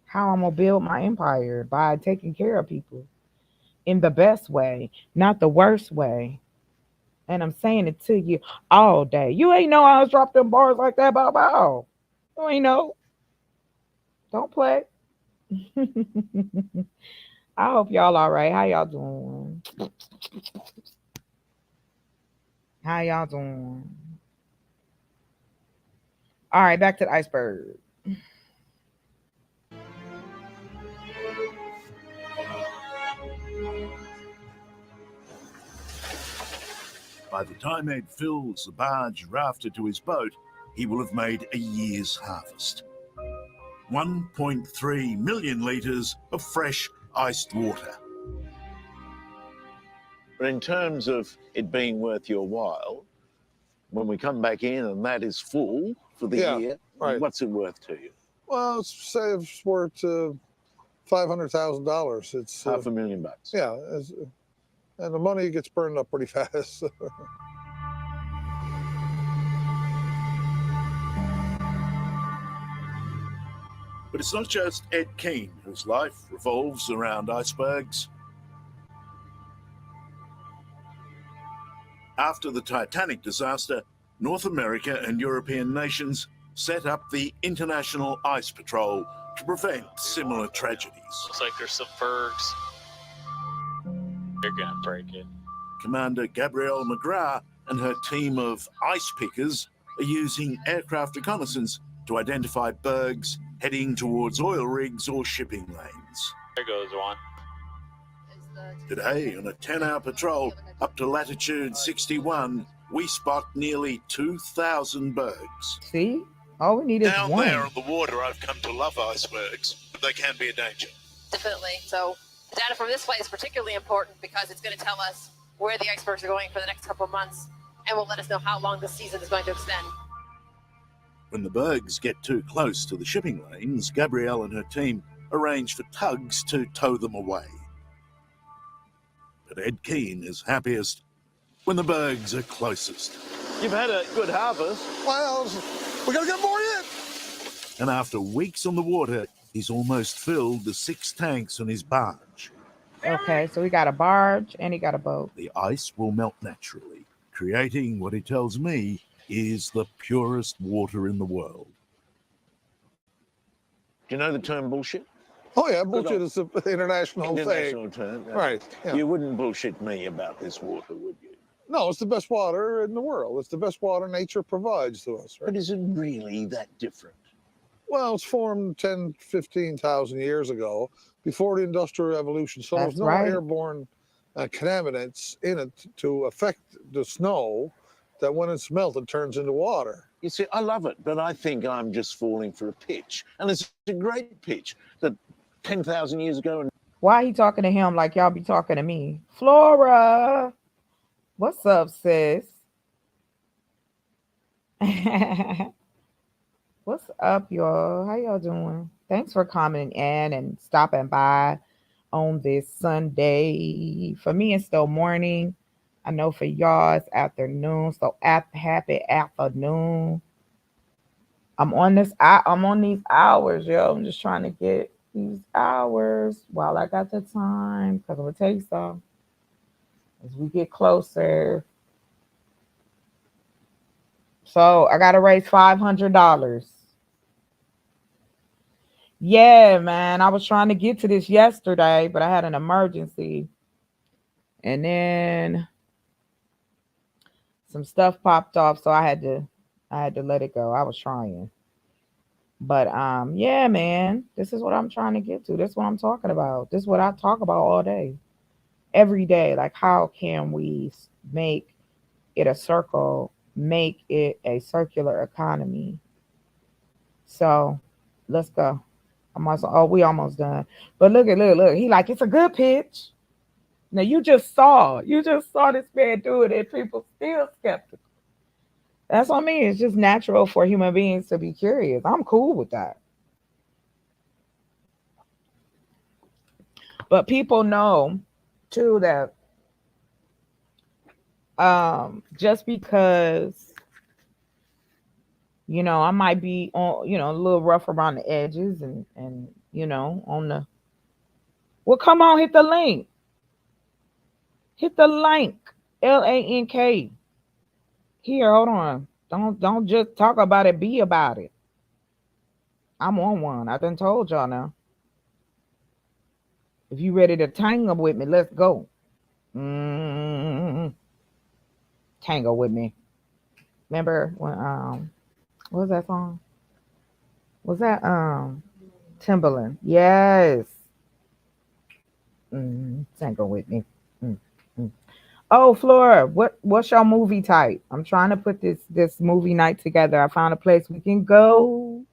How I'm gonna build my empire by taking care of people in the best way, not the worst way. And I'm saying it to you all day. You ain't know I was dropping them bars like that, bow bow. You ain't know. Don't play. I hope y'all all right. How y'all doing? How y'all doing? All right, back to the iceberg. By the time Ed fills the barge rafted to his boat, he will have made a year's harvest. 1.3 million litres of fresh iced water. But in terms of it being worth your while, when we come back in and that is full for the year, right. what's it worth to you? Well, say it's worth $500,000. It's $500,000. Yeah, and the money gets burned up pretty fast. But it's not just Ed Keane whose life revolves around icebergs. After the Titanic disaster, North America and European nations set up the International Ice Patrol to prevent similar tragedies. Looks like there's some bergs. They're gonna break it. Commander Gabrielle McGrath and her team of ice pickers are using aircraft reconnaissance to identify bergs heading towards oil rigs or shipping lanes. There goes one. Today, on a 10-hour patrol up to latitude 61, we spot nearly 2,000 bergs. See? All we need is Down one. there on the water, I've come to love icebergs, but they can be a danger. Definitely. So the data from this flight is particularly important because it's going to tell us where the icebergs are going for the next couple of months and will let us know how long the season is going to extend. When the bergs get too close to the shipping lanes, Gabrielle and her team arrange for tugs to tow them away. But Ed Keane is happiest when the bergs are closest. You've had a good harvest. Well, we gotta get more in. And after weeks on the water, he's almost filled the 6 tanks on his barge. Okay, so he got a barge and he got a boat. The ice will melt naturally, creating what he tells me is the purest water in the world. Do you know the term bullshit? Oh yeah, bullshit is an international International thing. term. Right. Yeah. You wouldn't bullshit me about this water, would you? No, it's the best water in the world. It's the best water nature provides to us. Right? But is it really that different? Well, it's formed 10, 15,000 years ago, before the Industrial Revolution. So That's there's no right. airborne contaminants in it to affect the snow that when it's melted turns into water. You see, I love it, but I think I'm just falling for a pitch. And it's a great pitch that 10,000 years ago. And Why he talking to him like y'all be talking to me? Flora, what's up, sis? What's up, y'all? How y'all doing? Thanks for coming in and stopping by on this Sunday. For me, it's still morning. I know for y'all it's afternoon. So happy afternoon. I'm on these hours, yo. I'm just trying to get these hours while I got the time, because I'm gonna tell you something. As we get closer. So I gotta raise $500. Yeah, man. I was trying to get to this yesterday, but I had an emergency. And then some stuff popped off, so I had to let it go. I was trying. But yeah, man. This is what I'm trying to get to. This is what I'm talking about. This is what I talk about all day. Every day. Like, how can we make it a circle, make it a circular economy? So let's go. We almost done. But look. He like, it's a good pitch. Now you just saw this man do it, and people still skeptical. That's what I mean. It's just natural for human beings to be curious. I'm cool with that. But people know too that just because You know, I might be on, you know, a little rough around the edges and you know, on the well, come on, hit the link. Hit the link. LANK. Here, hold on. Don't just talk about it, be about it. I'm on one. I done told y'all now. If you ready to tangle with me, let's go. mm Tangle with me. Remember when what was that song? Was that Timberland? Yes. Tangle with me. Mm, mm. Oh, Flora, what's your movie type? I'm trying to put this movie night together. I found a place we can go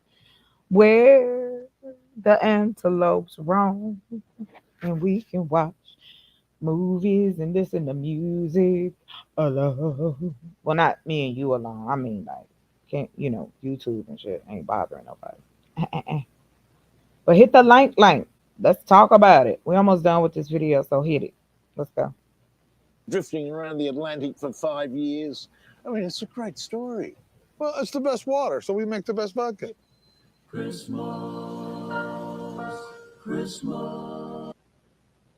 where the antelopes roam, and we can watch movies and listen to music alone. Well, not me and you alone. I mean, like, can't you know, YouTube and shit ain't bothering nobody. But hit the link. Let's talk about it. We almost done with this video, so hit it. Let's go. Drifting around the Atlantic for 5 years. I mean, it's a great story. Well, it's the best water, so we make the best vodka.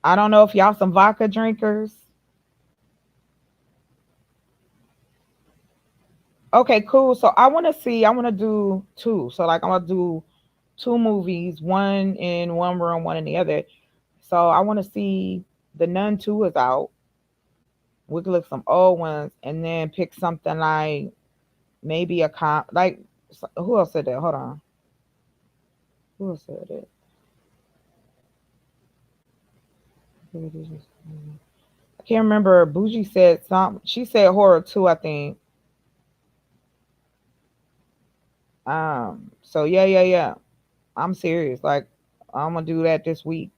I don't know if y'all some vodka drinkers. Okay, cool. So I want to do two. So like I'm gonna do two movies, one in one room, one in the other. So I want to see the Nun 2 is out. We could look some old ones and then pick something like maybe like who else said that? Hold on. Who else said it? I can't remember. Bougie said something. She said horror too, I think. So yeah. I'm serious. Like I'm gonna do that this week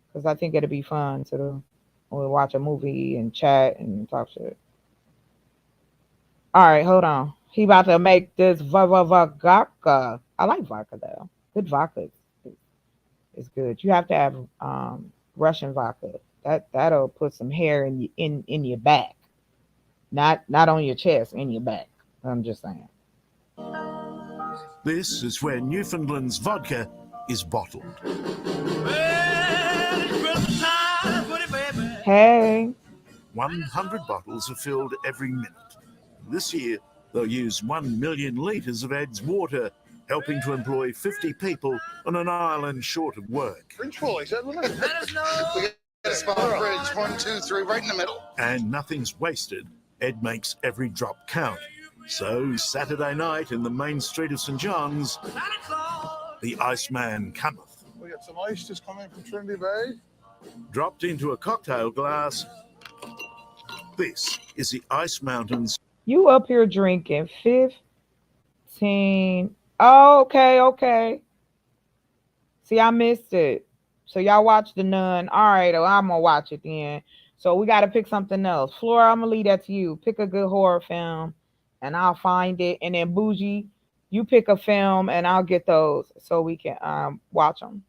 because I think it'll be fun to do. We'll watch a movie and chat and talk shit. All right, hold on. He about to make this vodka. I like vodka though. Good vodka is good. You have to have Russian vodka. That'll put some hair in your back, not on your chest, in your back. I'm just saying. This is where Newfoundland's vodka is bottled. Hey. 100 bottles are filled every minute. This year, they'll use 1 million litres of Ed's water, helping to employ 50 people on an island short of work. Fridge full, he said, wasn't it? Let us know. We got a small fridge, 1, 2, 3, right in the middle. And nothing's wasted. Ed makes every drop count. So, Saturday night in the main street of St. John's, the Iceman cometh. We got some ice just coming from Trinity Bay. Dropped into a cocktail glass, this is the Ice Mountains. You up here drinking 15. Oh, okay. See, I missed it. So y'all watch The Nun. All right, I'm gonna watch it then. So we gotta pick something else. Flora, I'm gonna leave that to you. Pick a good horror film and I'll find it. And then Bougie, you pick a film and I'll get those so we can watch them.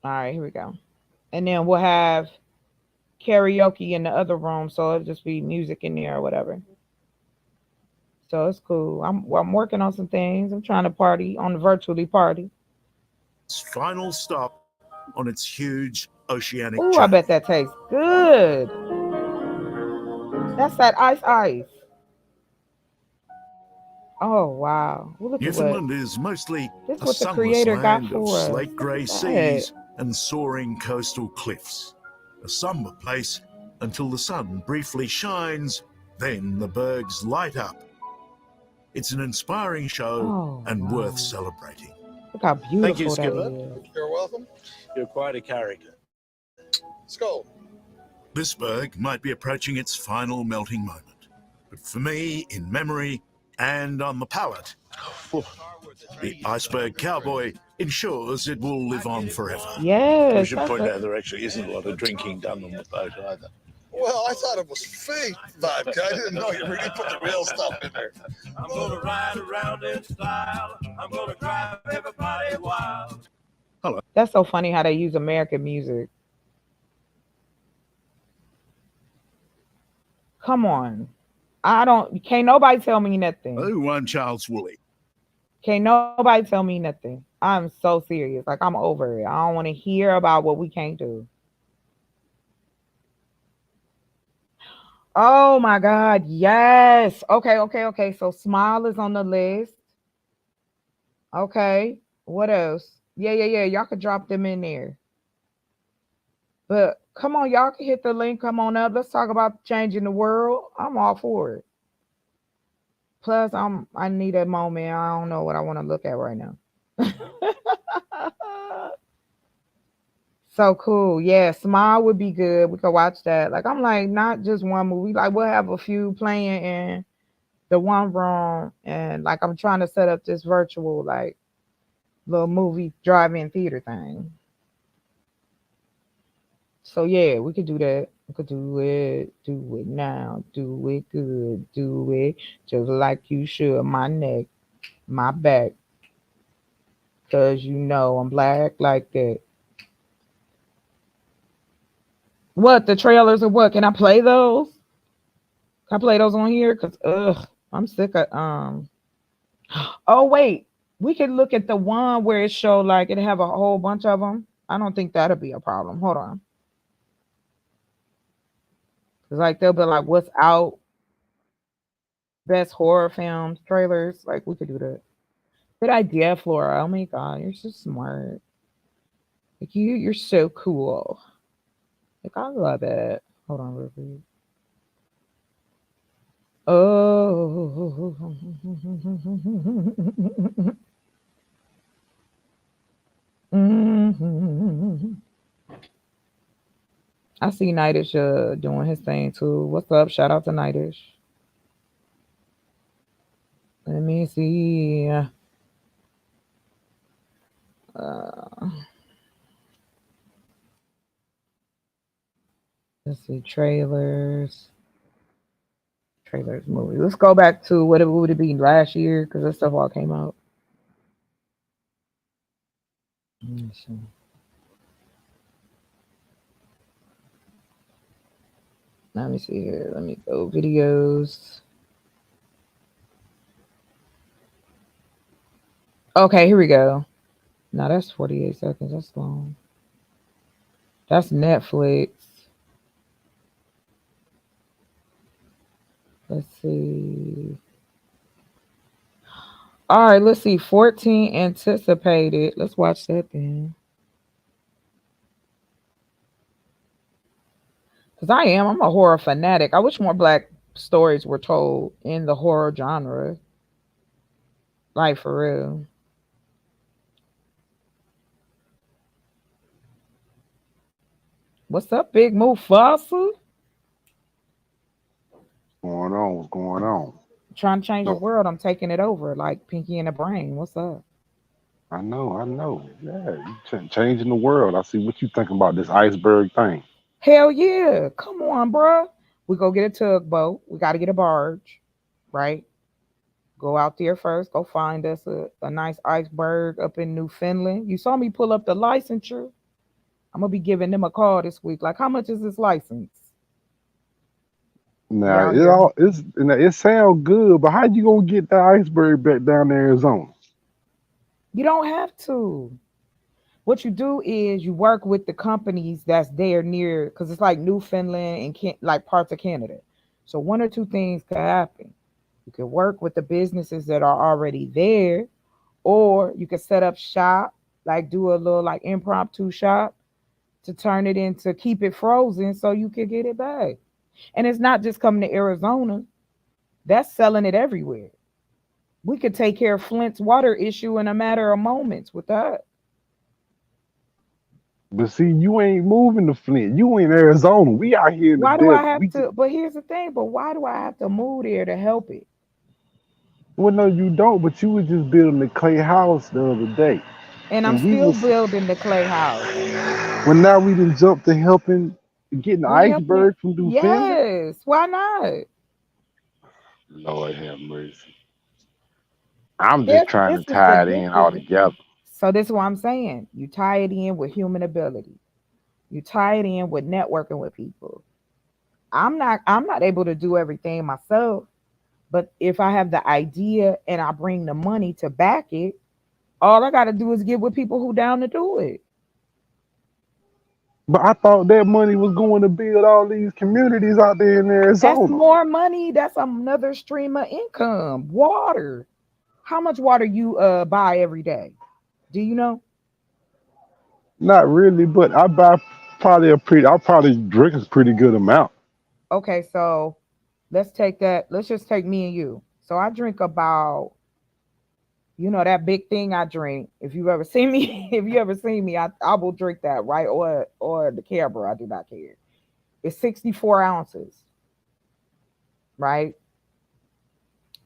All right, here we go. And then we'll have karaoke in the other room, so it'll just be music in there or whatever. So it's cool. I'm working on some things. I'm trying to party on the virtually party. Final stop on its huge oceanic Ooh, journey. I bet that tastes good. That's that ice. Oh wow! Look Newfoundland is mostly this a what the sunless creator got land of for us. slate grey Look at seas that. and soaring coastal cliffs. A somber place until the sun briefly shines, then the bergs light up. It's an inspiring show and worth celebrating. Look how beautiful Thank you, that Skipper. is. You're welcome. You're quite a character. Skull. This berg might be approaching its final melting moment, but for me, in memory and on the palate, the iceberg cowboy ensures it will live on forever. Yes. We should point out there actually isn't a lot of drinking done on the boat either. Well, I thought it was fake vodka. I didn't know you really put the real stuff in there. I'm gonna ride around in style. I'm gonna drive everybody wild. Hello. That's so funny how they use American music. Come on. I don't. Can't nobody tell me nothing. Who won Charles Woolley? Can't nobody tell me nothing. I'm so serious. Like I'm over it. I don't want to hear about what we can't do. Oh my God. Yes. Okay. Okay. Okay. So smile is on the list. Okay. What else? Yeah. Yeah. Yeah. Y'all could drop them in there. But come on, y'all can hit the link. Come on up. Let's talk about changing the world. I'm all for it. Plus, I need a moment. I don't know what I want to look at right now. So cool. Yeah, Smile would be good. We could watch that. Like I'm like, not just one movie. Like we'll have a few playing in the one room, and like I'm trying to set up this virtual like little movie drive-in theater thing. So yeah, we could do that. We could do it now, do it good, do it just like you should. My neck, my back, cause you know I'm black like that. What the trailers or what? Can I play those? Can I play those on here? Cause I'm sick of Oh wait, we could look at the one where it showed like it have a whole bunch of them. I don't think that'll be a problem. Hold on, cause like they'll be like, what's out? Best horror films trailers. Like we could do that. Good idea, Flora. Oh my god, you're so smart. Like you're so cool. Like I love it. Hold on, real quick. Oh. Mhm. I see Nightish doing his thing too. What's up? Shout out to Nightish. Let me see. Uh, let's see trailers. Trailers movie. Let's go back to what it would it be last year because this stuff all came out. Let me see. Let me see here. Let me go videos. Okay, here we go. Now that's 48 seconds. That's long. That's Netflix. Let's see. All right, let's see. 14 anticipated. Let's watch that then. Because I'm a horror fanatic. I wish more black stories were told in the horror genre. Like for real. What's up, Big Mufasa? Going on? What's going on? Trying to change the No, world. I'm taking it over. Like Pinky in the Brain. What's up? I know, I know. Yeah, you changing the world. I see what you thinking about this iceberg thing. Hell yeah. Come on, bruh. We go get a tugboat. We got to get a barge, right? Go out there first. Go find us a nice iceberg up in Newfoundland. You saw me pull up the licensure. I'm gonna be giving them a call this week. Like, how much is this license? We Now out here. it sounds good, but how you gonna get that iceberg back down to Arizona? You don't have to. What you do is you work with the companies that's there near, because it's like Newfoundland and like parts of Canada. So one or two things could happen. You could work with the businesses that are already there, or you could set up shop, like do a little like impromptu shop to turn it into keep it frozen so you can get it back. And it's not just coming to Arizona, that's selling it everywhere. We could take care of Flint's water issue in a matter of moments with that. But see, you ain't moving to Flint. You in Arizona. We out here in the Why do I desert. have to? But here's the thing, but why do I have to move there to help it? Well, no, you don't. But you was just building the clay house the other day, And I'm and we still was. building the clay house. Well, now we didn't jump to helping getting the We helping it. iceberg from Newfoundland. Yes. Why not? Lord have mercy. I'm just This trying to this is the tie it this in all is together. so this is what I'm saying. You tie it in with human ability. You tie it in with networking with people. I'm not able to do everything myself. But if I have the idea and I bring the money to back it, all I got to do is get with people who down to do it. But I thought that money was going to build all these communities out there in That's Arizona. more money. That's another stream of income. Water. How much water you buy every day? Do you know? Not really, but I'll probably drink a pretty good amount. Okay, so let's take that. Let's just take me and you. So I drink about, that big thing I drink. If you ever see me, if you ever see me, I will drink that, right? Or the camera. I do not care. It's 64 ounces, right?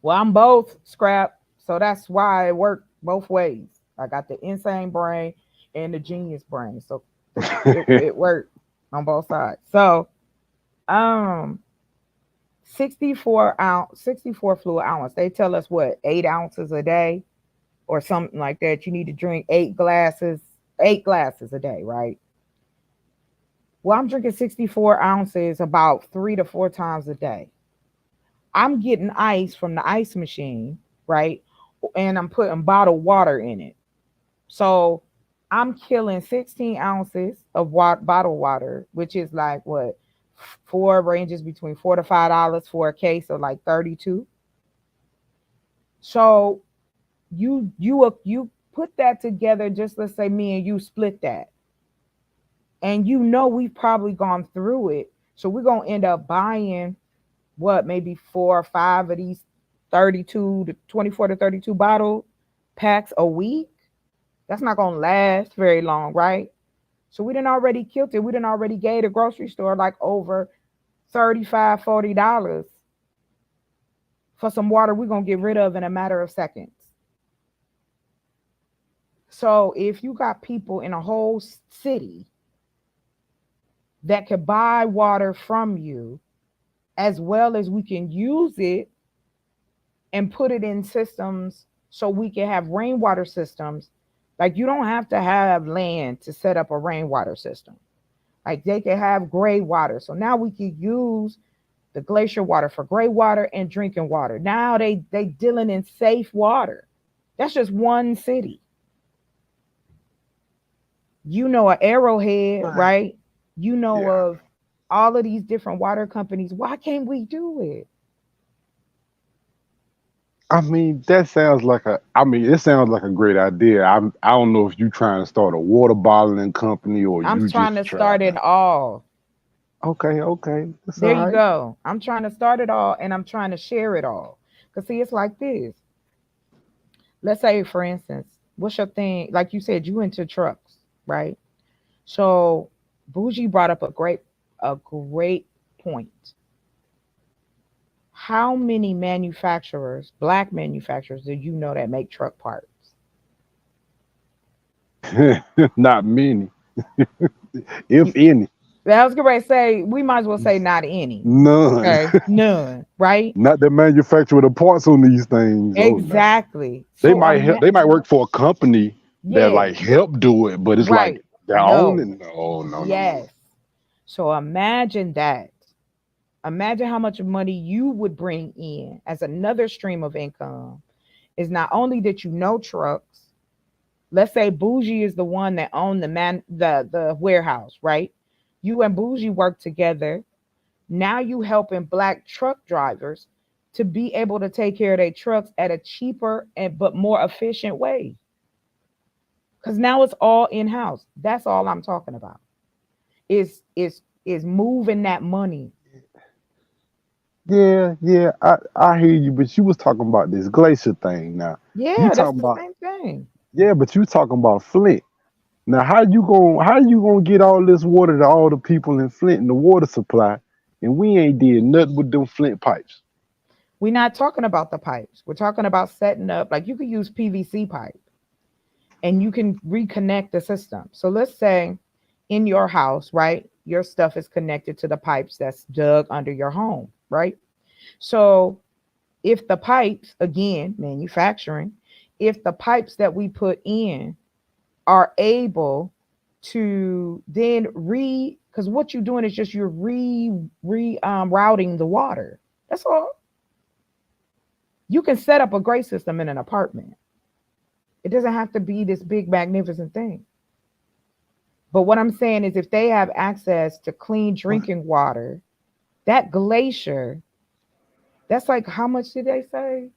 Well, I'm both scrap, so that's why it worked both ways. I got the insane brain and the genius brain, so it worked on both sides. So, um, 64 fluid ounce. They tell us what, 8 ounces a day or something like that. You need to drink 8 glasses a day, right? Well, I'm drinking 64 ounces about 3 to 4 times a day. I'm getting ice from the ice machine, right? And I'm putting bottled water in it. So I'm killing 16 ounces of bottled water, which is like what, four ranges between $4 to $5 for a case of like 32. So you put that together, just let's say me and you split that. And we've probably gone through it. So we're gonna end up buying what, maybe 4 or 5 of these 32 to 24 to 32 bottle packs a week. That's not gonna last very long, right? So we done already killed it. We done already gave the grocery store like over 35, $40 for some water we're gonna get rid of in a matter of seconds. So if you got people in a whole city that could buy water from you, as well as we can use it and put it in systems so we can have rainwater systems. Like, you don't have to have land to set up a rainwater system. Like, they can have gray water. So now we can use the glacier water for gray water and drinking water. Now they dealing in safe water. That's just one city. A Arrowhead, Right. right? Yeah. Of all of these different water companies. Why can't we do it? I mean, it sounds like a great idea. I don't know if you trying to start a water bottling company or I'm you trying just to trying start it to. all. Okay, that's There all you right. go. I'm trying to start it all and I'm trying to share it all. Because, see, it's like this. Let's say, for instance, what's your thing? Like you said, you into trucks, right? So, Bougie brought up a great point. How many manufacturers, black manufacturers, do you know that make truck parts? Not many, if any. I was going to say, we might as well say not any. None. Okay. None, right? Not the manufacturer the parts on these things. Oh no. Exactly. They So, might help, they might work for a company that yeah, like help do it, but it's like right. their own. No, And no. yes. So imagine that. Imagine how much money you would bring in as another stream of income. Is not only that trucks. Let's say Bougie is the one that owned the warehouse, right? You and Bougie work together. Now you helping black truck drivers to be able to take care of their trucks at a cheaper and but more efficient way. Because now it's all in house. That's all I'm talking about. Is moving that money. Yeah, I hear you, but you was talking about this glacier thing now. You Yeah, that's talking the about same thing. yeah, but you talking about Flint. Now how you gonna get all this water to all the people in Flint and the water supply, and we ain't did nothing with them Flint pipes. We're not talking about the pipes. We're talking about setting up, like you could use PVC pipe and you can reconnect the system. So let's say in your house, right? Your stuff is connected to the pipes that's dug under your home, right? So if the pipes, again, manufacturing, if the pipes that we put in are able to then because what you're doing is just you're routing the water. That's all. You can set up a gray system in an apartment. It doesn't have to be this big, magnificent thing. But what I'm saying is, if they have access to clean drinking water, that glacier, that's like, how much did they say?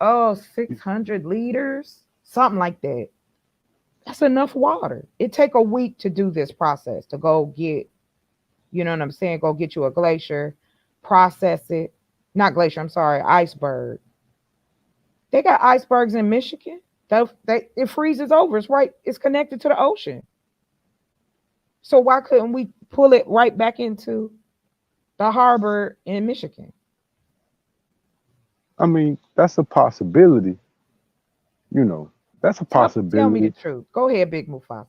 Oh, 600 liters, something like that. That's enough water. It take a week to do this process, to go get, you know what I'm saying? Go get you a glacier, process it. Not glacier, I'm sorry, iceberg. They got icebergs in Michigan. It freezes over. It's right, it's connected to the ocean. So why couldn't we pull it right back into the harbor in Michigan? I mean, that's a possibility. You know, that's a Tell me the possibility. truth. Go ahead, Big Mufasa.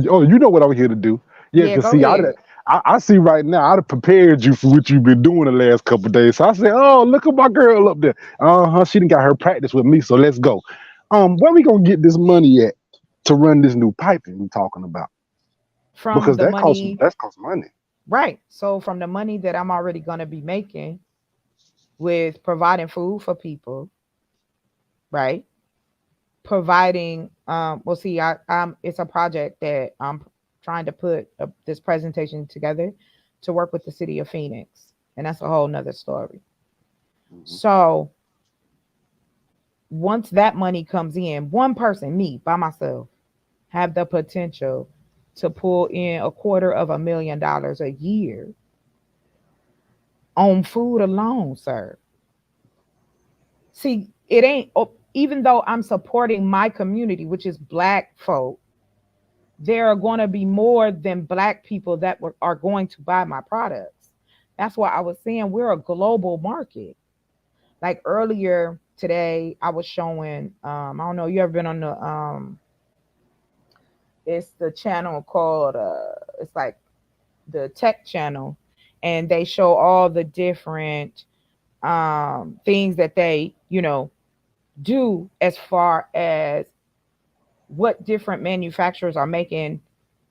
Oh, you know what I'm here to do. Yeah, Yeah, because go see, ahead. I see right now, I'd have prepared you for what you've been doing the last couple of days. So I said, oh, look at my girl up there. Uh-huh. She done got her practice with me, so let's go. Where we gonna get this money at to run this new piping we talking about? From Because the money, that costs money. right. So from the money that I'm already gonna be making with providing food for people, right? Providing well, see, it's a project that I'm trying to put this presentation together to work with the city of Phoenix, and that's a whole nother story. So once that money comes in, one person, me by myself, have the potential to pull in $250,000 a year on food alone, sir. See, it ain't, even though I'm supporting my community, which is Black folk, there are going to be more than Black people that are going to buy my products. That's why I was saying we're a global market. Like earlier today, I was showing, I don't know, you ever been on the, it's the channel called, it's like the tech channel, and they show all the different things that they, do as far as what different manufacturers are making,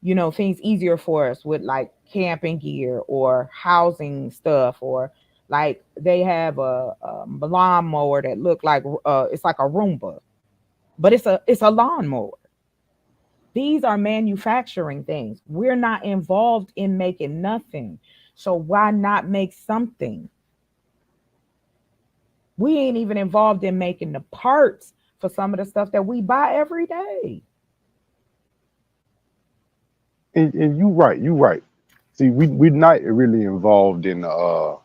things easier for us with, like, camping gear or housing stuff, or like they have a lawnmower that look like, it's like a Roomba, but it's a lawnmower. These are manufacturing things. We're not involved in making nothing. So why not make something? We ain't even involved in making the parts for some of the stuff that we buy every day. And you right, you right. See, we're not really involved in the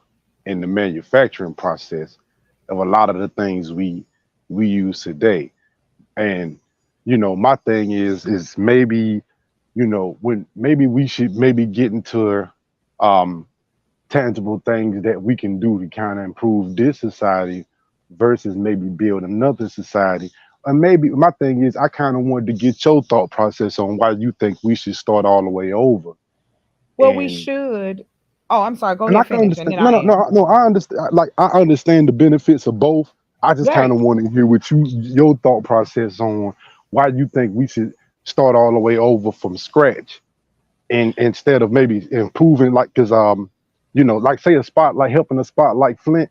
manufacturing process of a lot of the things we use today. And my thing is maybe, when maybe we should maybe get into um tangible things that we can do to kind of improve this society versus maybe build another society. And maybe my thing is I kind of wanted to get your thought process on why you think we should start all the way over. Well, we And should. Oh, I'm sorry. Go and I ahead, can finish, and understand. then No, I'll no, no, answer. no. I understand. Like I understand the benefits of both. I just kind Right. of want to hear what your thought process on why you think we should start all the way over from scratch, and instead of maybe improving, like, because like, say a spot, like helping a spot like Flint,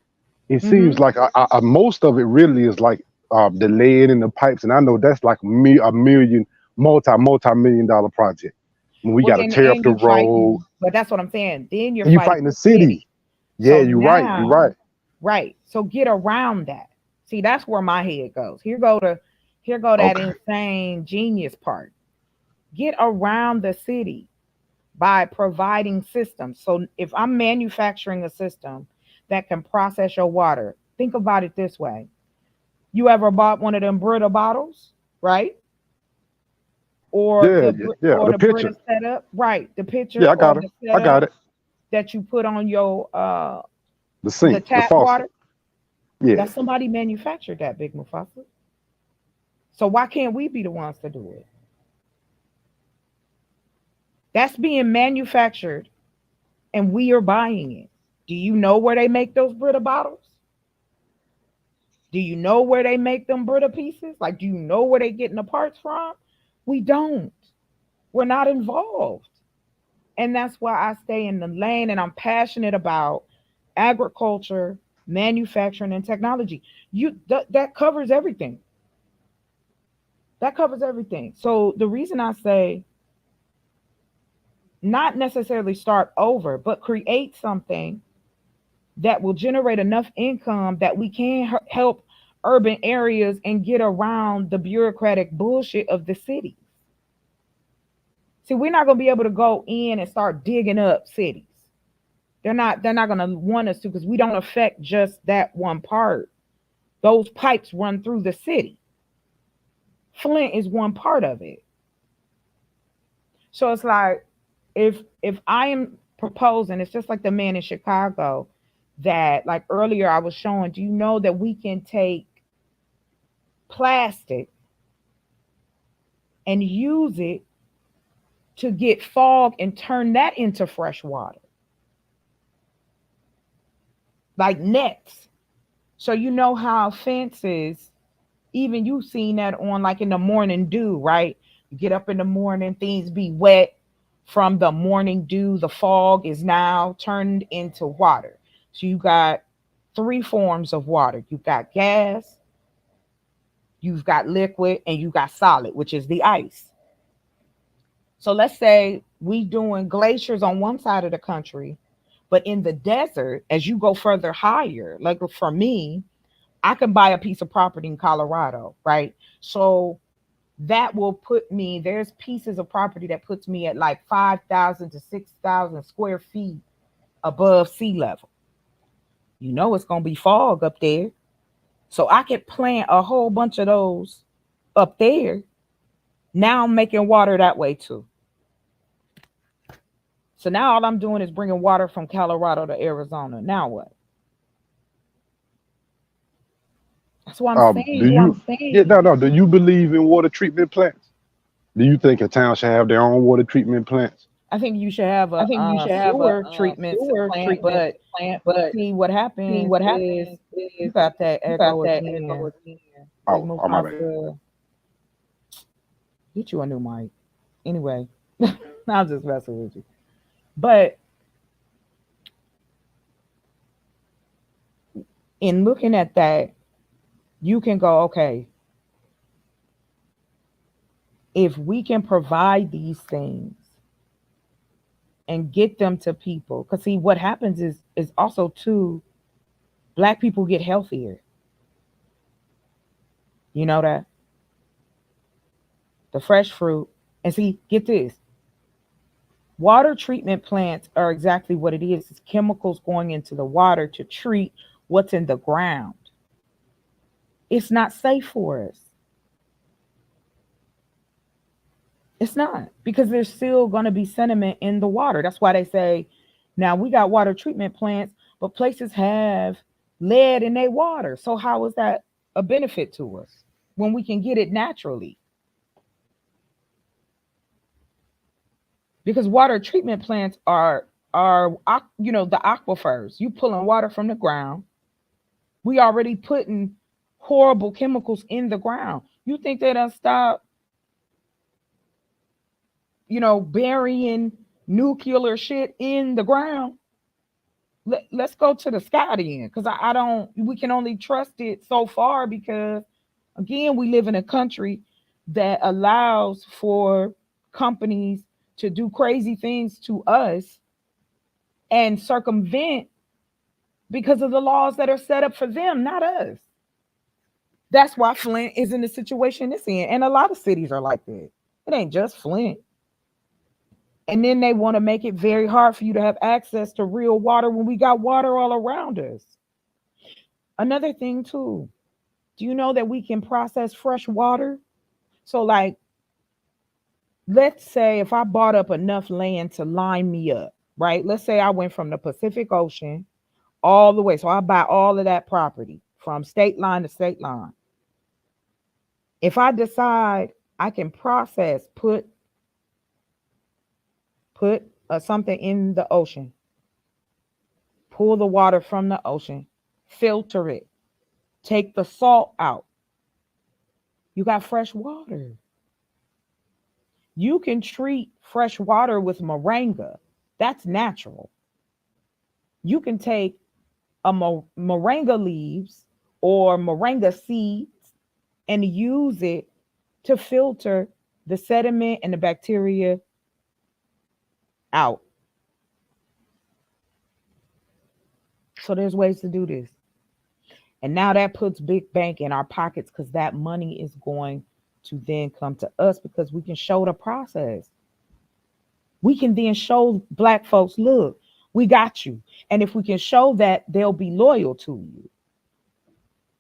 it seems Mm-hmm. like most of it really is like the lead in the pipes, and I know that's like a million, multi-million dollar project. When we Well, got to tear up and the you road, fighting, but that's what I'm saying. Then you're and you fighting fighting the the city. city. Yeah, So you're right. You're now, right. right. So get around that. See, that's where my head goes. Here go that Okay. insane genius part. Get around the city by providing systems. So if I'm manufacturing a system that can process your water, think about it this way. You ever bought one of them Brita bottles, right? Or Yeah, the yeah, yeah. The Brita picture. setup, right? The Yeah, pitcher I or got it. the I got setup it. that you put on your The the sink, the tap faucet. water. Yeah. That somebody manufactured that, Big Mufasa. So why can't we be the ones to do it? That's being manufactured and we are buying it. Do you know where they make those Brita bottles? Do you know where they make them Brita pieces? Like, do you know where they getting the parts from? We don't. We're not involved. And that's why I stay in the lane, and I'm passionate about agriculture, manufacturing, and technology. That covers everything. That covers everything. So the reason I say not necessarily start over, but create something that will generate enough income that we can help urban areas and get around the bureaucratic bullshit of the city. See, we're not going to be able to go in and start digging up cities. They're not going to want us to, because we don't affect just that one part. Those pipes run through the city. Flint is one part of it. So it's like, if I am proposing, it's just like the man in Chicago that, like earlier I was showing, do you know that we can take plastic and use it to get fog and turn that into fresh water, like nets. So you know how fences, even you've seen that on, like in the morning dew, right? You get up in the morning, things be wet from the morning dew. The fog is now turned into water. So you got three forms of water. You've got gas, you've got liquid, and you got solid, which is the ice. So let's say we doing glaciers on one side of the country, but in the desert, as you go further higher, like for me, I can buy a piece of property in Colorado, right? So that will put me, there's pieces of property that puts me at like 5,000 to 6,000 square feet above sea level. You know it's going to be fog up there. So I could plant a whole bunch of those up there. Now I'm making water that way too. So now all I'm doing is bringing water from Colorado to Arizona. Now what? That's what I'm Do you? Yeah, saying. no. Do you believe in water treatment plants? Do you think a town should have their own water treatment plants? I think you should have I a think you should have a sewer treatment sewer plant, treatment but plant, but see what happens what is happens you is got that you got echo that echo again. again. Like Oh, move oh my bad. closer. Get you a new mic. Anyway, I'll just messing with you. But in looking at that, you can go, okay, if we can provide these things and get them to people, because see what happens is also too, Black people get healthier. You know that? The fresh fruit. And see, get this. Water treatment plants are exactly what it is. It's chemicals going into the water to treat what's in the ground. It's not safe for us. It's not, because there's still going to be sediment in the water. That's why they say now we got water treatment plants, but places have lead in their water. So how is that a benefit to us when we can get it naturally? Because water treatment plants are the aquifers. You pulling water from the ground. We already putting horrible chemicals in the ground. You think they don't stop, burying nuclear shit in the ground? Let's go to the sky then, because I don't. We can only trust it so far, because again, we live in a country that allows for companies to do crazy things to us and circumvent because of the laws that are set up for them, not us. That's why Flint is in the situation it's in. And a lot of cities are like that. It ain't just Flint. And then they want to make it very hard for you to have access to real water when we got water all around us. Another thing, too, do you know that we can process fresh water? So, like, let's say if I bought up enough land to line me up, right? Let's say I went from the Pacific Ocean all the way. So I buy all of that property from state line to state line. If I decide I can process, put something in the ocean, pull the water from the ocean, filter it, take the salt out, you got fresh water. You can treat fresh water with moringa. That's natural. You can take moringa leaves or moringa seeds and use it to filter the sediment and the bacteria out. So there's ways to do this. And now that puts big bank in our pockets because that money is going to then come to us because we can show the process. We can then show black folks, look, we got you. And if we can show that, they'll be loyal to you.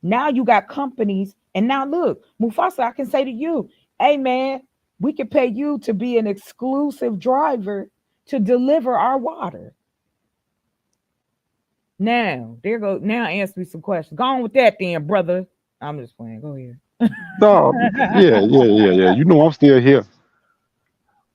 Now you got companies. And now look, Mufasa, I can say to you, hey man, we can pay you to be an exclusive driver to deliver our water. Now, there go. Now answer me some questions. Go on with that then, brother. I'm just playing. Go ahead. No, yeah. You know I'm still here.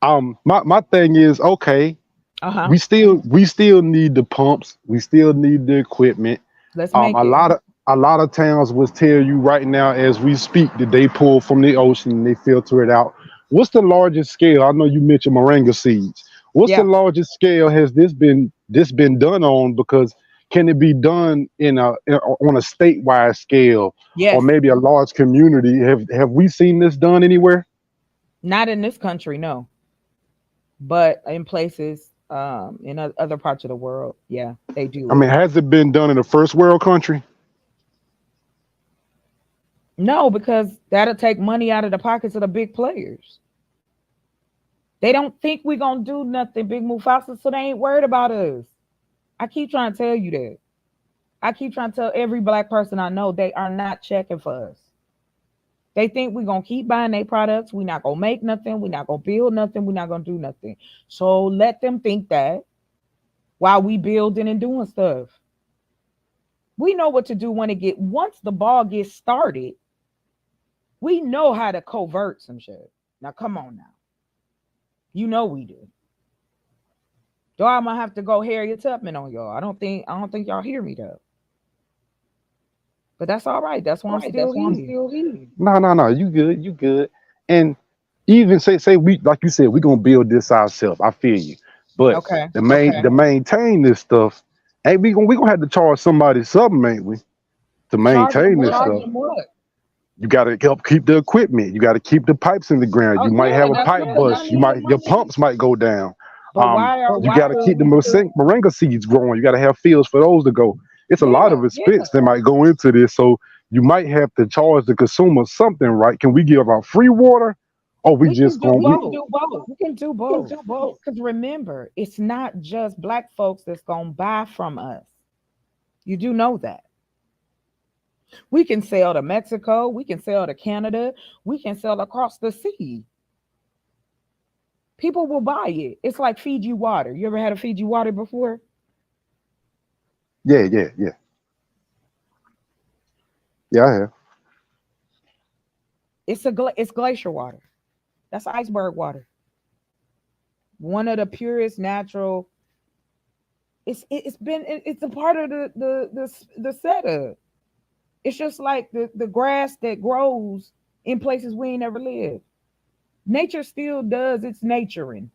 My thing is okay. Uh-huh. We still need the pumps. We still need the equipment. Let's make A it. lot of towns will tell you right now as we speak that they pull from the ocean and they filter it out. What's the largest scale? I know you mentioned moringa seeds. What's the Yeah. largest scale has this been done on? Because can it be done on a statewide scale or Yes. maybe a large community? Have we seen this done anywhere? Not in this country, no. But in places, in other parts of the world, yeah, they do I it. mean, has it been done in a first world country? No, because that'll take money out of the pockets of the big players. They don't think we're gonna do nothing, Big Mufasa, so they ain't worried about us. I keep trying to tell you that. I keep trying to tell every black person I know they are not checking for us. They think we're gonna keep buying their products. We're not gonna make nothing. We're not gonna build nothing. We're not gonna do nothing. So let them think that while we building and doing stuff. We know what to do when it get once the ball gets started. We know how to covert some shit. Now come on now. You know we do. Do I'm gonna have to go Harriet Tubman on y'all. I don't think y'all hear me though. But that's all right. That's why I'm still here. No. You good. And even say we like you said, we're gonna build this ourselves. I feel you. But Okay. to maintain this stuff, ain't we gonna have to charge somebody something, ain't we? To Charge them maintain this what? stuff. You gotta help keep the equipment. You gotta keep the pipes in the ground. Oh You might yeah, have a that's pipe good. They bust. need the Your money. pumps might go down. But why are You gotta keep the people? moringa seeds growing. You gotta have fields for those to go. It's a lot Yeah, of expense that might go into this. So you might have to charge the consumer something, right? Can we give out free water? Or we We can just do gonna both. We can do both. Because remember, it's not just black folks that's gonna buy from us. You do know that. We can sell to Mexico, we can sell to Canada, we can sell across the sea. People will buy it. It's like Fiji water. You ever had a Fiji water before? yeah. Yeah, I have. It's glacier water. That's iceberg water. One of the purest natural. It's a part of the setup. It's just like the grass that grows in places we ain't never lived. Nature still does its naturing.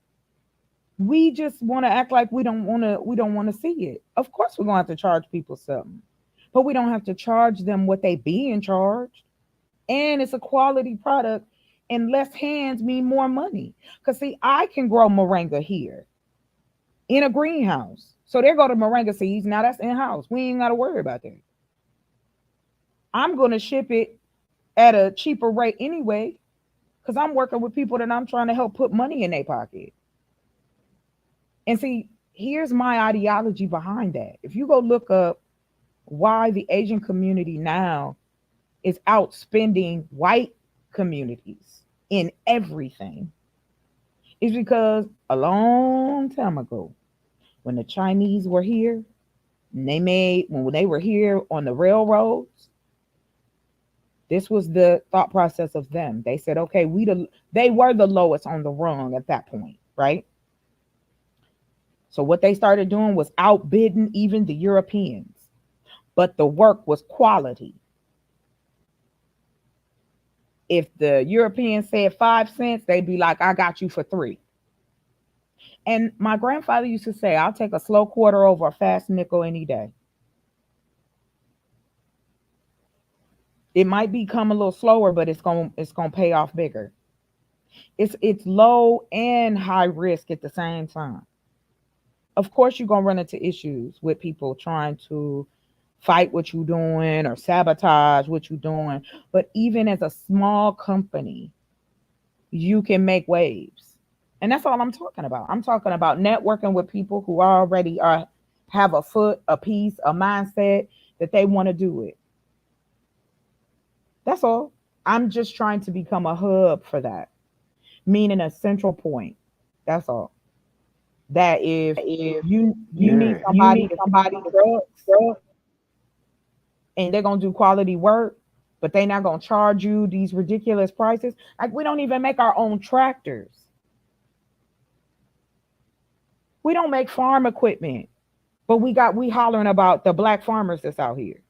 We just want to act like we don't want to see it. Of course we're going to have to charge people something. But we don't have to charge them what they being charged. And it's a quality product and less hands mean more money. Cuz see, I can grow moringa here in a greenhouse. So there go the moringa seeds. Now that's in-house. We ain't got to worry about that. I'm going to ship it at a cheaper rate anyway cuz I'm working with people that I'm trying to help put money in their pocket. And see, here's my ideology behind that. If you go look up why the Asian community now is outspending white communities in everything, is because a long time ago, when the Chinese were here, and when they were here on the railroads, this was the thought process of them. They said, okay, they were the lowest on the rung at that point, right? So what they started doing was outbidding even the Europeans, but the work was quality. If the Europeans said 5 cents, they'd be like, I got you for 3. And my grandfather used to say, I'll take a slow quarter over a fast nickel any day. It might become a little slower, but it's gonna pay off bigger. It's low and high risk at the same time. Of course, you're gonna run into issues with people trying to fight what you're doing or sabotage what you're doing. But even as a small company, you can make waves. And that's all I'm talking about. I'm talking about networking with people who already are have a foot, a piece, a mindset that they want to do it. That's all. I'm just trying to become a hub for that, meaning a central point. That's all. That if you need Yeah. somebody to fix your trucks and they're gonna do quality work, but they're not gonna charge you these ridiculous prices. Like we don't even make our own tractors. We don't make farm equipment, but we hollering about the black farmers that's out here.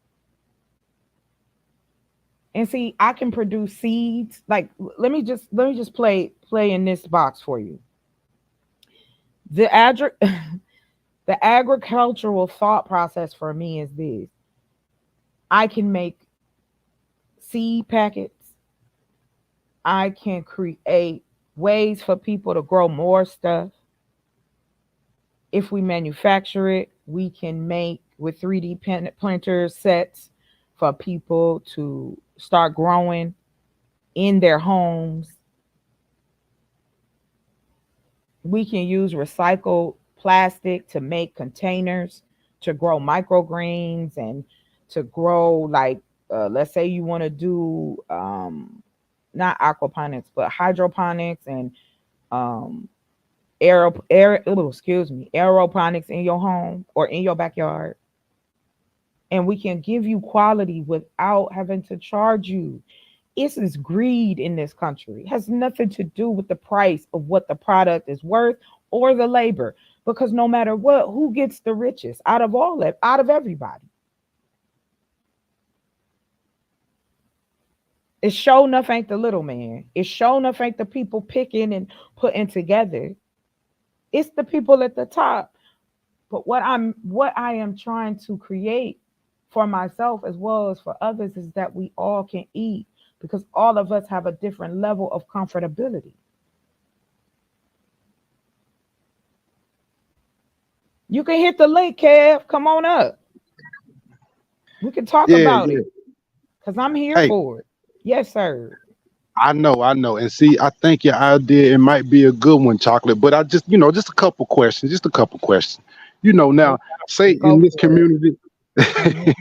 And see, I can produce seeds. Like let me just play in this box for you. The the agricultural thought process for me is this. I can make seed packets. I can create ways for people to grow more stuff. If we manufacture it, we can make with 3D printers sets for people to start growing in their homes. We can use recycled plastic to make containers to grow microgreens and to grow like let's say you want to do not aquaponics but hydroponics and um excuse me, aeroponics in your home or in your backyard. And we can give you quality without having to charge you. It's this greed in this country. It has nothing to do with the price of what the product is worth or the labor. Because no matter what, who gets the richest out of all that, out of everybody? It's sure enough ain't the little man. It's sure enough ain't the people picking and putting together. It's the people at the top. But what I am trying to create for myself as well as for others is that we all can eat because all of us have a different level of comfortability. You can hit the link, Kev. Come on up. We can talk Yeah, about yeah. it because I'm here Hey, for it. Yes, sir. I know. And see, I think your idea it might be a good one, chocolate. But I just, just a couple questions, just a couple questions. No Now, say doubt. Go for it. Mhm.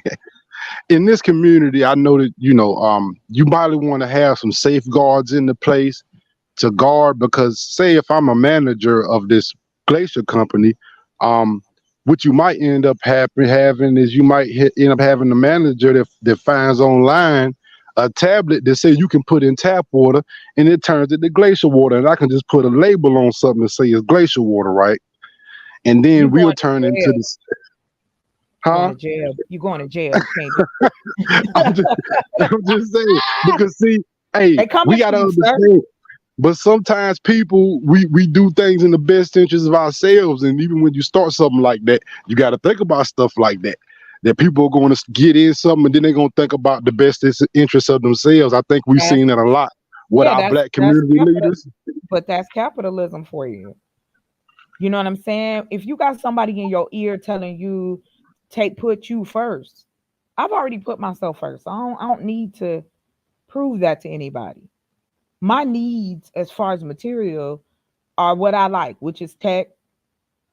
in this community, I know that, you probably want to have some safeguards in the place to guard because say if I'm a manager of this glacier company, um, what you might end up having is you might end up having a manager that finds online a tablet that says you can put in tap water and it turns into glacier water and I can just put a label on something to say it's glacier water, right? And You then we'll going turn to into jail. this, You going huh? to jail. You going to jail. You can't do I'm just, I'm just saying because see, hey, they coming we for gotta you, sir. understand. But sometimes people we do things in the best interest of ourselves, and even when you start something like that, you got to think about stuff like that. That people are going to get in something, and then they're going to think about the best interest of themselves. I think we've That's seen that a lot with yeah, our black that's community capital, leaders. but that's capitalism for you. You know what I'm saying? If you got somebody in your ear telling you put you first, I've already put myself first. I don't need to prove that to anybody. My needs as far as material are what I like, which is tech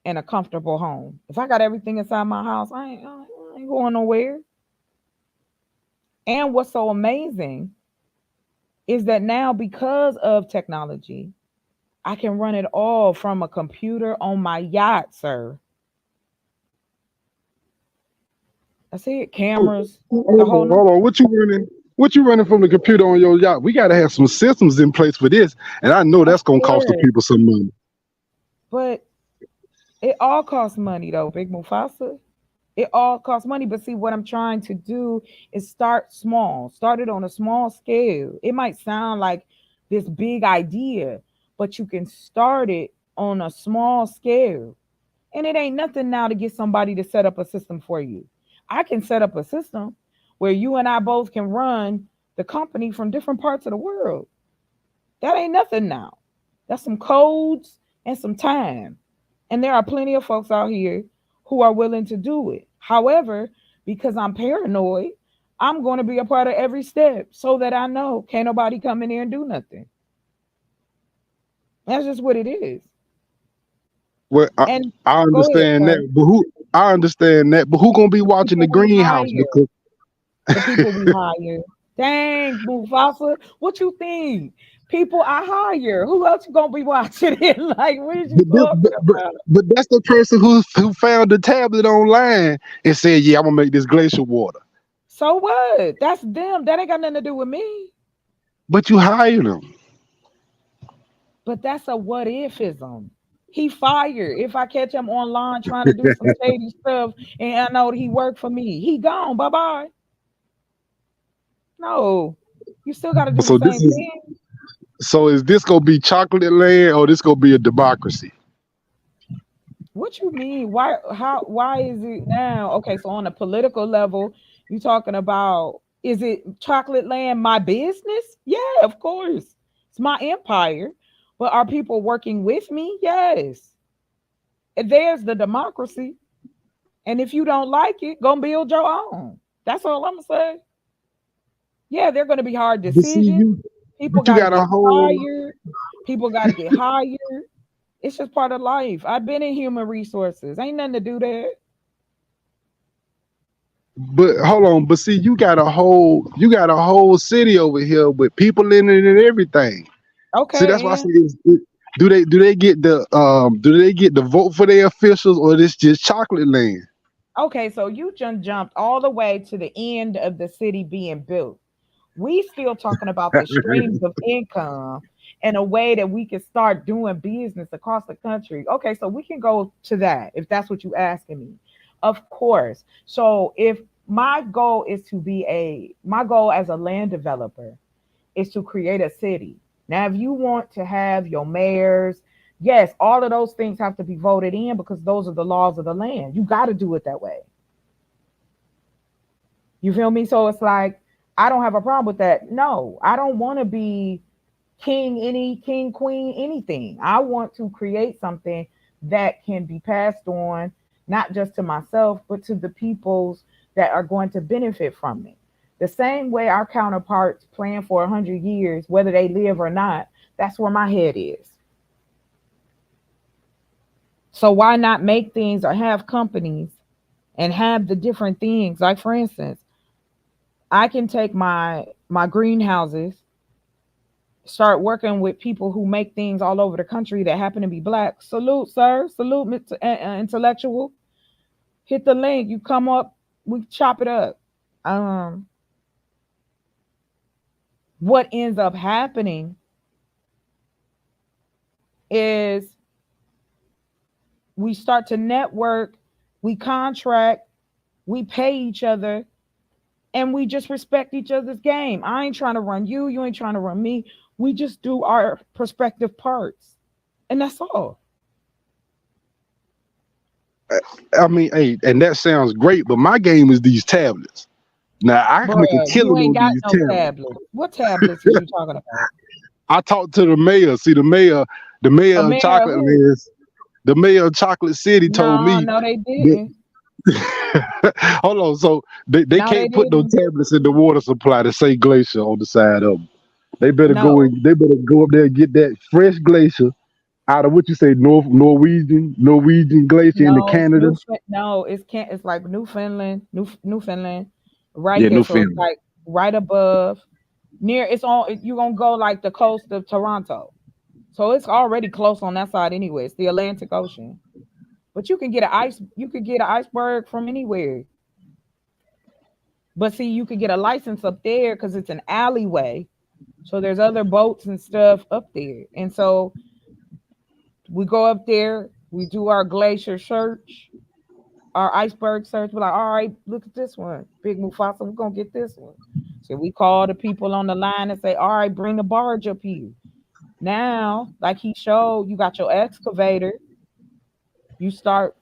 and a comfortable home. If I got everything inside my house, I ain't going nowhere. And what's so amazing is that now because of technology, I can run it all from a computer on my yacht, sir. I see it, cameras, the Hold whole on, nine. hold on. What you running? What you running from the computer on your yacht? We got to have some systems in place for this, and I know Of that's going to cost the course. people some money. But it all costs money though, Big Mufasa. It all costs money. But see, what I'm trying to do is start small. Start it on a small scale. It might sound like this big idea, but you can start it on a small scale. And it ain't nothing now to get somebody to set up a system for you. I can set up a system where you and I both can run. the company from different parts of the world. That ain't nothing now. That's some codes and some time. And there are plenty of folks out here who are willing to do it. However, because I'm paranoid, I'm going to be a part of every step so that I know can't nobody come in here and do nothing. That's just what it is. Well, And I go ahead, understand sir. that, but who? I understand that, but who gonna be watching the People we greenhouse? hire. Because The people we hire. Dang, Mufasa, what you think? People I hire. Who else you gonna be watching it? Like, what is you but, this- talking about? but that's the person who found the tablet online and said, "Yeah, I'm gonna make this glacier water." So what? That's them. That ain't got nothing to do with me. But you hired them. But that's a what ifism. He fired. If I catch him online trying to do some shady stuff and I know that he worked for me, he gone. Bye bye. No, you still got to do the So this same is thing. so is this gonna be chocolate land or this gonna be a democracy? What you mean? Why? How? Why is it now? Okay, so on a political level, you talking about is it chocolate land my business? Yeah, of course. It's my empire. But are people working with me? Yes. And there's the democracy. And if you don't like it, go build your own. That's all I'm gonna say. Yeah, they're gonna be hard But see decisions. you, People but you got to got a get whole. fired. People got to get hired. It's just part of life. I've been in human resources. Ain't nothing to do that. But hold on, but see, you got a whole city over here with people in it and everything. See, that's why I Okay, say, do they get the vote for their officials or this just chocolate land? okay, so you just jumped all the way to the end of the city being built. We still talking about the streams of income and a way that we can start doing business across the country. Okay, so we can go to that if that's what you asking me. Of course. So if my goal as a land developer is to create a city. Now, if you want to have your mayors, yes, all of those things have to be voted in because those are the laws of the land. You got to do it that way. You feel me? So it's like, I don't have a problem with that. No, I don't want to be king, queen, anything. I want to create something that can be passed on, not just to myself, but to the peoples that are going to benefit from it. The same way our counterparts plan for 100 years, whether they live or not, that's where my head is. So why not make things or have companies and have the different things? Like for instance, I can take my greenhouses, start working with people who make things all over the country that happen to be black. Salute, sir. Salute, Mr. Intellectual. Hit the link. You come up, we chop it up. Um, what ends up happening is we start to network, we contract, we pay each other, and we just respect each other's game. I ain't trying to run you, you ain't trying to run me. We just do our prospective parts. And that's all. I mean, hey, and that sounds great, but my game is these tablets. Now I can make a Bruh, you killing ain't on got these no tablets. tablets. What tablets is you talking about? I talked to the mayor. See, the mayor A of mayor of Chocolate who? Lands, the mayor of Chocolate City told No, me no, they that. didn't. Hold on, so they No, they can't put no didn't. tablets in the water supply to say glacier on the side of them. No, They better go up there and get that fresh glacier out of what you say, Norwegian glacier into no, it's Canada. no, it's can't. It's like Newfoundland, right Yeah, there. no So it's film. like right above, near. It's on. You're gonna go like the coast of Toronto, so it's already close on that side anyway. It's the Atlantic Ocean, but you can get an ice. You could get an iceberg from anywhere. But see, you could get a license up there because it's an alleyway. So there's other boats and stuff up there, and so we go up there. We do our glacier search, our iceberg search. We're like, all right, look at this one, Big Mufasa. We're gonna get this one. So we call the people on the line and say, all right, bring the barge up here. Now, like he showed, you got your excavator. You start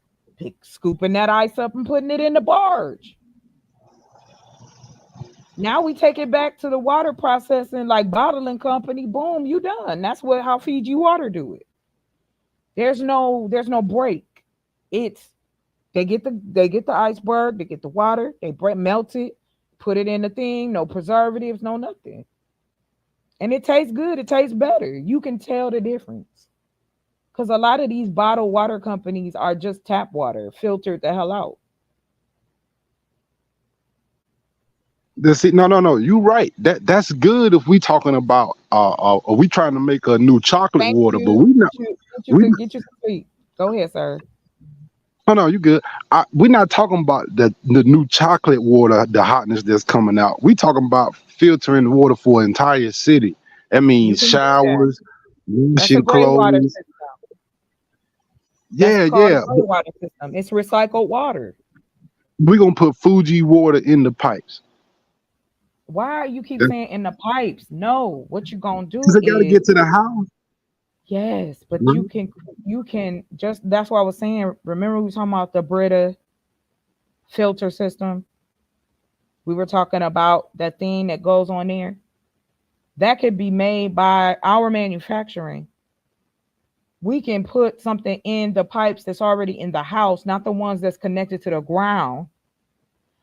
scooping that ice up and putting it in the barge. Now we take it back to the water processing, like bottling company. Boom, you done. That's what how Fiji Water do it. There's no break. It's they get the iceberg, they get the water, they melt it, put it in the thing. No preservatives, no nothing, and it tastes good. It tastes better. You can tell the difference because a lot of these bottled water companies are just tap water, filtered the hell out. This no no no. You right. That's good if we talking about are we trying to make a new chocolate Thank water, but you. we not we Get you some sleep. Go ahead, sir. no no you good. We're not talking about the new chocolate water, the hotness that's coming out. We talking about filtering the water for an entire city. That You means can do that. showers, That's a washing gray water clothes. system. That's Yeah, called a yeah. gray water system. It's recycled water. We're gonna put Fuji water in the pipes. Why you keep Because saying in the pipes? No, what you gonna do they gotta is get to the house. yes, but Right? you can just that's what I was saying. Remember we were talking about the Brita filter system? We were talking about that thing that goes on there. That could be made by our manufacturing. We can put something in the pipes that's already in the house, not the ones that's connected to the ground,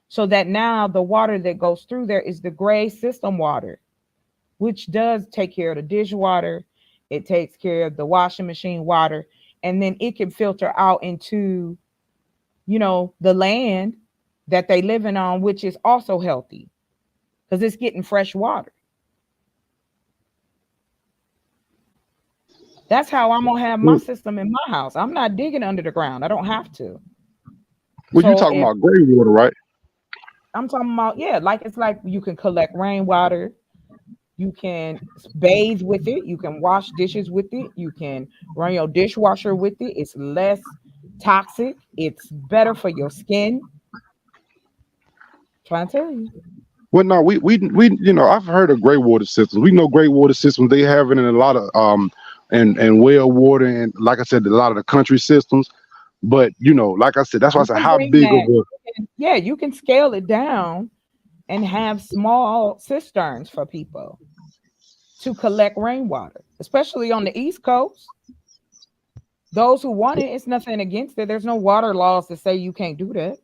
so that now the water that goes through there is the gray system water, which does take care of the dishwater. It takes care of the washing machine water, and then it can filter out into, the land that they living on, which is also healthy because it's getting fresh water. That's how I'm gonna have my Well, system in my house. I'm not digging under the ground. I don't have to. you So talking if about gray water, right? I'm talking about, yeah, like it's like you can collect rainwater, you can bathe with it, you can wash dishes with it, you can run your dishwasher with it. It's less toxic, it's better for your skin. Trying to tell you. Well, no, we I've heard of gray water systems. We know gray water systems. They have it in a lot of and well water, and like I said, a lot of the country systems. But like I said, that's why I You said can how bring big of that. a Yeah, you can scale it down and have small cisterns for people to collect rainwater, especially on the East Coast. Those who want it, it's nothing against it. There's no water laws that say you can't do that.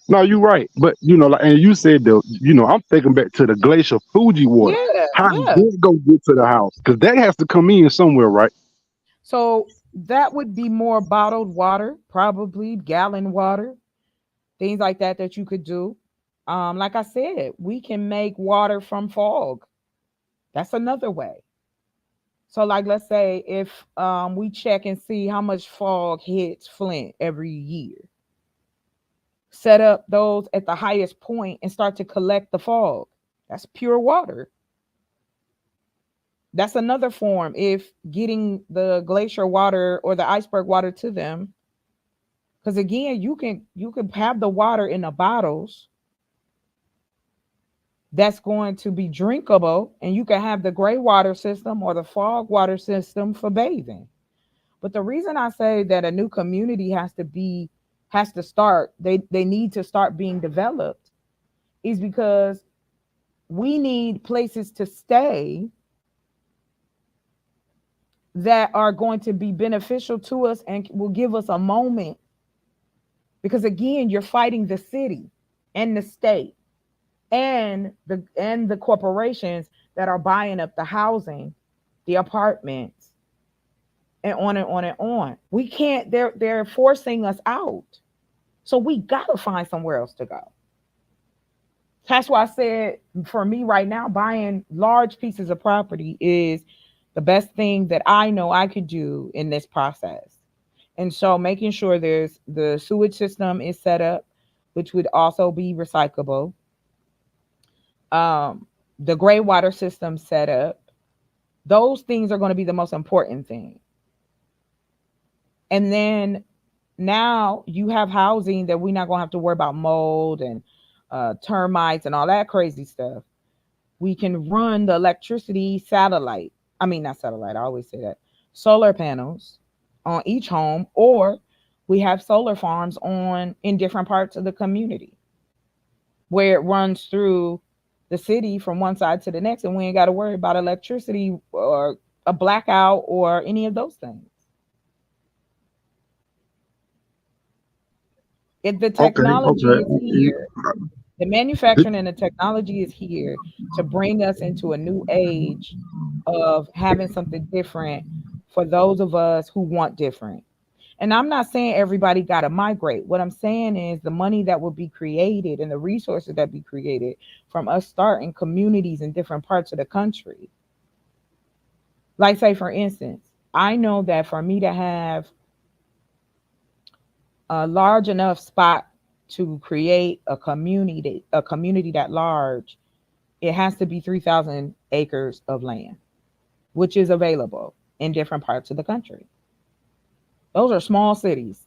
no, you're right. But like, and you said I'm thinking back to the glacier Fuji water. Yeah, How did yeah. that go get to the house? Because that has to come in somewhere, right? So that would be more bottled water, probably gallon water, things like that you could do. Like I said, we can make water from fog. That's another way. So, like, let's say if we check and see how much fog hits Flint every year, set up those at the highest point and start to collect the fog. That's pure water. That's another form. If getting the glacier water or the iceberg water to them, because again, you can have the water in the bottles that's going to be drinkable, and you can have the gray water system or the fog water system for bathing. But the reason I say that a new community has to start, they need to start being developed, is because we need places to stay that are going to be beneficial to us and will give us a moment. Because again, you're fighting the city and the state and the corporations that are buying up the housing, the apartments, and on and on and on. We can't, they're forcing us out. So we gotta find somewhere else to go. That's why I said for me right now, buying large pieces of property is the best thing that I know I could do in this process. And so making sure there's the sewage system is set up, which would also be recyclable. Um, the gray water system set up. Those things are going to be the most important thing. And then now you have housing that we're not going to have to worry about mold and termites and all that crazy stuff. We can run the electricity satellite. I mean, not satellite, I always say that. Solar panels on each home, or we have solar farms on in different parts of the community. where it runs through the city from one side to the next, and we ain't got to worry about electricity or a blackout or any of those things. The Okay, technology is okay. here. The manufacturing and the technology is here to bring us into a new age of having something different for those of us who want different. And I'm not saying everybody got to migrate. What I'm saying is the money that will be created and the resources that be created from us starting communities in different parts of the country. Like, say, for instance, I know that for me to have a large enough spot to create a community that large, it has to be 3,000 acres of land, which is available in different parts of the country. Those are small cities.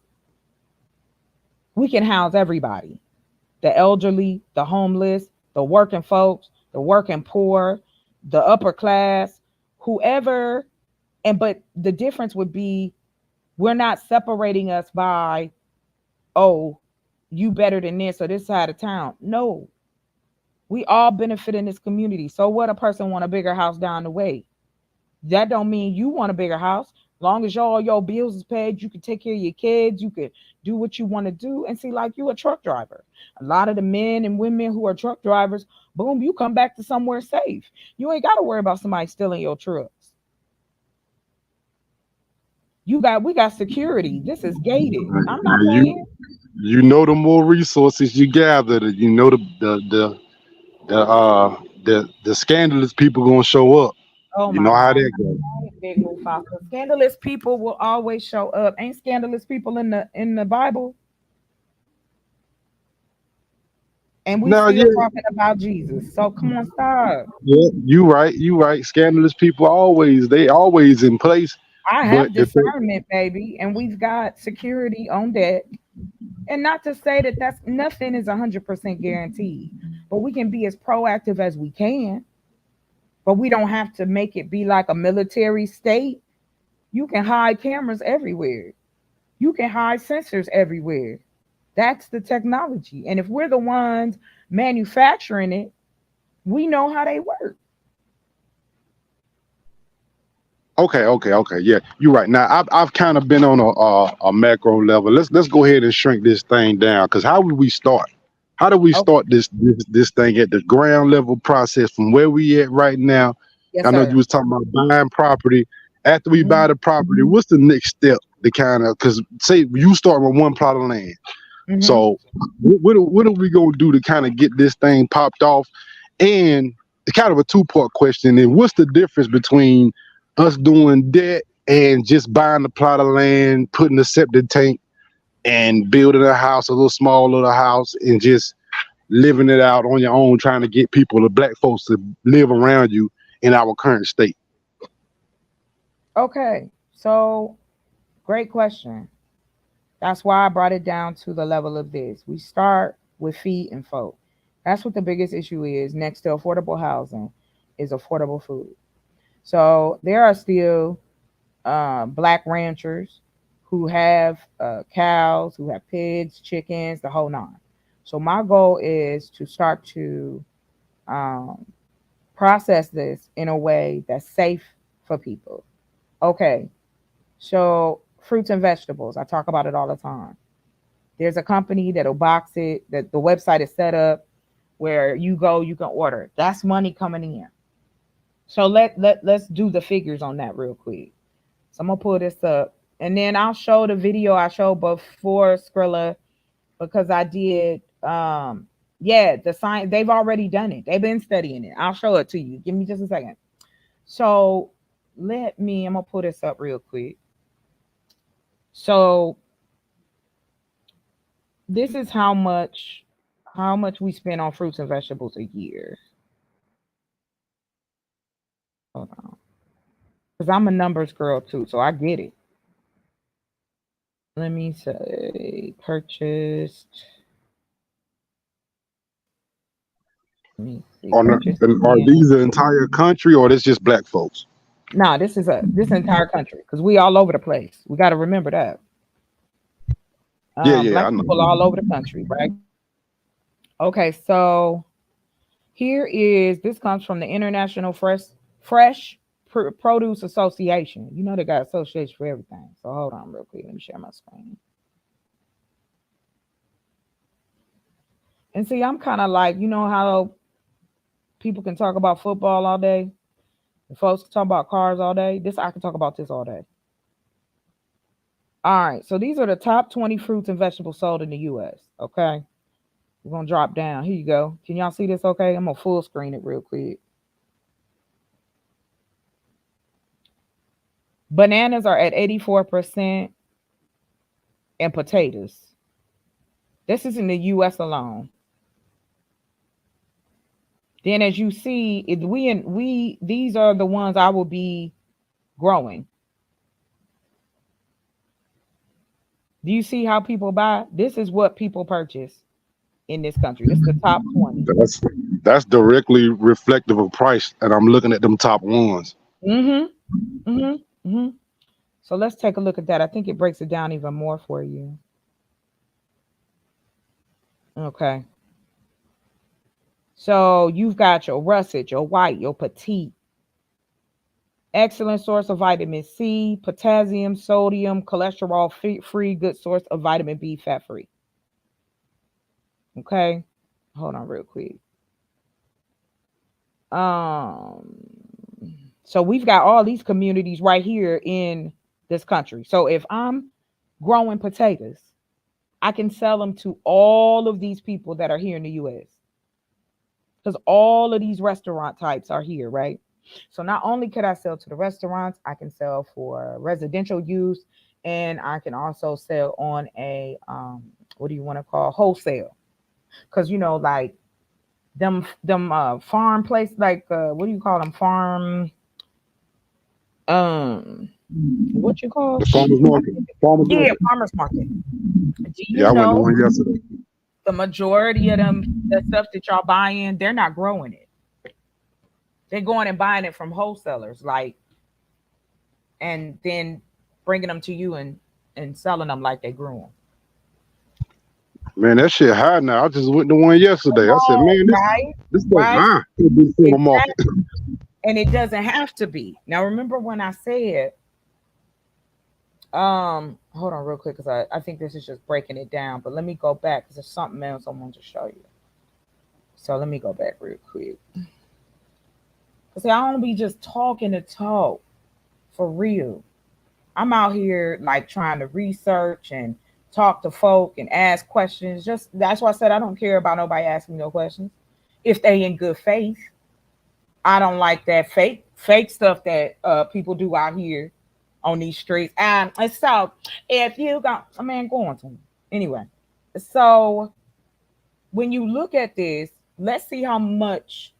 We can house everybody, the elderly, the homeless, the working folks, the working poor, the upper class, whoever. And but the difference would be we're not separating us by, oh, you better than this or this side of town. No, we all benefit in this community. So what, a person want a bigger house down the way? That don't mean you want a bigger house. Long as all your bills is paid, you can take care of your kids, you can do what you want to do. And see, like, you a truck driver. A lot of the men and women who are truck drivers, boom, you come back to somewhere safe. You ain't got to worry about somebody stealing your trucks. We got security. This is gated. I'm not Now playing. you know the more resources you gather, you know the scandalous people gonna show up. Oh You my know how God. that goes. Big Mufasa. Scandalous people will always show up. Ain't scandalous people in the Bible? And we Now, still yeah, talking about Jesus. So come on, stop. yeah, you right. Scandalous people they always in place. I But have discernment, baby, and we've got security on deck. And not to say that that's nothing is 100% guaranteed, but we can be as proactive as we can. But we don't have to make it be like a military state. You can hide cameras everywhere. You can hide sensors everywhere. That's the technology. And if we're the ones manufacturing it, we know how they work. okay. Yeah, you're right. Now I've kind of been on a macro level. Let's go ahead and shrink this thing down. Because how would we start? How do we Okay. start this thing at the ground level process from where we at right now? Yes, I know you sir. was talking about buying property. After we Hmm. buy the property, what's the next step? The kind of, because say you start with one plot of land. Hmm. So what are we gonna do to kind of get this thing popped off? And it's kind of a two-part question. And what's the difference between us doing that and just buying a plot of land, putting a septic tank, and building a house, a little small little house, and just living it out on your own, trying to get people, the black folks, to live around you in our current state? Okay. So, great question. That's why I brought it down to the level of this. We start with feed and folk. That's what the biggest issue is next to affordable housing is affordable food. So there are still black ranchers who have cows, who have pigs, chickens, the whole nine. So my goal is to start to um, process this in a way that's safe for people. Okay, so fruits and vegetables, I talk about it all the time. There's a company that'll box it, that the website is set up where you go, you can order. That's money coming in. So let's do the figures on that real quick. So I'm gonna pull this up, and then I'll show the video I showed before Skrilla because I did. Yeah, the science, they've already done it. They've been studying it. I'll show it to you. Give me just a second. So I'm gonna pull this up real quick. So this is how much we spend on fruits and vegetables a year. Hold on, because I'm a numbers girl too, so I get it. Let me say purchased. Let me see, purchased Are in. these the entire country, or this just black folks? Nah, this entire country because we all over the place. We got to remember that. Yeah, I Black know. people all over the country, right? Okay, so this comes from the International Fresh Produce Association. You know they got association for everything. So hold on real quick. Let me share my screen. And see, I'm kind of like, you know how people can talk about football all day? And folks can talk about cars all day. I can talk about this all day. All right, so these are the top 20 fruits and vegetables sold in the US. Okay. We're gonna drop down. Here you go. Can y'all see this? Okay, I'm gonna full screen it real quick. Bananas are at 84% and potatoes. This is in the US alone. Then as you see, these are the ones I will be growing. Do you see how people buy? This is what people purchase in this country. This is the top 20. That's directly reflective of price, and I'm looking at them top ones. Mm-hmm. Mm-hmm. Mm-hmm. So let's take a look at that. I think it breaks it down even more for you. Okay. So you've got your russet, your white, your petite. Excellent source of vitamin C, potassium, sodium, cholesterol free, good source of vitamin B, fat free. Okay. Hold on real quick. So we've got all these communities right here in this country. So if I'm growing potatoes, I can sell them to all of these people that are here in the US. Because all of these restaurant types are here, right? So not only could I sell to the restaurants, I can sell for residential use, and I can also sell on a what do you want to call wholesale? Because like them farm place, like what do you call them? Farm what you call? The farmers market. Yeah, farmers market. Do you Yeah, I went to know one yesterday. the majority of them, the stuff that y'all buying, they're not growing it. They're going and buying it from wholesalers, like, and then bringing them to you and selling them like they grew them. Man, that shit high now. I just went to one yesterday. I said, man, Right, this stuff right, high. This farmer market. exactly. And it doesn't have to be. Now, remember when I said, hold on real quick, because I think this is just breaking it down. But let me go back because there's something else I want to show you. So let me go back real quick. See, I don't be just talking to talk for real. I'm out here like trying to research and talk to folk and ask questions. Just that's why I said I don't care about nobody asking no questions. If they in good faith. I don't like that fake stuff that people do out here on these streets. And so if you got a man going to them. Anyway, so when you look at this, let's see how much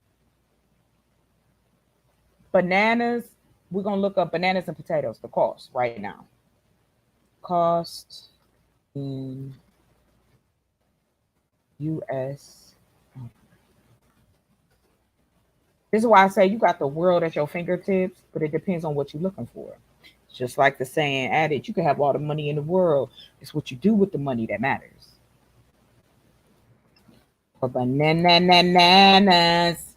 bananas. We're gonna look up bananas and potatoes, the cost right now. Cost in US. This is why I say you got the world at your fingertips, but it depends on what you're looking for. Just like the saying adage, you can have all the money in the world. It's what you do with the money that matters. For bananas.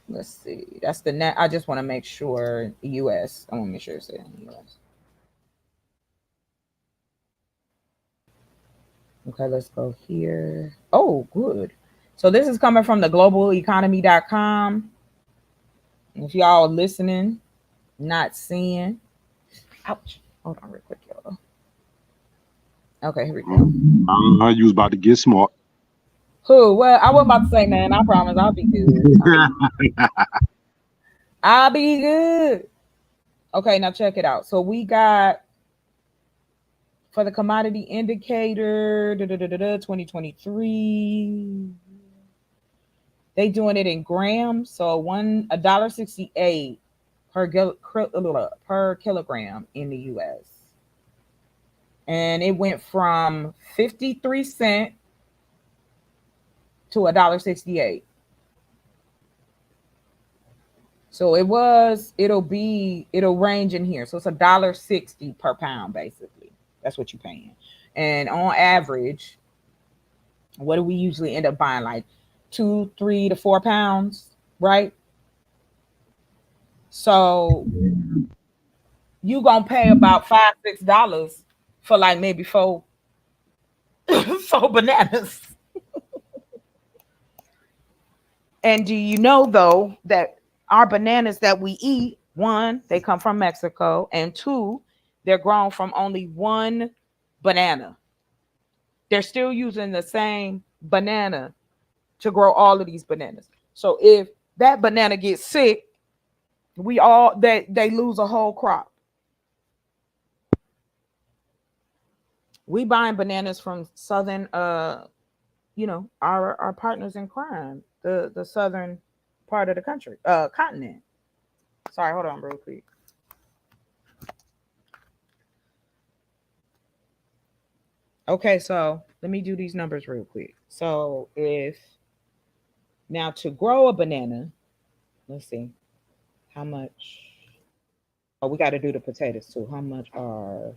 Let's see. That's the net. I just want to make sure US. I want to make sure it's in US. Okay, let's go here. Oh, good. So this is coming from the globaleconomy.com. If y'all listening, not seeing. Ouch. Hold on real quick, y'all. Okay, here we go. You was about to get smart. Who? Well, I wasn't about to say nothing. I promise I'll be good. I'll be good. Okay, now check it out. So we got for the commodity indicator 2023. They doing it in grams. So $1.68 per kilogram in the US. And it went from 53 cents to $1.68. So it'll range in here. So it's $1.60 per pound, basically. That's what you're paying. And on average, what do we usually end up buying? Like 2, 3 to 4 pounds, right? So you gonna pay about $5, $6 for like maybe four four bananas. And do you know though that our bananas that we eat, one, they come from Mexico, and two, they're grown from only one banana. They're still using the same banana to grow all of these bananas. So if that banana gets sick, they lose a whole crop. We buying bananas from southern our partners in crime, the southern part of the country, continent. Sorry, hold on real quick. Okay, so let me do these numbers real quick. So if now to grow a banana, let's see how much. Oh, we got to do the potatoes too. How much are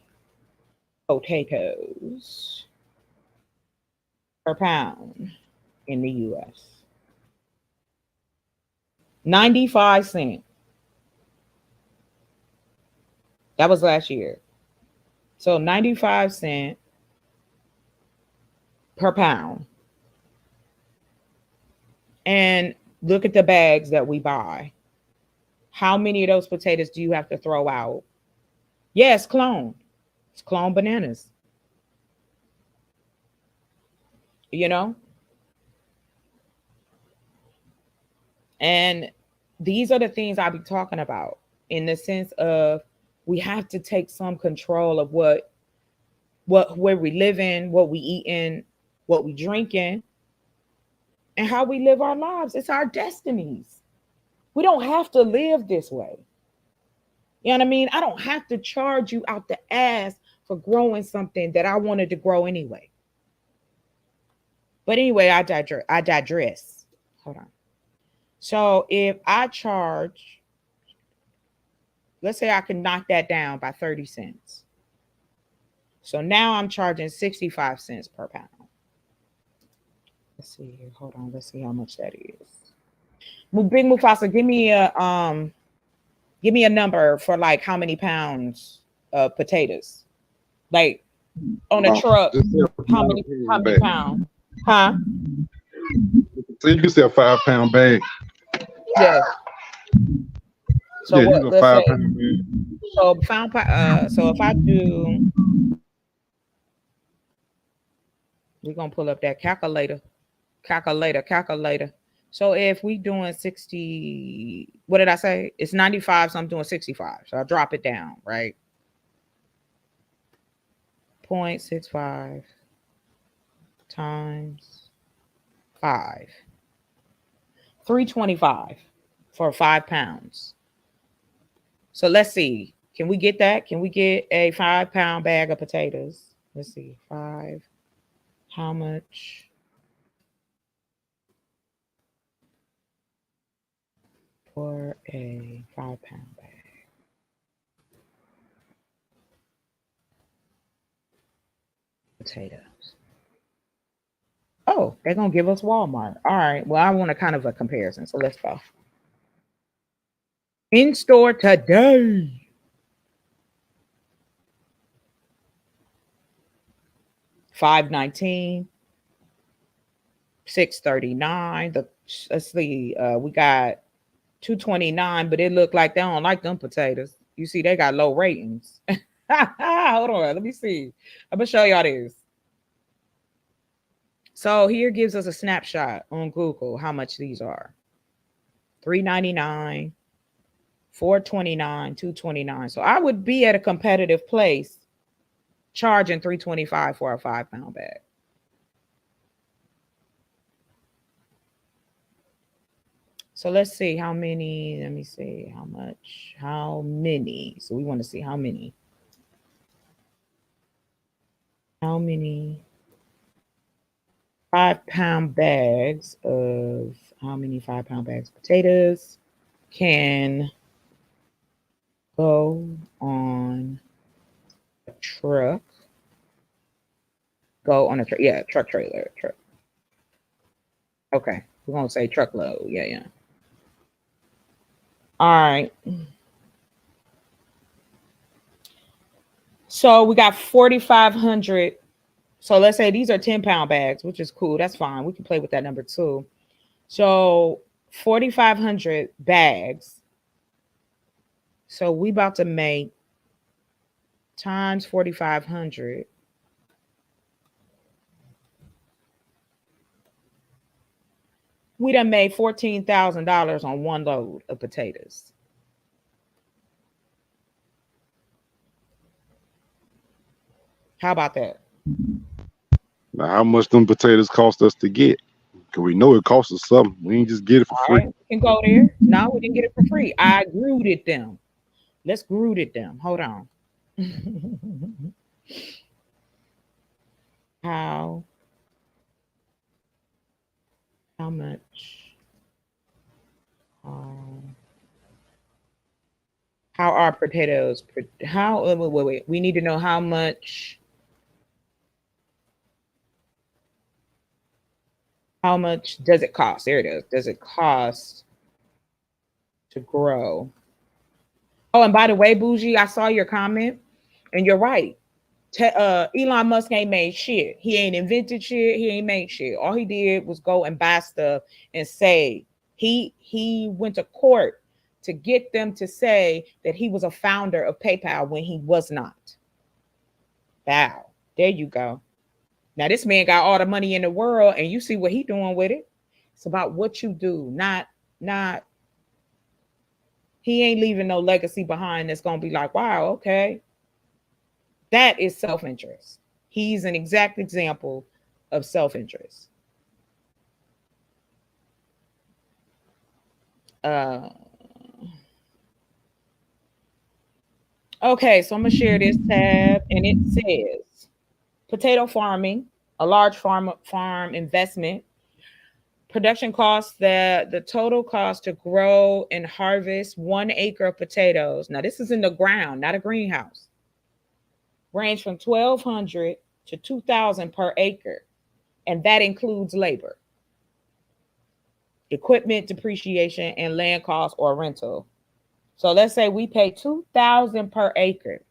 potatoes per pound in the U.S.? 95 cents. That was last year. So 95 cents per pound. And look at the bags that we buy. How many of those potatoes do you have to throw out? Yes, clone. It's clone bananas. You know? And these are the things I'll be talking about in the sense of we have to take some control of where we live in, what we eat in, what we drink in, and how we live our lives. It's our destinies. We don't have to live this way. You know what I mean? I don't have to charge you out the ass for growing something that I wanted to grow anyway. But anyway, I digress. Hold on. So if I charge, let's say I can knock that down by 30 cents. So now I'm charging 65 cents per pound. Let's see here. Hold on. Let's see how much that is. Big Mufasa, give me a number for like how many pounds of potatoes. Like on a truck, how many pounds? Huh? So you can say a 5-pound bag. Yeah. So yeah, what? you Let's say. 5-pound bag. So if I do, we're gonna pull up that calculator. So if we doing 60, what did I say? It's 95, so I'm doing 65. So I'll drop it down, right? 0.65 times 5. 325 for 5 pounds. So let's see. Can we get that? Can we get a 5-pound bag of potatoes? Let's see. 5. How much? For a 5-pound bag. Potatoes. Oh, they're going to give us Walmart. All right. Well, I want a kind of a comparison. So let's go. In store today. $5.19. $6.39. Let's see. We got $2.29, but it looked like they don't like them potatoes. You see, they got low ratings. Hold on. Let me see. I'm going to show y'all this. So here gives us a snapshot on Google how much these are. $3.99, $4.29, $2.29. So I would be at a competitive place charging $3.25 for a 5-pound bag. So let's see how many. Let me see how much. How many? So we want to see how many. How many 5-pound bags of how many 5-pound bags of potatoes can go on a truck go on a truck trailer. Truck. Okay, we're gonna say truckload. Yeah. All right. So we got 4,500. So let's say these are 10-pound bags, which is cool. That's fine. We can play with that number too. So 4,500 bags. So we about to make times 4,500. We done made $14,000 on one load of potatoes. How about that? Now, how much them potatoes cost us to get? Because we know it costs us something. We ain't just get it for All free. right, we can go there. No, we didn't get it for free. I grooted them. Let's grooted them. Hold on. How much? How are potatoes? How? Wait. We need to know how much. How much does it cost? There it is. Does it cost to grow? Oh, and by the way, Bougie, I saw your comment, and you're right. Elon Musk ain't made shit. He ain't invented shit. He ain't made shit. All he did was go and buy stuff and say he went to court to get them to say that he was a founder of PayPal when he was not. Wow. There you go. Now this man got all the money in the world, and you see what he doing with it. It's about what you do, not he ain't leaving no legacy behind that's gonna be like, wow, okay. That is self-interest. He's an exact example of self-interest. Okay, so I'm gonna share this tab, and it says potato farming, a large farm investment. Production costs, the total cost to grow and harvest 1 acre of potatoes. Now this is in the ground, not a greenhouse. Range from $1,200 to $2,000 per acre, and that includes labor, equipment depreciation, and land costs or rental. So let's say we pay $2,000 per acre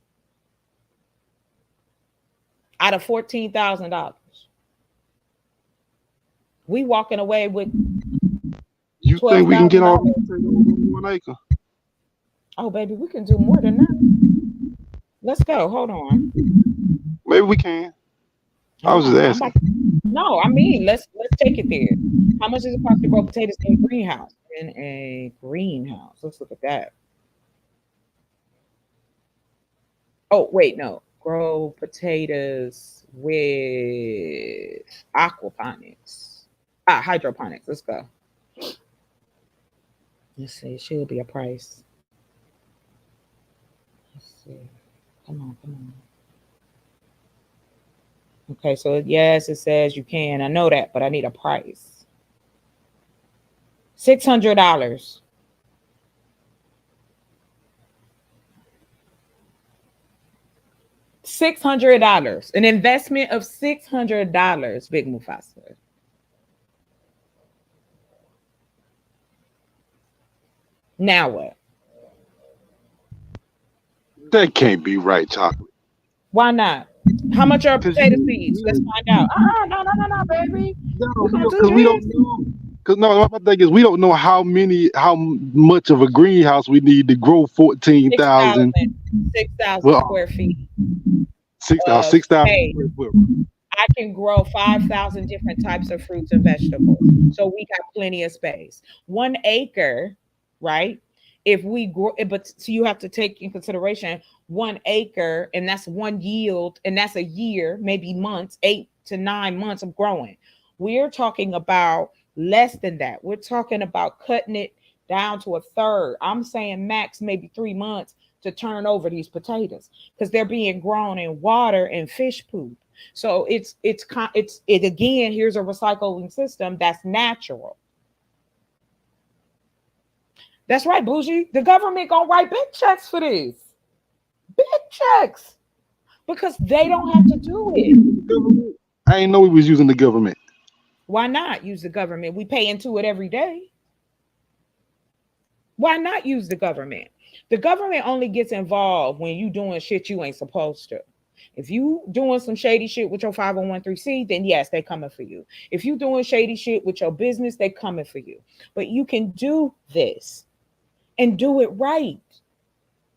out of $14,000. We walking away with You think we can get all 1 acre? Oh, baby, we can do more than that. Let's go. Hold on. Maybe we can. I was just asking. No, I mean, let's take it there. How much does it cost to grow potatoes in a greenhouse? In a greenhouse. Let's look at that. Oh, wait, no. Grow potatoes with aquaponics. Hydroponics. Let's go. Let's see. It should be a price. Let's see. Come on. Okay, so yes, it says you can. I know that, but I need a price. $600. $600. An investment of $600, Big Mufasa. Now what? That can't be right, Chocolate. Why not? How much are potato seeds? Let's find out. No, baby. Because we don't know. Because no, my thing is we don't know how much of a greenhouse we need to grow 14,000. 6,000 square feet. 6,000 Hey, I can grow 5,000 different types of fruits and vegetables. So we got plenty of space. 1 acre, right? If we grow, but so you have to take in consideration 1 acre, and that's one yield, and that's a year, maybe months, 8 to 9 months of growing. We're talking about less than that. We're talking about cutting it down to a third. I'm saying max maybe 3 months to turn over these potatoes because they're being grown in water and fish poop. So it's again, here's a recycling system that's natural. That's right, Bougie. The government gonna write big checks for this. Big checks. Because they don't have to do it. I ain't know we was using the government. Why not use the government? We pay into it every day. Why not use the government? The government only gets involved when you doing shit you ain't supposed to. If you doing some shady shit with your 501c, then yes, they coming for you. If you doing shady shit with your business, they coming for you. But you can do this and do it right.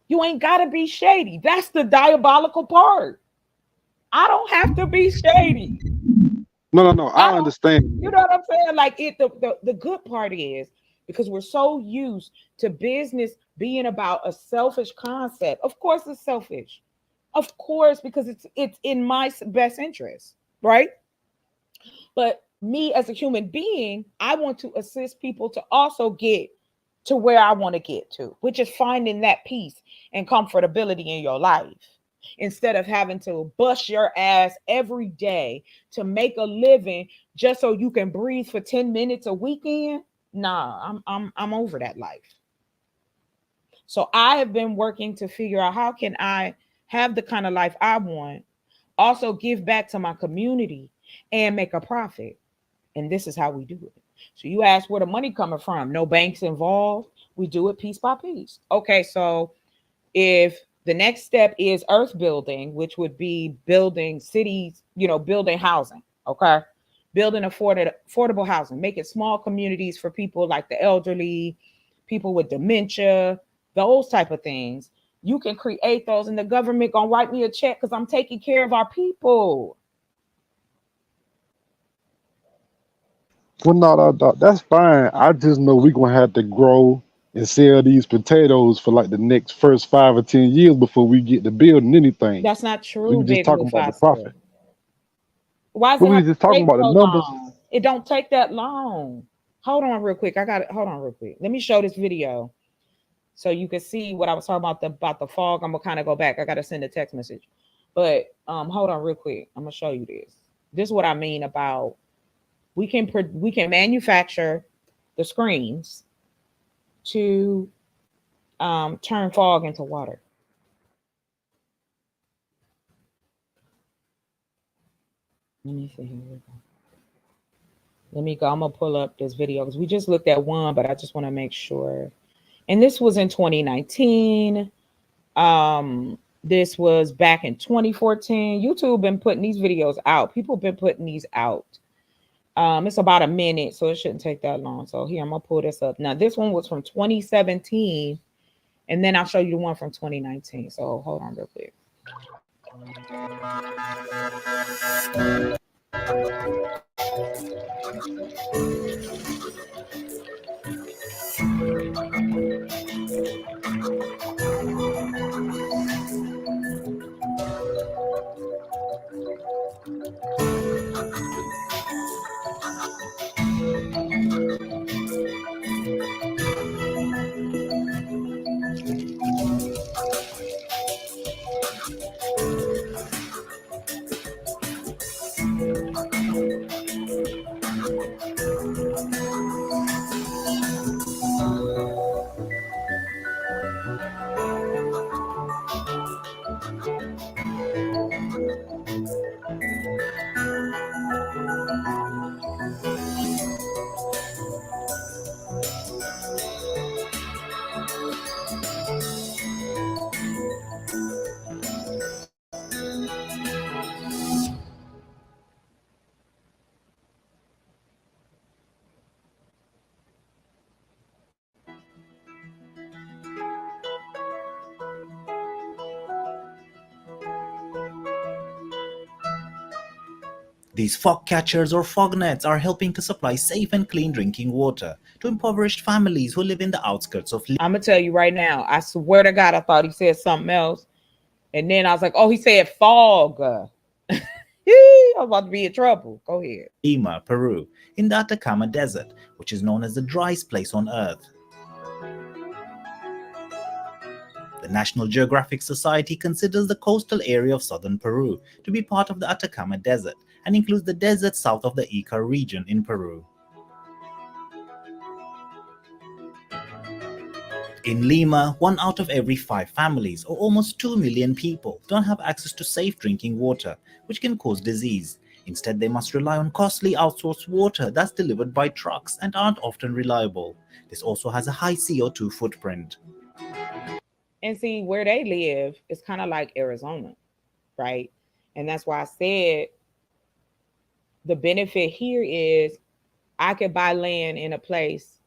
You ain't got to be shady. That's the diabolical part. I don't have to be shady. No. I understand. You know what I'm saying? Like the good part is because we're so used to business being about a selfish concept. Of course it's selfish. Of course, because it's in my best interest, right? But me as a human being, I want to assist people to also get to where I want to get to, which is finding that peace and comfortability in your life instead of having to bust your ass every day to make a living just so you can breathe for 10 minutes a weekend. Nah, I'm over that life. So I have been working to figure out how can I have the kind of life I want, also give back to my community and make a profit. And this is how we do it. So you ask where the money coming from? No banks involved. We do it piece by piece. Okay, so if the next step is earth building, which would be building cities, building housing, okay? Building affordable housing, making small communities for people like the elderly, people with dementia, those type of things. You can create those and the government gonna write me a check because I'm taking care of our people. Well, no, that's fine. I just know we're gonna have to grow and sell these potatoes for like the next first 5 or 10 years before we get to building anything. That's not We true, were just Big talking about the profit. Mufasa. Why does But it we have was to just talking take about the so numbers. long? It don't take that long. Hold on real quick. Hold on real quick. Let me show this video so you can see what I was talking about the fog. I'm gonna kind of go back. I gotta send a text message. But hold on real quick. I'm gonna show you this. This is what I mean about we can manufacture the screens to turn fog into water. Let me see here. Let me go. I'm gonna pull up this video because we just looked at one, but I just want to make sure. And this was in 2019. This was back in 2014. YouTube been putting these videos out. People been putting these out. It's about a minute, so it shouldn't take that long. So here, I'm gonna pull this up. Now, this one was from 2017, and then I'll show you the one from 2019. So hold on real quick. These fog catchers or fog nets are helping to supply safe and clean drinking water to impoverished families who live in the outskirts of I'm gonna tell you right now. I swear to God, I thought he said something else, and then I was like, "Oh, he said fog." I was about to be in trouble. Go ahead. Lima, Peru, in the Atacama Desert, which is known as the driest place on Earth. The National Geographic Society considers the coastal area of southern Peru to be part of the Atacama Desert and includes the desert south of the Ica region in Peru. In Lima, 1 out of every 5 families, or almost 2 million people, don't have access to safe drinking water, which can cause disease. Instead, they must rely on costly outsourced water that's delivered by trucks and aren't often reliable. This also has a high CO2 footprint. And see, where they live is kind of like Arizona, right? And that's why I said the benefit here is I could buy land in a place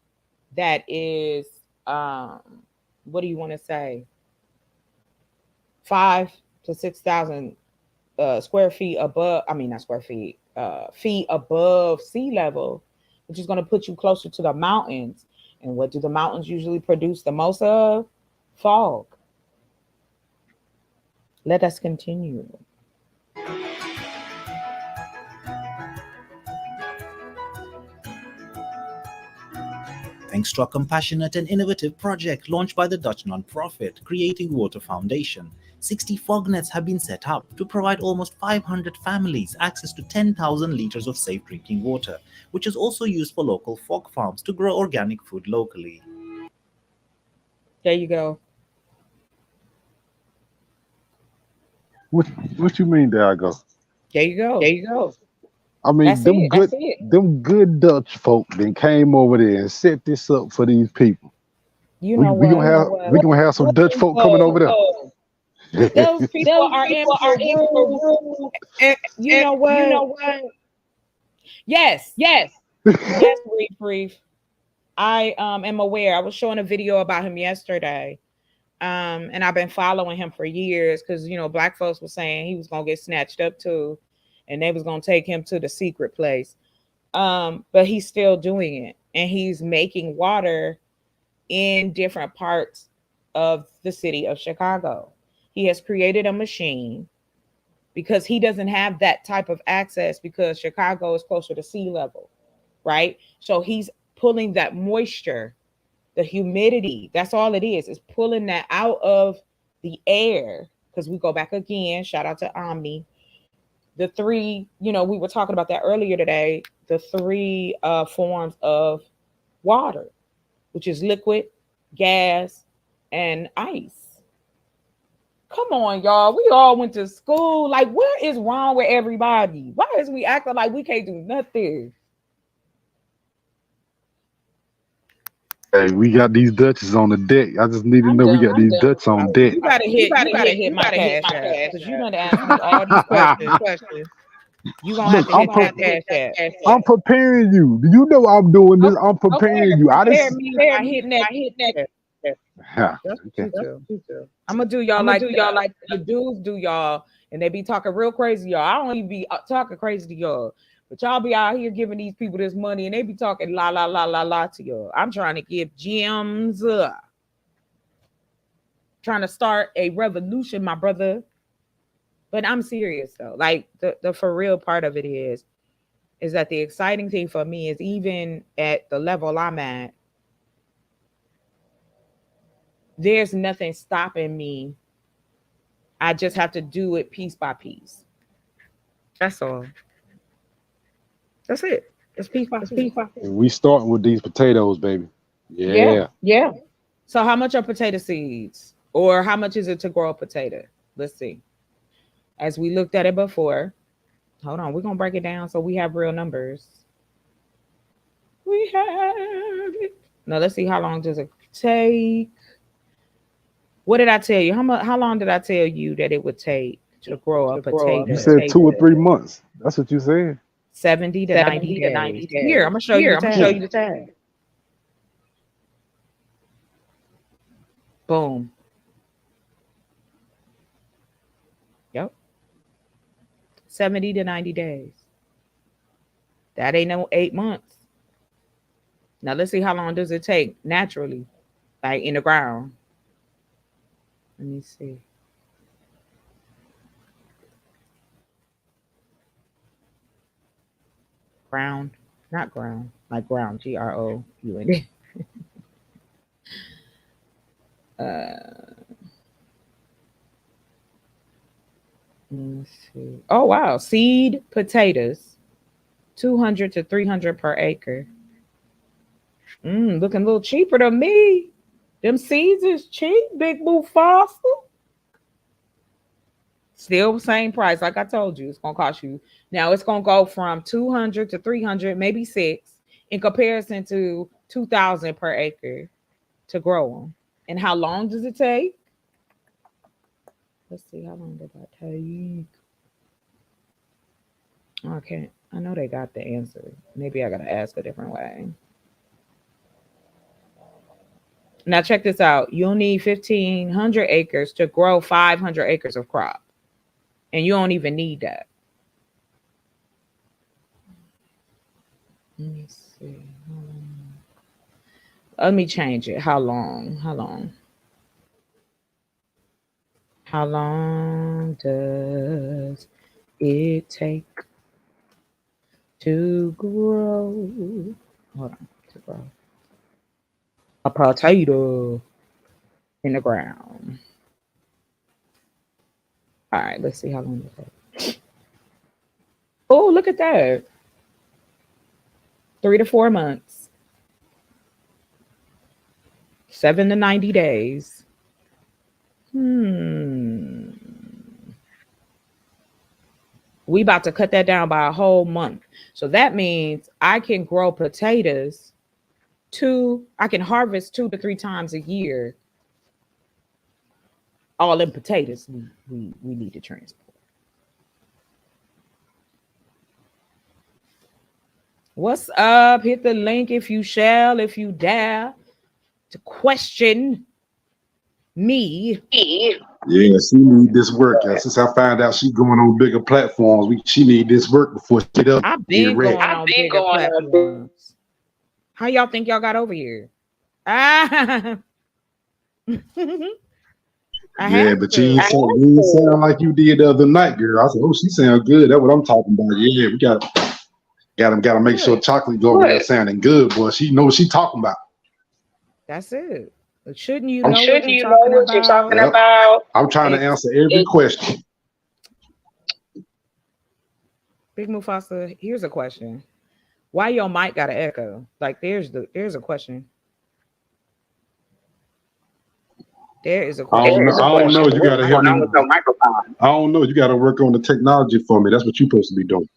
that is, what do you want to say, 5 to 6,000 square feet above. I mean, not square feet, feet above sea level, which is going to put you closer to the mountains. And what do the mountains usually produce the most of? Fog. Let us continue. Thanks to a compassionate and innovative project launched by the Dutch nonprofit Creating Water Foundation, 60 fog nets have been set up to provide almost 500 families access to 10,000 liters of safe drinking water, which is also used for local fog farms to grow organic food locally. There you go. What you mean? There I go. There you go. There you go. I mean, them good Dutch folk then came over there and set this up for these people. You know we gonna have some Dutch folk coming over there. Those people are in Peru. And you know what? Yes. Yes, Brief. I am aware. I was showing a video about him yesterday. And I've been following him for years because black folks were saying he was gonna get snatched up too, and they was gonna take him to the secret place. But he's still doing it, and he's making water in different parts of the city of Chicago. He has created a machine because he doesn't have that type of access because Chicago is closer to sea level, right? So he's pulling that moisture, the humidity, that's all it is pulling that out of the air. Because we go back again, shout out to Omni. The three, we were talking about that earlier today, the three forms of water, which is liquid, gas, and ice. Come on, y'all. We all went to school. Like, what is wrong with everybody? Why is we acting like we can't do nothing? Hey, we got these Dutches on the deck. I just need to know we got these Dutch on deck. You gotta hit my cash app because you done asked me all these questions. You gonna have to hit that cash app. I'm preparing you. Do you know I'm doing this? I'm preparing you. I just hitting that. I'm gonna do y'all like the dudes do y'all, and they be talking real crazy, y'all. I don't even be talking crazy to y'all. But y'all be out here giving these people this money and they be talking la la la la la to y'all. I'm trying to give gems. Trying to start a revolution, my brother. But I'm serious though. Like the for real part of it is that the exciting thing for me is even at the level I'm at, there's nothing stopping me. I just have to do it piece by piece. That's all. That's it. It's piece by piece. We starting with these potatoes, baby. Yeah. So how much are potato seeds? Or how much is it to grow a potato? Let's see. As we looked at it before. Hold on. We're going to break it down so we have real numbers. We have it. Now let's see how long does it take. What did I tell you? How long did I tell you that it would take to grow a potato? You said 2 or 3 months. That's what you said. 70 to 90 days. Here, I'm gonna show you the tag. Boom. Yep. 70 to 90 days. That ain't no 8 months. Now let's see how long does it take naturally, like in the ground. Let me see. Ground, not ground, like ground, GROUND. Let's see. Oh wow, seed potatoes, 200 to 300 per acre. Looking a little cheaper to me. Them seeds is cheap, Big Boo Fossil. Still same price. Like I told you, it's gonna cost you. Now it's gonna go from 200 to 300, maybe six, in comparison to 2,000 per acre to grow them. And how long does it take? Let's see, how long did that take? Okay, I know they got the answer. Maybe I gotta ask a different way. Now check this out. You'll need 1,500 acres to grow 500 acres of crop. And you don't even need that. Let me see. Let me change it. How long? How long? How long does it take to grow? Hold on. To grow a potato in the ground. All right, let's see how long it takes. Oh, look at that. 3 to 4 months. 7 to 90 days. We about to cut that down by a whole month. So that means I can grow potatoes I can harvest 2 to 3 times a year. All in potatoes we need to transport. What's up? Hit the link if you shall, if you dare to question me. Yeah, she need this work. Since I found out she's going on bigger platforms, she need this work before she get up. I've been going on bigger platforms. How y'all think y'all got over here? Ah. Yeah, but you ain't sound like you did the other night, girl. I said, "Oh, she sound good." That's what I'm talking about. Yeah, we gotta make sure chocolate go over there sounding good, boy. She knows what she talking about. That's it. But shouldn't you know what you're talking about? I'm trying to answer every question. Big Mufasa, here's a question. Why your mic got an echo? Like there's a question. There is a question. I don't know. You gotta help me. I don't know. You gotta work on the technology for me. That's what you're supposed to be doing.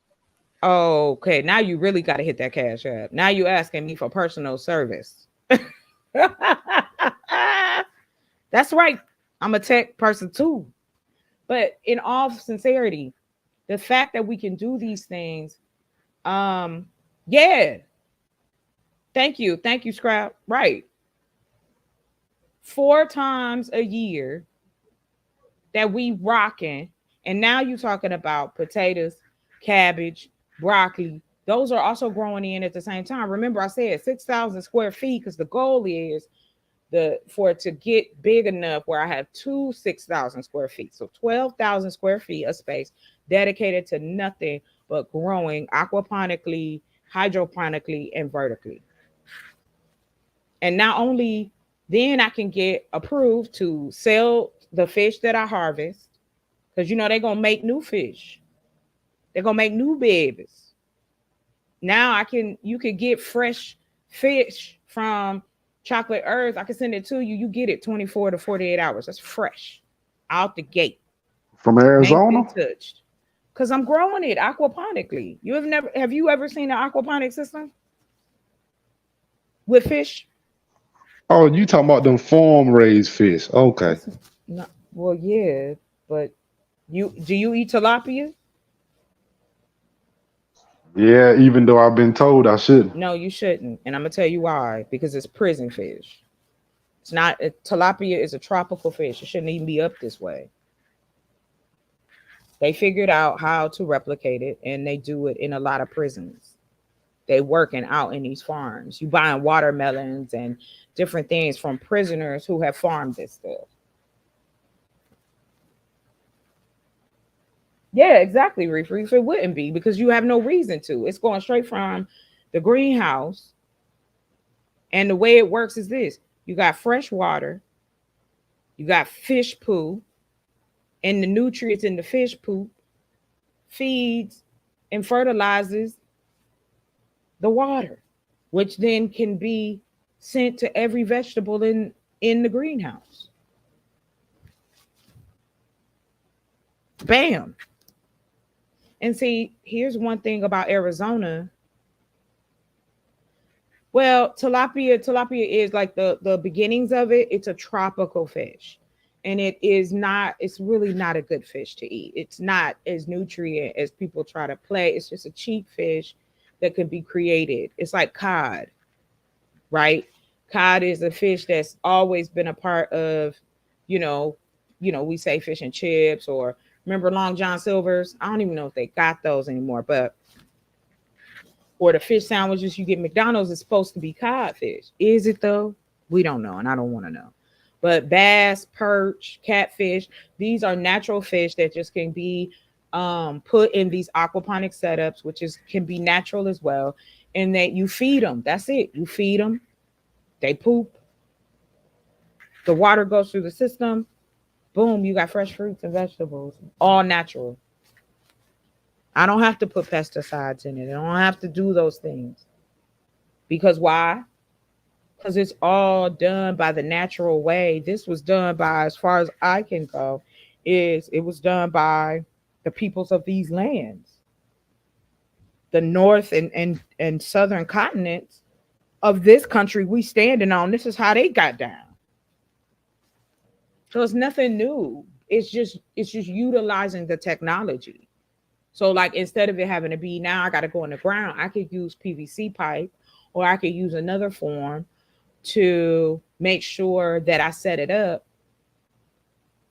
Oh, okay. Now you really got to hit that cash app. Now you asking me for personal service. That's right. I'm a tech person too. But in all sincerity, the fact that we can do these things, yeah. Thank you, Scrap. Right. 4 times a year that we rocking, and now you're talking about potatoes, cabbage, broccoli. Those are also growing in at the same time. Remember, I said 6,000 square feet because the goal is for it to get big enough where I have 6,000 square feet. So 12,000 square feet of space dedicated to nothing but growing aquaponically, hydroponically, and vertically. And not only then I can get approved to sell the fish that I harvest, because they're gonna make new fish. They're gonna make new babies. Now you could get fresh fish from Chocolate Earth. I can send it to you. You get it 24 to 48 hours. That's fresh out the gate. From Arizona? Ain't been touched. Because I'm growing it aquaponically. Have you ever seen an aquaponic system with fish? Oh, you talking about them farm raised fish? Okay. No, well, yeah, but do you eat tilapia? Yeah, even though I've been told I shouldn't. No, you shouldn't, and I'm gonna tell you why. Because it's prison fish. It's not. Tilapia is a tropical fish. It shouldn't even be up this way. They figured out how to replicate it, and they do it in a lot of prisons. They working out in these farms. You buying watermelons and different things from prisoners who have farmed this stuff. Yeah, exactly, Reef. It wouldn't be because you have no reason to. It's going straight from the greenhouse. And the way it works is this. You got fresh water. You got fish poo. And the nutrients in the fish poop feeds and fertilizes the water, which then can be sent to every vegetable in the greenhouse. Bam. And see, here's one thing about Arizona. Well, tilapia is like the beginnings of it. It's a tropical fish. And it's really not a good fish to eat. It's not as nutrient as people try to play. It's just a cheap fish that could be created. It's like cod, right? Cod is a fish that's always been a part of, you know, we say fish and chips, or remember Long John Silver's? I don't even know if they got those anymore, but or the fish sandwiches you get McDonald's is supposed to be codfish. Is it though? We don't know, and I don't want to know. But bass, perch, catfish, these are natural fish that just can be put in these aquaponic setups, which is can be natural as well, and that you feed them. That's it. You feed them, they poop, the water goes through the system. Boom, you got fresh fruits and vegetables, all natural. I don't have to put pesticides in it. I don't have to do those things. Because why? Because it's all done by the natural way. This was done by, as far as I can go, is it was done by the peoples of these lands. The north and southern continents of this country we standing on. This is how they got down. So it's nothing new. It's just utilizing the technology. So like instead of it having to be now I got to go in the ground, I could use PVC pipe, or I could use another form to make sure that I set it up.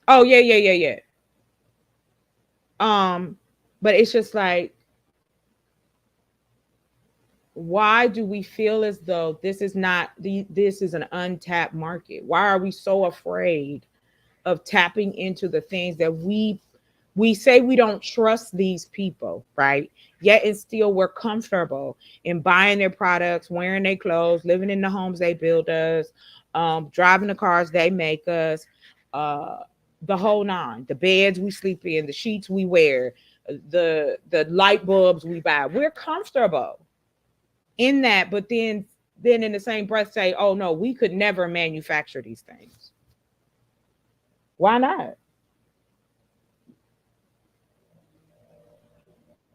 Oh yeah, yeah, yeah, yeah. But it's just like, why do we feel as though this is an untapped market? Why are we so afraid of tapping into the things that we say we don't trust these people, right? Yet and still we're comfortable in buying their products, wearing their clothes, living in the homes they build us, driving the cars they make us, uh, the whole nine, the beds we sleep in, the sheets we wear, the light bulbs we buy. We're comfortable in that, but then in the same breath say, oh no, we could never manufacture these things. Why not?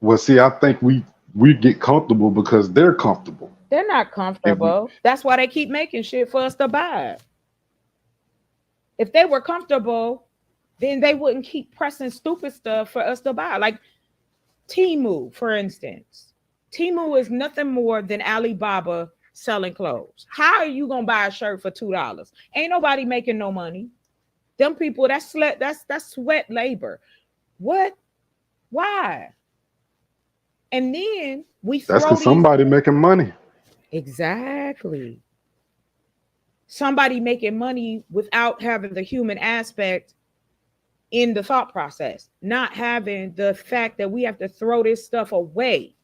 Well, see, I think we get comfortable because they're comfortable. They're not And we, comfortable. That's why they keep making shit for us to buy. If they were comfortable, then they wouldn't keep pressing stupid stuff for us to buy. Like Timu, for instance. Timu is nothing more than Alibaba selling clothes. How are you gonna buy a shirt for $2? Ain't nobody making no money. Them people, that's sweat labor. What? Why? And then we that's throw because these. somebody making money. Exactly. Somebody making money without having the human aspect in the thought process, not having the fact that we have to throw this stuff away.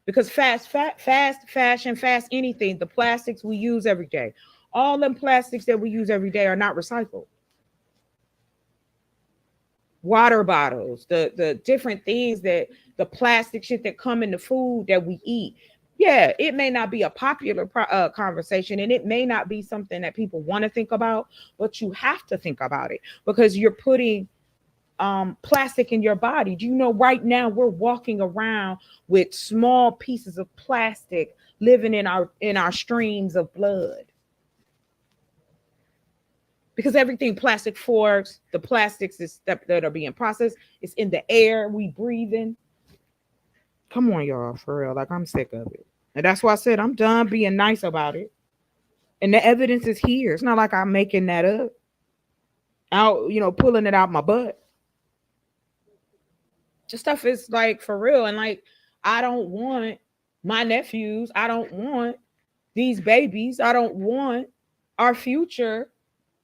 Because fast fashion, fast anything, the plastics we use every day, all them plastics that we use every day are not recycled. Water bottles, the different things that the plastic shit that come in the food that we eat. Yeah, it may not be a popular conversation, and it may not be something that people want to think about, but you have to think about it because you're putting plastic in your body. Do you know right now we're walking around with small pieces of plastic living in our streams of blood? Because everything plastic forks, the plastics that are being processed, it's in the air we breathe in. Come on, y'all, for real. Like, I'm sick of it. And that's why I said I'm done being nice about it. And the evidence is here. It's not like I'm making that up. Out, pulling it out my butt. This stuff is like for real. And like, I don't want my nephews, I don't want these babies, I don't want our future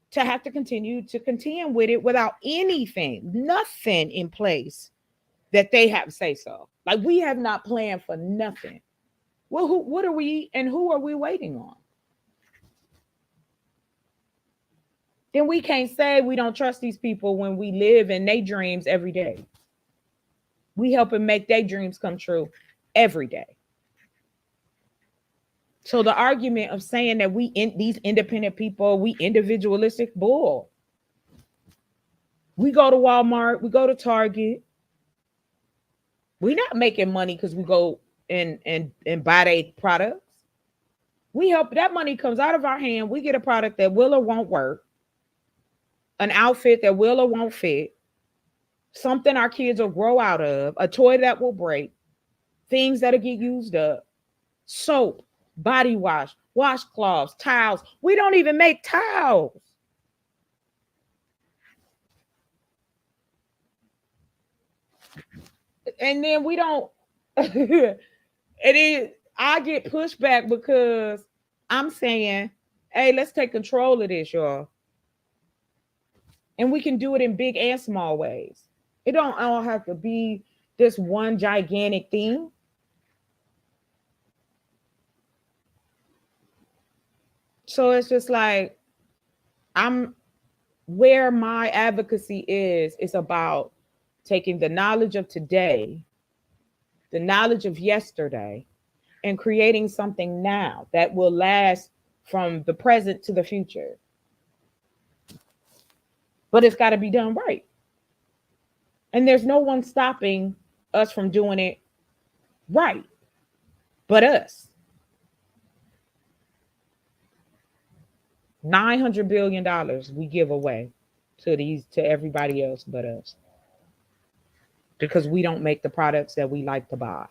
to have to continue to contend with it without nothing in place that they have say so. Like we have not planned for nothing. Well, what are we and who are we waiting on? Then we can't say we don't trust these people when we live in their dreams every day. We help them make their dreams come true every day. So the argument of saying that these independent people, we individualistic bull. We go to Walmart, we go to Target. We're not making money because we go and buy their products. We help that money comes out of our hand. We get a product that will or won't work, an outfit that will or won't fit, something our kids will grow out of, a toy that will break, things that'll get used up, soap, body wash, washcloths, towels. We don't even make towels. And then we don't it is I get pushback because I'm saying, hey, let's take control of this, y'all. And we can do it in big and small ways. It don't all have to be this one gigantic thing. So it's just like I'm where my advocacy is about taking the knowledge of today, the knowledge of yesterday, and creating something now that will last from the present to the future. But it's got to be done right. And there's no one stopping us from doing it right but us. $900 billion we give away to everybody else but us because we don't make the products that we like to buy.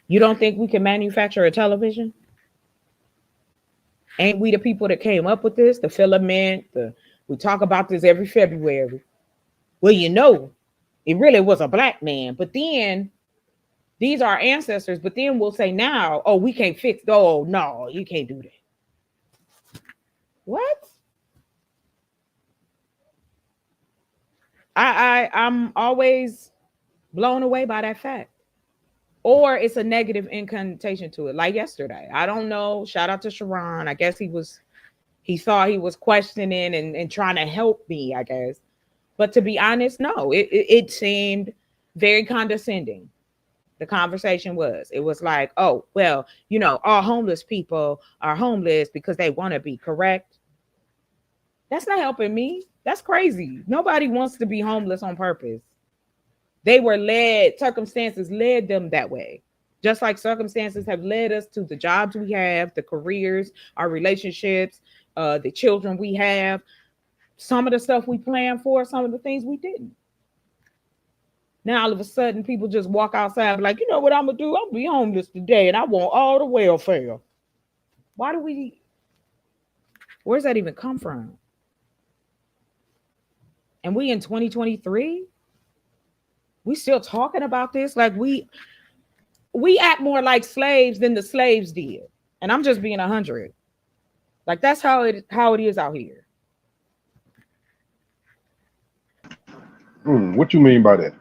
You don't think we can manufacture a television? Ain't we the people that came up with this? The filament, we talk about this every February. Well, it really was a black man. But then these are our ancestors. But then we'll say now, oh, we can't fix. Oh, no, you can't do that. What? I'm always blown away by that fact. Or it's a negative inconnotation to it. Like yesterday. I don't know. Shout out to Sharon. I guess he thought he was questioning and trying to help me, I guess. But to be honest, no, it seemed very condescending. The conversation was, it was like, oh, well, all homeless people are homeless because they want to be, correct? That's not helping me. That's crazy. Nobody wants to be homeless on purpose. They were circumstances led them that way. Just like circumstances have led us to the jobs we have, the careers, our relationships, the children we have, some of the stuff we planned for, some of the things we didn't. Now, all of a sudden, people just walk outside like, you know what I'm going to do? I'm going to be homeless today and I want all the welfare. Where's that even come from? And we in 2023, we still talking about this? Like we act more like slaves than the slaves did. And I'm just being 100. Like that's how it is out here. What you mean by that?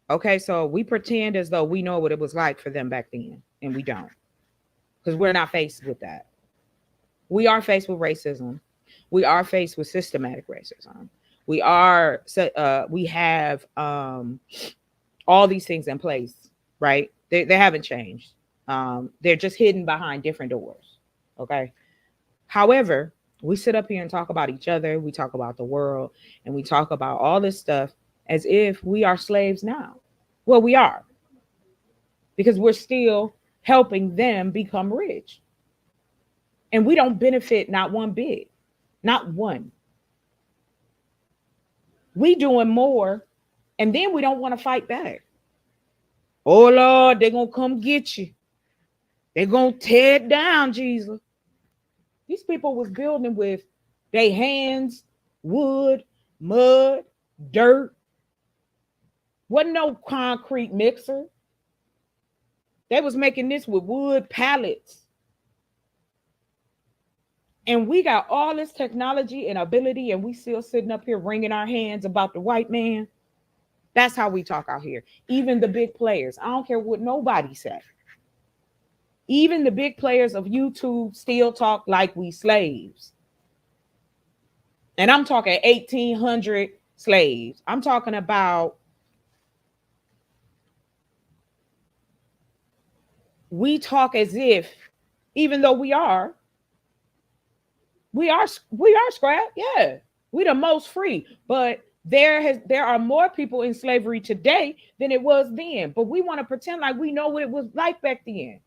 Okay, so we pretend as though we know what it was like for them back then, and we don't. Because we're not faced with that. We are faced with racism. We are faced with systematic racism. We have all these things in place, right? They haven't changed. They're just hidden behind different doors. Okay. However, we sit up here and talk about each other. We talk about the world, and we talk about all this stuff as if we are slaves now. Well, we are, because we're still helping them become rich. And we don't benefit not one bit, not one. We doing more, and then we don't want to fight back. Oh, Lord, they're going to come get you. They're going to tear it down, Jesus. These people was building with their hands, wood, mud, dirt. Wasn't no concrete mixer. They was making this with wood pallets. And we got all this technology and ability, and we still sitting up here wringing our hands about the white man. That's how we talk out here. Even the big players. I don't care what nobody said. Even the big players of YouTube still talk like we slaves. And I'm talking 1,800 slaves. I'm talking about we talk as if, even though we We are scrap. Yeah, we the most free, but there are more people in slavery today than it was then. But we want to pretend like we know what it was like back then.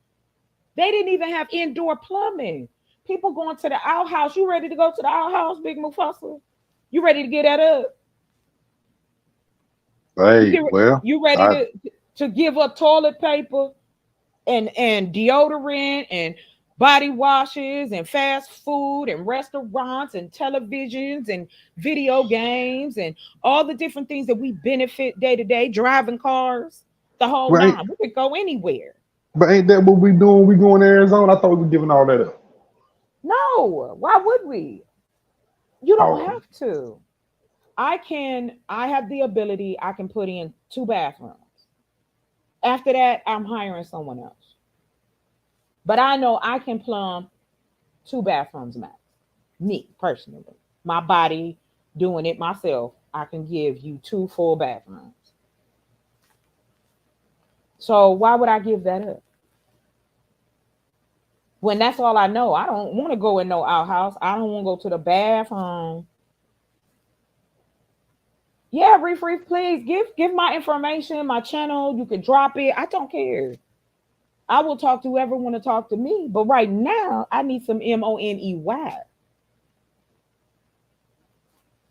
They didn't even have indoor plumbing. People going to the outhouse. You ready to go to the outhouse, Big Mufasa? You ready to get that up? You Hey, get well, you ready I to give up toilet paper and deodorant and body washes and fast food and restaurants and televisions and video games and all the different things that we benefit day to day, driving cars, the whole well, ain't, nine. We could go anywhere. but ain't that what we doing? We going to Arizona? I thought we were giving all that up. No, why would we? You don't Oh, have to. I have the ability, I can put in 2 bathrooms. After that, I'm hiring someone else. But I know I can plumb 2 bathrooms max. Me personally. My body doing it myself. I can give you 2 full bathrooms. So why would I give that up? When that's all I know. I don't want to go in no outhouse. I don't want to go to the bathroom. Yeah, Reef, please give my information, my channel. You can drop it. I don't care. I will talk to whoever want to talk to me. But right now, I need some money.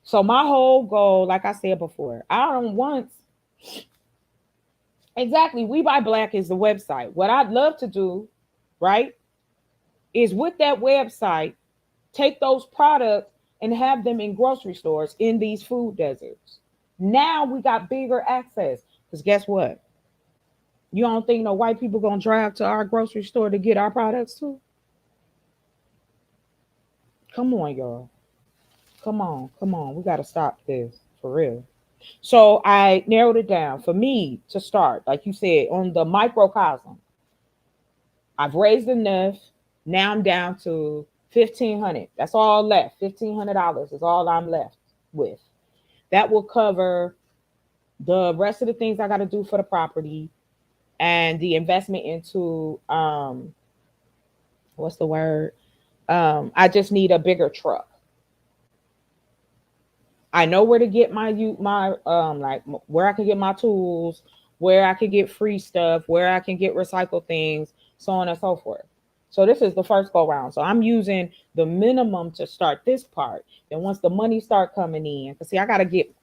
So my whole goal, like I said before, I don't want exactly. We Buy Black is the website. What I'd love to do, right, is with that website, take those products and have them in grocery stores in these food deserts. Now we got bigger access. Because guess what? You don't think no white people gonna drive to our grocery store to get our products too? Come on, y'all. Come on. We gotta stop this for real. So I narrowed it down for me to start, like you said, on the microcosm. I've raised enough. Now I'm down to 1,500. That's all left. $1,500 is all I'm left with. That will cover the rest of the things I got to do for the property and the investment into what's the word? I just need a bigger truck. I know where to get my like where I can get my tools, where I can get free stuff, where I can get recycled things, so on and so forth. So this is the first go round. So I'm using the minimum to start this part. Then once the money start coming in, because see,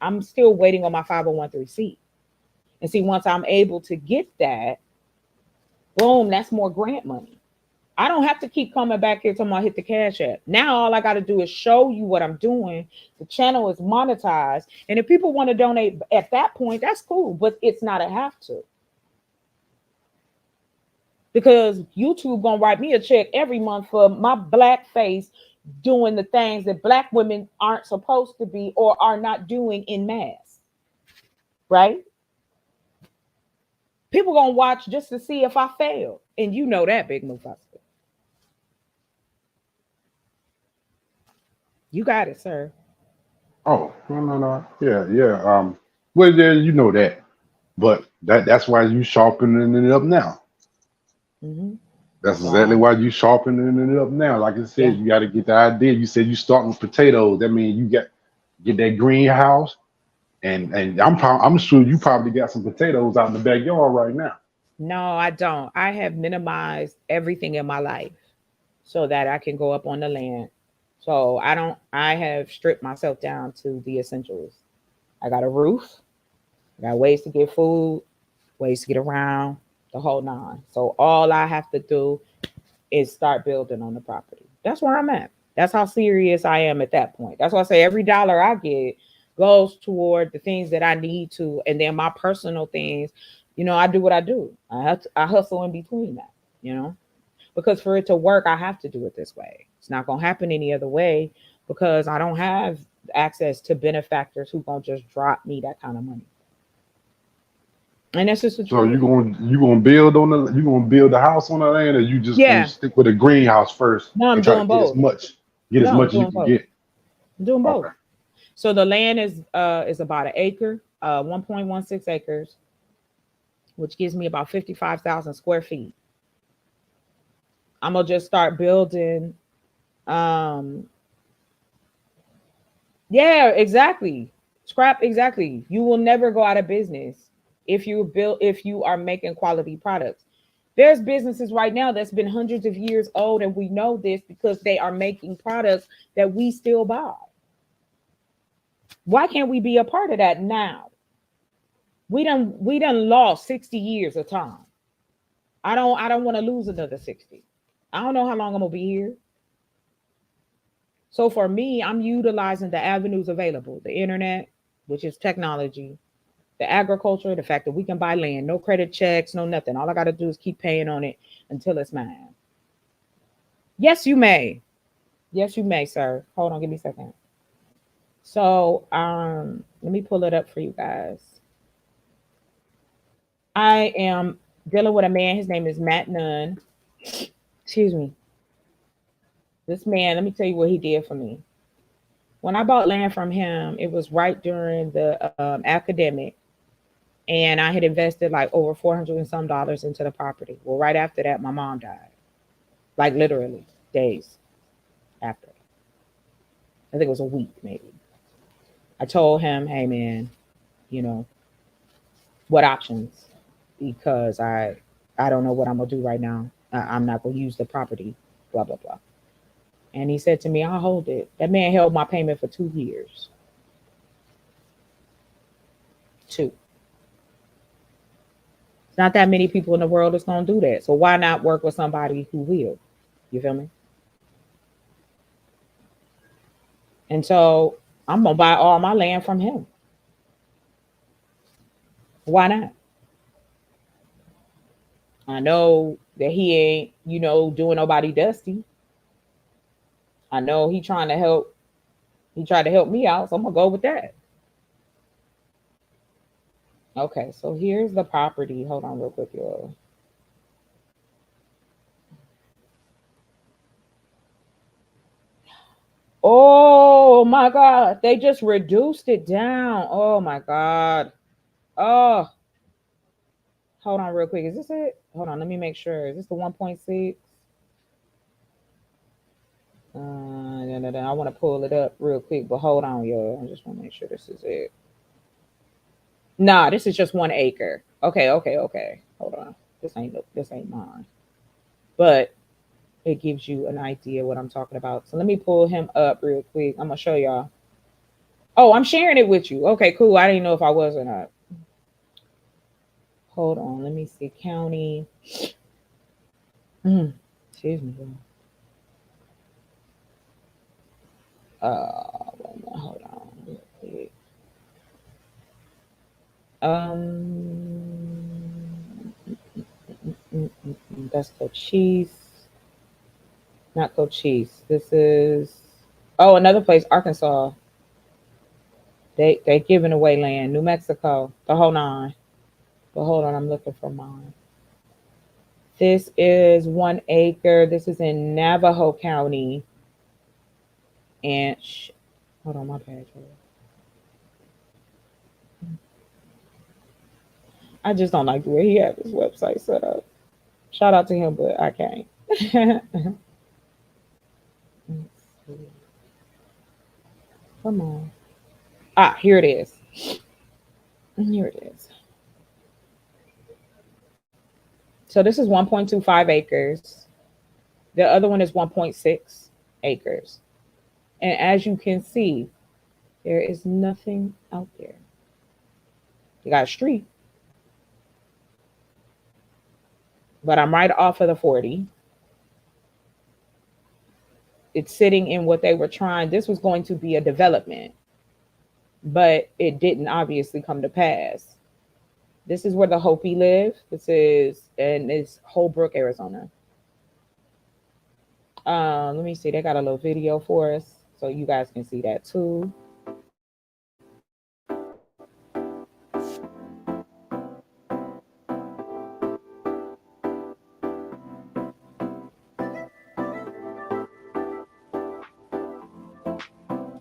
I'm still waiting on my 501c. And see, once I'm able to get that, boom, that's more grant money. I don't have to keep coming back here till I hit the cash app. Now all I got to do is show you what I'm doing. The channel is monetized. And if people want to donate at that point, that's cool, but it's not a have to. Because YouTube gonna write me a check every month for my black face doing the things that black women aren't supposed to be or are not doing in mass. Right? People gonna watch just to see if I fail. And you know that, Big Mufasa. You got it, sir. oh, no. Yeah, yeah. Well, yeah, you know that, but that's why you sharpening it up now. Mm-hmm. That's exactly Wow. why you sharpening it up now. Like I Yeah. said, you got to get the idea. You said you starting with potatoes. That means you get that greenhouse, and I'm sure you probably got some potatoes out in the backyard right now. No, I don't. I have minimized everything in my life so that I can go up on the land. So I have stripped myself down to the essentials. I got a roof, I got ways to get food, ways to get around, the whole nine. So all I have to do is start building on the property. That's where I'm at. That's how serious I am at that point. That's why I say every dollar I get goes toward the things that I need to, and then my personal things. I do what I do. I hustle in between that. Because for it to work, I have to do it this way. It's not gonna happen any other way because I don't have access to benefactors who gonna just drop me that kind of money. And that's just the So truth. you gonna build the house on the land, or you just gonna Yeah. stick with a greenhouse first No, I'm and try to doing get both. as No, I'm much as you doing can both. get? I'm doing both. Okay. So the land is about an acre, 1.16 acres, which gives me about 55,000 square feet. I'm gonna just start building Yeah, exactly. Scrap, exactly. You will never go out of business if you are making quality products. There's businesses right now that's been hundreds of years old, and we know this because they are making products that we still buy. Why can't we be a part of that now? We done lost 60 years of time. I don't want to lose another 60. I don't know how long I'm gonna be here. So for me, I'm utilizing the avenues available, the internet, which is technology, the agriculture, the fact that we can buy land, no credit checks, no nothing. All I got to do is keep paying on it until it's mine. Yes, you may. Yes, you may, sir. Hold on, give me a second. So, let me pull it up for you guys. I am dealing with a man. His name is Matt Nunn. Excuse me. This man, let me tell you what he did for me. When I bought land from him, it was right during the academic, and I had invested like over 400 and some dollars into the property. Well, right after that, my mom died, like literally days after. I think it was a week maybe. I told him, hey man, you know, what options? Because I don't know what I'm gonna do right now. I'm not gonna use the property, blah blah blah. And he said to me, I'll hold it. That man held my payment for 2 years. 2. It's not that many people in the world that's gonna do that. So why not work with somebody who will? You feel me? And so I'm gonna buy all my land from him. Why not? I know that he ain't, doing nobody dusty. I know he trying to help. He tried to help me out, so I'm gonna go with that. Okay, so here's the property. Hold on real quick, y'all. Oh my God, they just reduced it down. Oh my God. Oh, hold on real quick. Is this it? Hold on, let me make sure. Is this the 1.6? No. I want to pull it up real quick, but hold on, y'all. I just want to make sure this is it. Nah, this is just 1 acre. Okay. Hold on. This ain't mine. But it gives you an idea what I'm talking about. So let me pull him up real quick. I'm gonna show y'all. Oh, I'm sharing it with you. Okay, cool. I didn't know if I was or not. Hold on. Let me see. County. Excuse me. Hold on. Real quick. That's Cochise. Not Cochise. This is another place, Arkansas. They giving away land. New Mexico, the whole nine. But hold on, I'm looking for mine. This is 1 acre. This is in Navajo County. And hold on, my page. I just don't like the way he had his website set up. Shout out to him, but I can't. Come on. Here it is. Here it is. So this is 1.25 acres. The other one is 1.6 acres. And as you can see, there is nothing out there. You got a street. But I'm right off of the 40. It's sitting in what they were trying. This was going to be a development, but it didn't obviously come to pass. This is where the Hopi live. It's Holbrook, Arizona. Let me see. They got a little video for us, so you guys can see that too.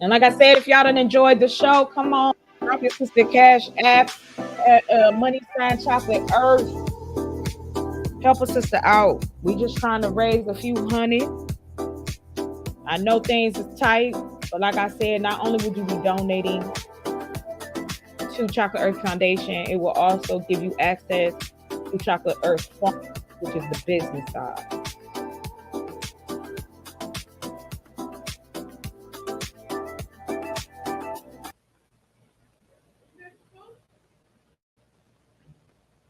And like I said, if y'all done enjoyed the show, come on, drop your sister Cash app at Money Sign Chocolate Earth. Help a sister out. We just trying to raise a few hundred. I know things is tight, But like I said, not only would you be donating to Chocolate Earth Foundation, it will also give you access to Chocolate Earth Farm, which is the business side.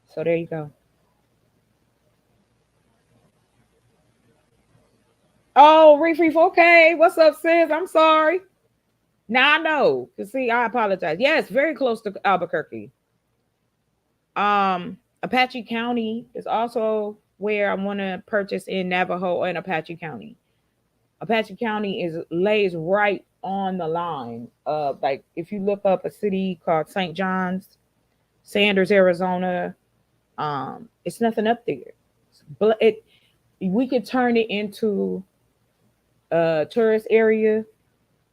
So there you go. Oh, Reef, okay. What's up, sis? I'm sorry. Now I know. See, I apologize. Yes, very close to Albuquerque. Apache County is also where I want to purchase in Navajo and Apache County. Apache County lays right on the line of, like, if you look up a city called St. John's, Sanders, Arizona, it's nothing up there. But we could turn it into a tourist area.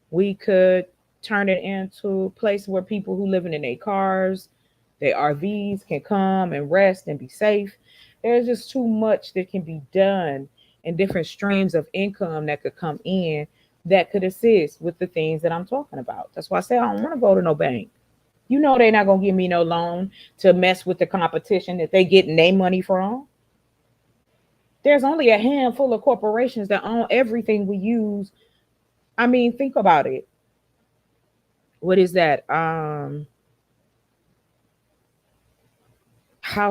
We could turn it into a place where people who living in their cars, their RVs can come and rest and be safe. There's just too much that can be done and different streams of income that could come in that could assist with the things that I'm talking about. That's why I say I don't want to go to no bank. You know they're not going to give me no loan to mess with the competition that they getting their money from. There's only a handful of corporations that own everything we use. I mean, think about it. What is that? How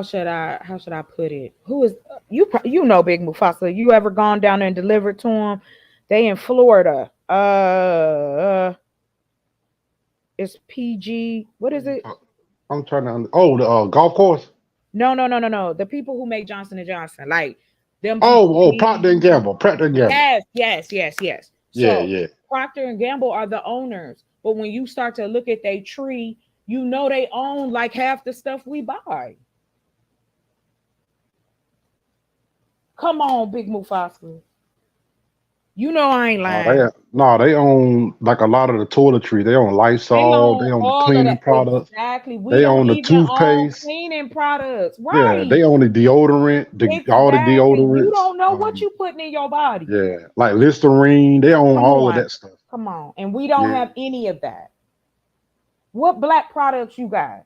should I put it? Who is you know Big Mufasa? You ever gone down there and delivered to them? They in Florida. It's PG. What is it? I'm trying to. The golf course. No. The people who make Johnson & Johnson, like them. Procter and Gamble. Procter and Gamble. Yes. Yeah. Procter and Gamble are the owners, but when you start to look at their tree, you know they own like half the stuff we buy. Come on, Big Mufasa. You know I ain't lying. They own like a lot of the toiletry. They own Lysol. They own the cleaning products. Exactly. They own the toothpaste. Cleaning products. Right. Yeah, they own the deodorant. All the deodorants. You don't know what you putting in your body. Yeah, like Listerine. They own all of that stuff. Come on, and we don't have any of that. What black products you got?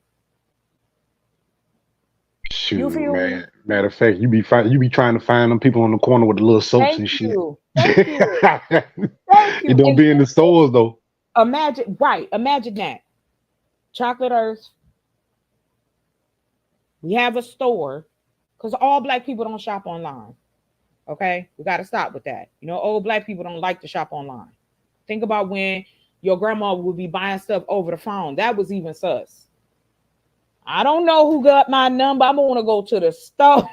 Shoot, man. Matter of fact, you be trying to find them people on the corner with the little soaps and shit. Thank you. It don't be in the stores though. Imagine that. Chocolate Earth. We have a store because all black people don't shop online. Okay, we got to stop with that. You know, old black people don't like to shop online. Think about when your grandma would be buying stuff over the phone. That was even sus. I don't know who got my number. I want to go to the store.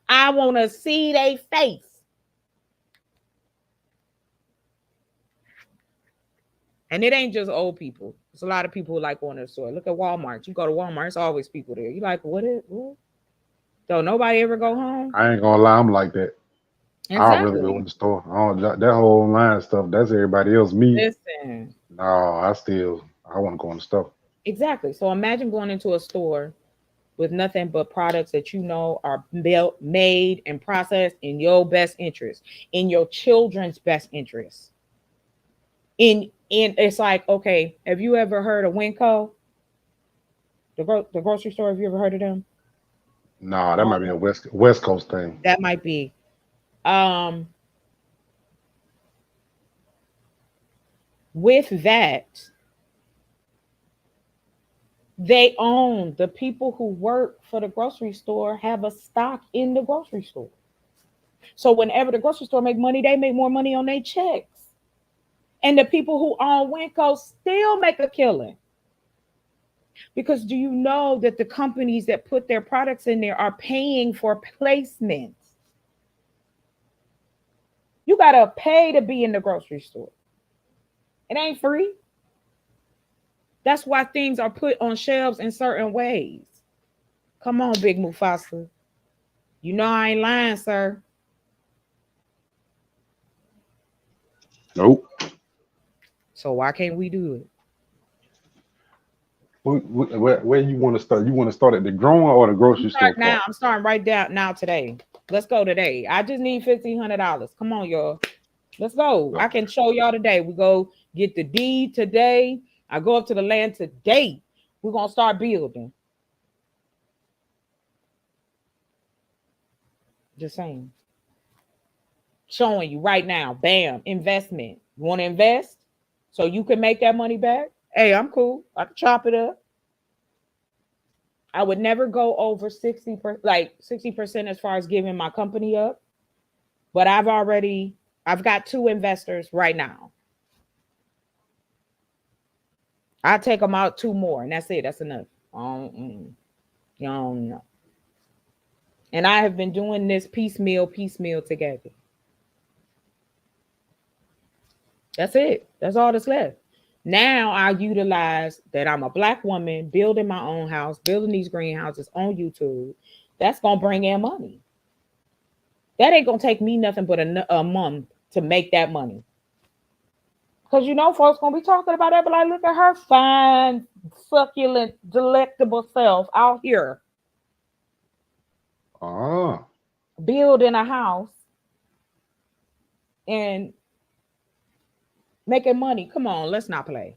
I want to see their face. And it ain't just old people. There's a lot of people who like going to the store. Look at Walmart. You go to Walmart, it's always people there. You like, what? Don't nobody ever go home? I ain't gonna lie, I'm like that. Exactly. I don't really go in the store. That whole online stuff, that's everybody else. Me. Listen. No, I want to go in the store. Exactly. So imagine going into a store with nothing but products that you know are made and processed in your best interest, in your children's best interest. In it's like, okay, have you ever heard of Winco? The grocery store, have you ever heard of them? No, that might be a West Coast thing. That might be. With that, they own the people who work for the grocery store have a stock in the grocery store. So whenever the grocery store make money, they make more money on their checks. And the people who own Winco still make a killing. Because do you know that the companies that put their products in there are paying for placements? You got to pay to be in the grocery store. It ain't free. That's why things are put on shelves in certain ways. Come on, Big Mufasa. You know I ain't lying, sir. Nope. So why can't we do it? Where you want to start? You want to start at the grower or the grocery store? Now I'm starting right down now today. Let's go today. I just need $1,500. Come on, y'all. Let's go. I can show y'all today. We go get the deed today. I go up to the land today. We're gonna start building. Just saying. Showing you right now. Bam. Investment. You want to invest so you can make that money back? Hey, I'm cool. I can chop it up. I would never go over 60% as far as giving my company up. But I've got 2 investors right now. I take them out 2 more, and that's it. That's enough. You don't know. And I have been doing this piecemeal together. That's it. That's all that's left. Now I utilize that I'm a Black woman building my own house, building these greenhouses on YouTube. That's going to bring in money. That ain't going to take me nothing but a month to make that money. Because folks going to be talking about that, but like, look at her fine, succulent, delectable self out here. Building a house and making money. Come on, let's not play.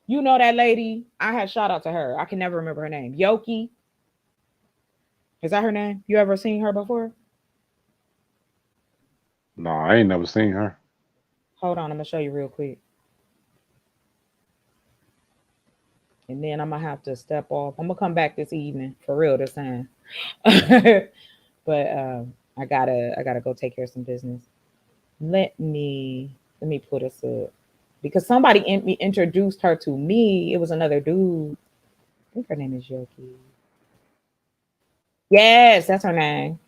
You know that lady, I had shout out to her. I can never remember her name. Yoki. Is that her name? You ever seen her before? No, I ain't never seen her. Hold on, I'm going to show you real quick. And then I'm going to have to step off. I'm going to come back this evening for real this time. But I gotta go take care of some business. Let me pull this up. Because somebody introduced her to me. It was another dude. I think her name is Yoki. Yes, that's her name.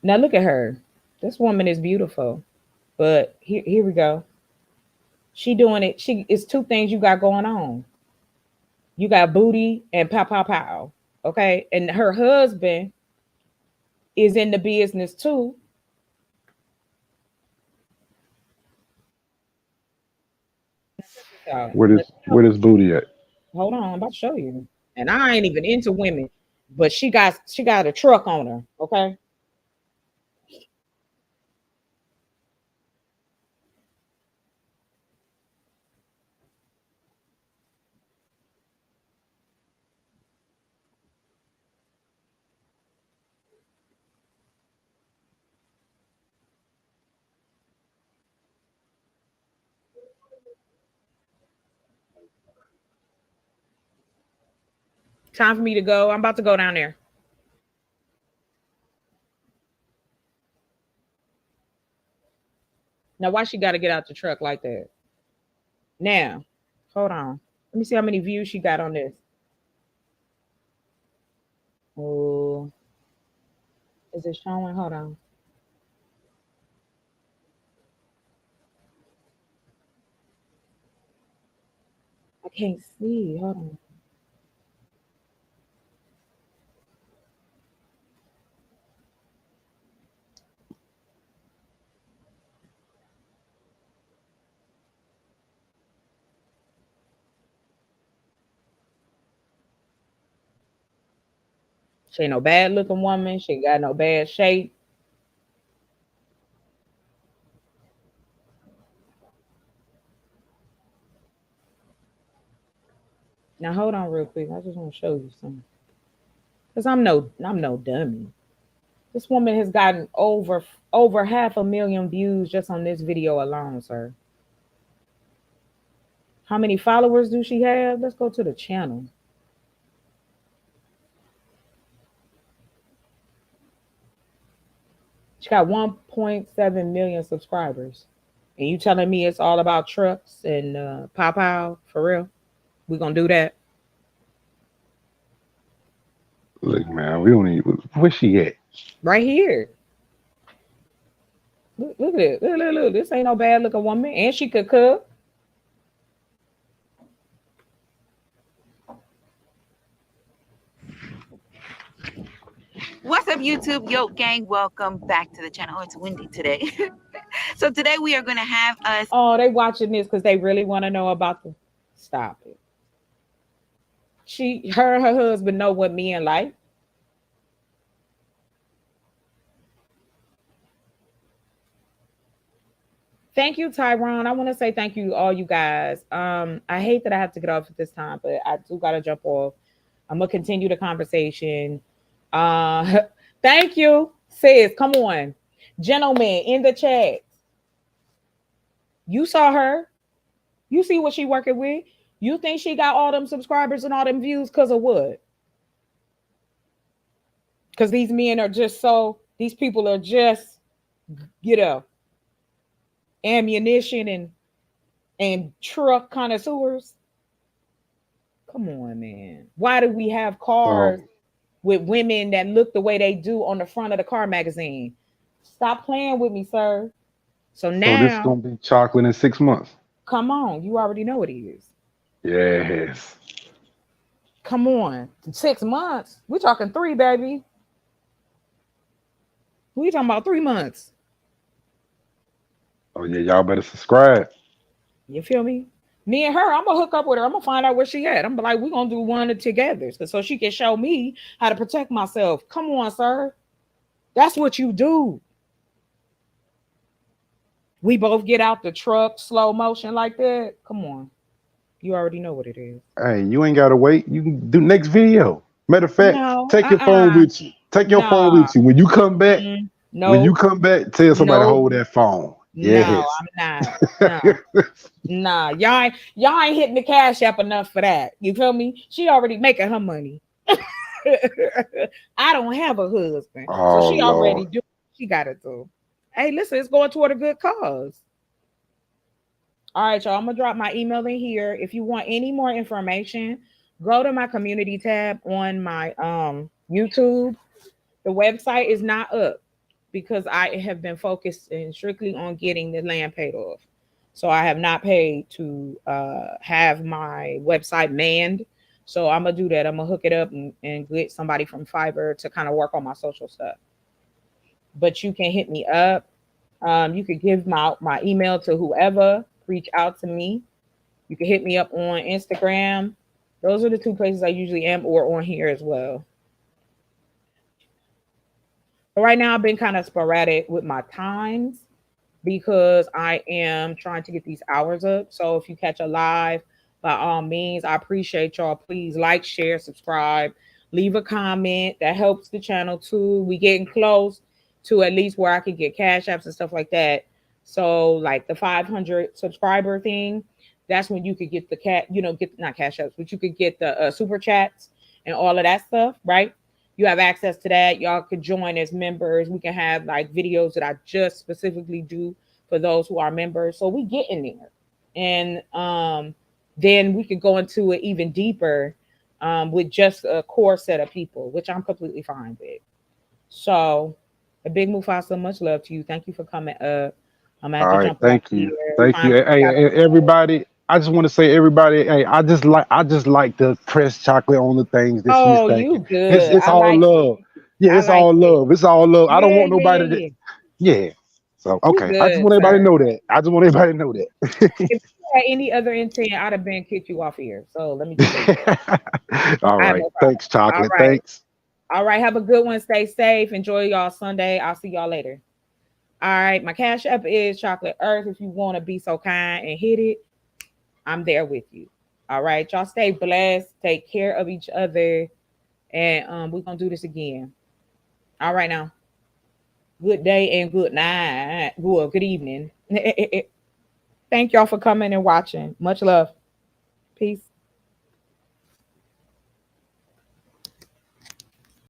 Now look at her. This woman is beautiful. But here we go. She doing it. It's 2 things you got going on. You got booty and pow, pow, pow. Okay. And her husband is in the business too. Where this booty at? Hold on, I'm about to show you. And I ain't even into women, but she got a truck on her. Okay. Time for me to go. I'm about to go down there. Now, why she got to get out the truck like that? Now, hold on. Let me see how many views she got on this. Oh, is it showing? Hold on. I can't see. Hold on. She ain't no bad looking woman. She ain't got no bad shape. Now hold on real quick. I just want to show you something. Cause I'm no dummy. This woman has gotten over 500,000 views just on this video alone, sir. How many followers do she have? Let's go to the channel. She got 1.7 million subscribers. And you telling me it's all about trucks and pow for real? We gonna do that? Look, man, we don't even. Where's she at? Right here. Look at it. Look. This ain't no bad looking woman. And she could cook. What's up, YouTube? Yo, gang, welcome back to the channel. Oh, it's windy today. So today we are going to have us. Oh, they watching this because they really want to know about the. Stop it. Her and her husband know what men like. Thank you, Tyrone. I want to say thank you, all you guys. I hate that I have to get off at this time, but I do gotta jump off. I'm gonna continue the conversation. Uh, thank you, sis. Come on, gentlemen in the chat. You saw her. You see what she working with. You think she got all them subscribers and all them views because of what? Because these men are just so. These people are just, you know, ammunition and truck connoisseurs. Come on, man. Why do we have cars So with women that look the way they do on the front of the car magazine? Stop playing with me, sir. So so this is now, gonna be chocolate in 6 months. come on. You already know what it is. Yes. Come on. 6 months. We're talking three, baby. We talking about 3 months. Oh yeah, y'all better subscribe. You feel me? Me and her, I'm gonna hook up with her. I'm gonna find out where she at. I'm like, we're gonna do one together so she can show me how to protect myself. Come on, sir. That's what you do. We both get out the truck, slow motion like that. Come on. You already know what it is. Hey, you ain't gotta wait. You can do next video. Matter of fact, No, take your phone with you. Take your phone nah. with you. When you come back, No, tell somebody to no, hold that phone. no, Yes. I'm not. No, nah. Y'all ain't hitting the cash app enough for that. You feel me? She already making her money. I don't have a husband. So Oh she already Lord. do what she gotta do. Hey, listen, it's going toward a good cause. All right, y'all. I'm gonna drop my email in here. If you want any more information, go to my community tab on my YouTube. The website is not up because I have been focused and strictly on getting the land paid off. So I have not paid to have my website manned. So I'm gonna do that. I'm gonna hook it up and get somebody from Fiverr to kind of work on my social stuff. But you can hit me up. You could give my email to whoever, reach out to me. You can hit me up on Instagram. Those are the two places I usually am, or on here as well. But right now, I've been kind of sporadic with my times because I am trying to get these hours up. So if you catch a live, by all means, I appreciate y'all. Please like, share, subscribe, leave a comment. That helps the channel too. We getting close to at least where I can get cash apps and stuff like that. So like the 500 subscriber thing, that's when you could get the get not cash apps, but you could get the super chats and all of that stuff, right? You have access to that. Y'all could join as members. We can have like videos that I just specifically do for those who are members. So we get in there. And then we could go into it even deeper with just a core set of people, which I'm completely fine with. So a big Mufasa, much love to you. Thank you for coming up. I'm gonna have All to right, jump off thank here. you. Thank you. Find Hey, everybody. I just want to say everybody, hey, I just like to press chocolate on the things that she's Oh, you thinking. good. It's I all like it. love. Yeah, I it's like all it. love. It's all love. I don't Yeah, want yeah, yeah, nobody to yeah. yeah. So You okay. I just good, want everybody to sir. know that. I just want everybody to know If you had any other intent, I'd have been kicked you off here. So let me just say that. that. All I have right. no problem. Thanks, All chocolate. right. Thanks. All right. Have a good one. Stay safe. Enjoy y'all Sunday. I'll see y'all later. All right. My cash app is Chocolate Earth. If you want to be so kind and hit it, I'm there with you. All right. Y'all stay blessed. Take care of each other. And we're gonna do this again. All right now. Good day and good night. Well, good evening. Thank y'all for coming and watching. Much love. Peace.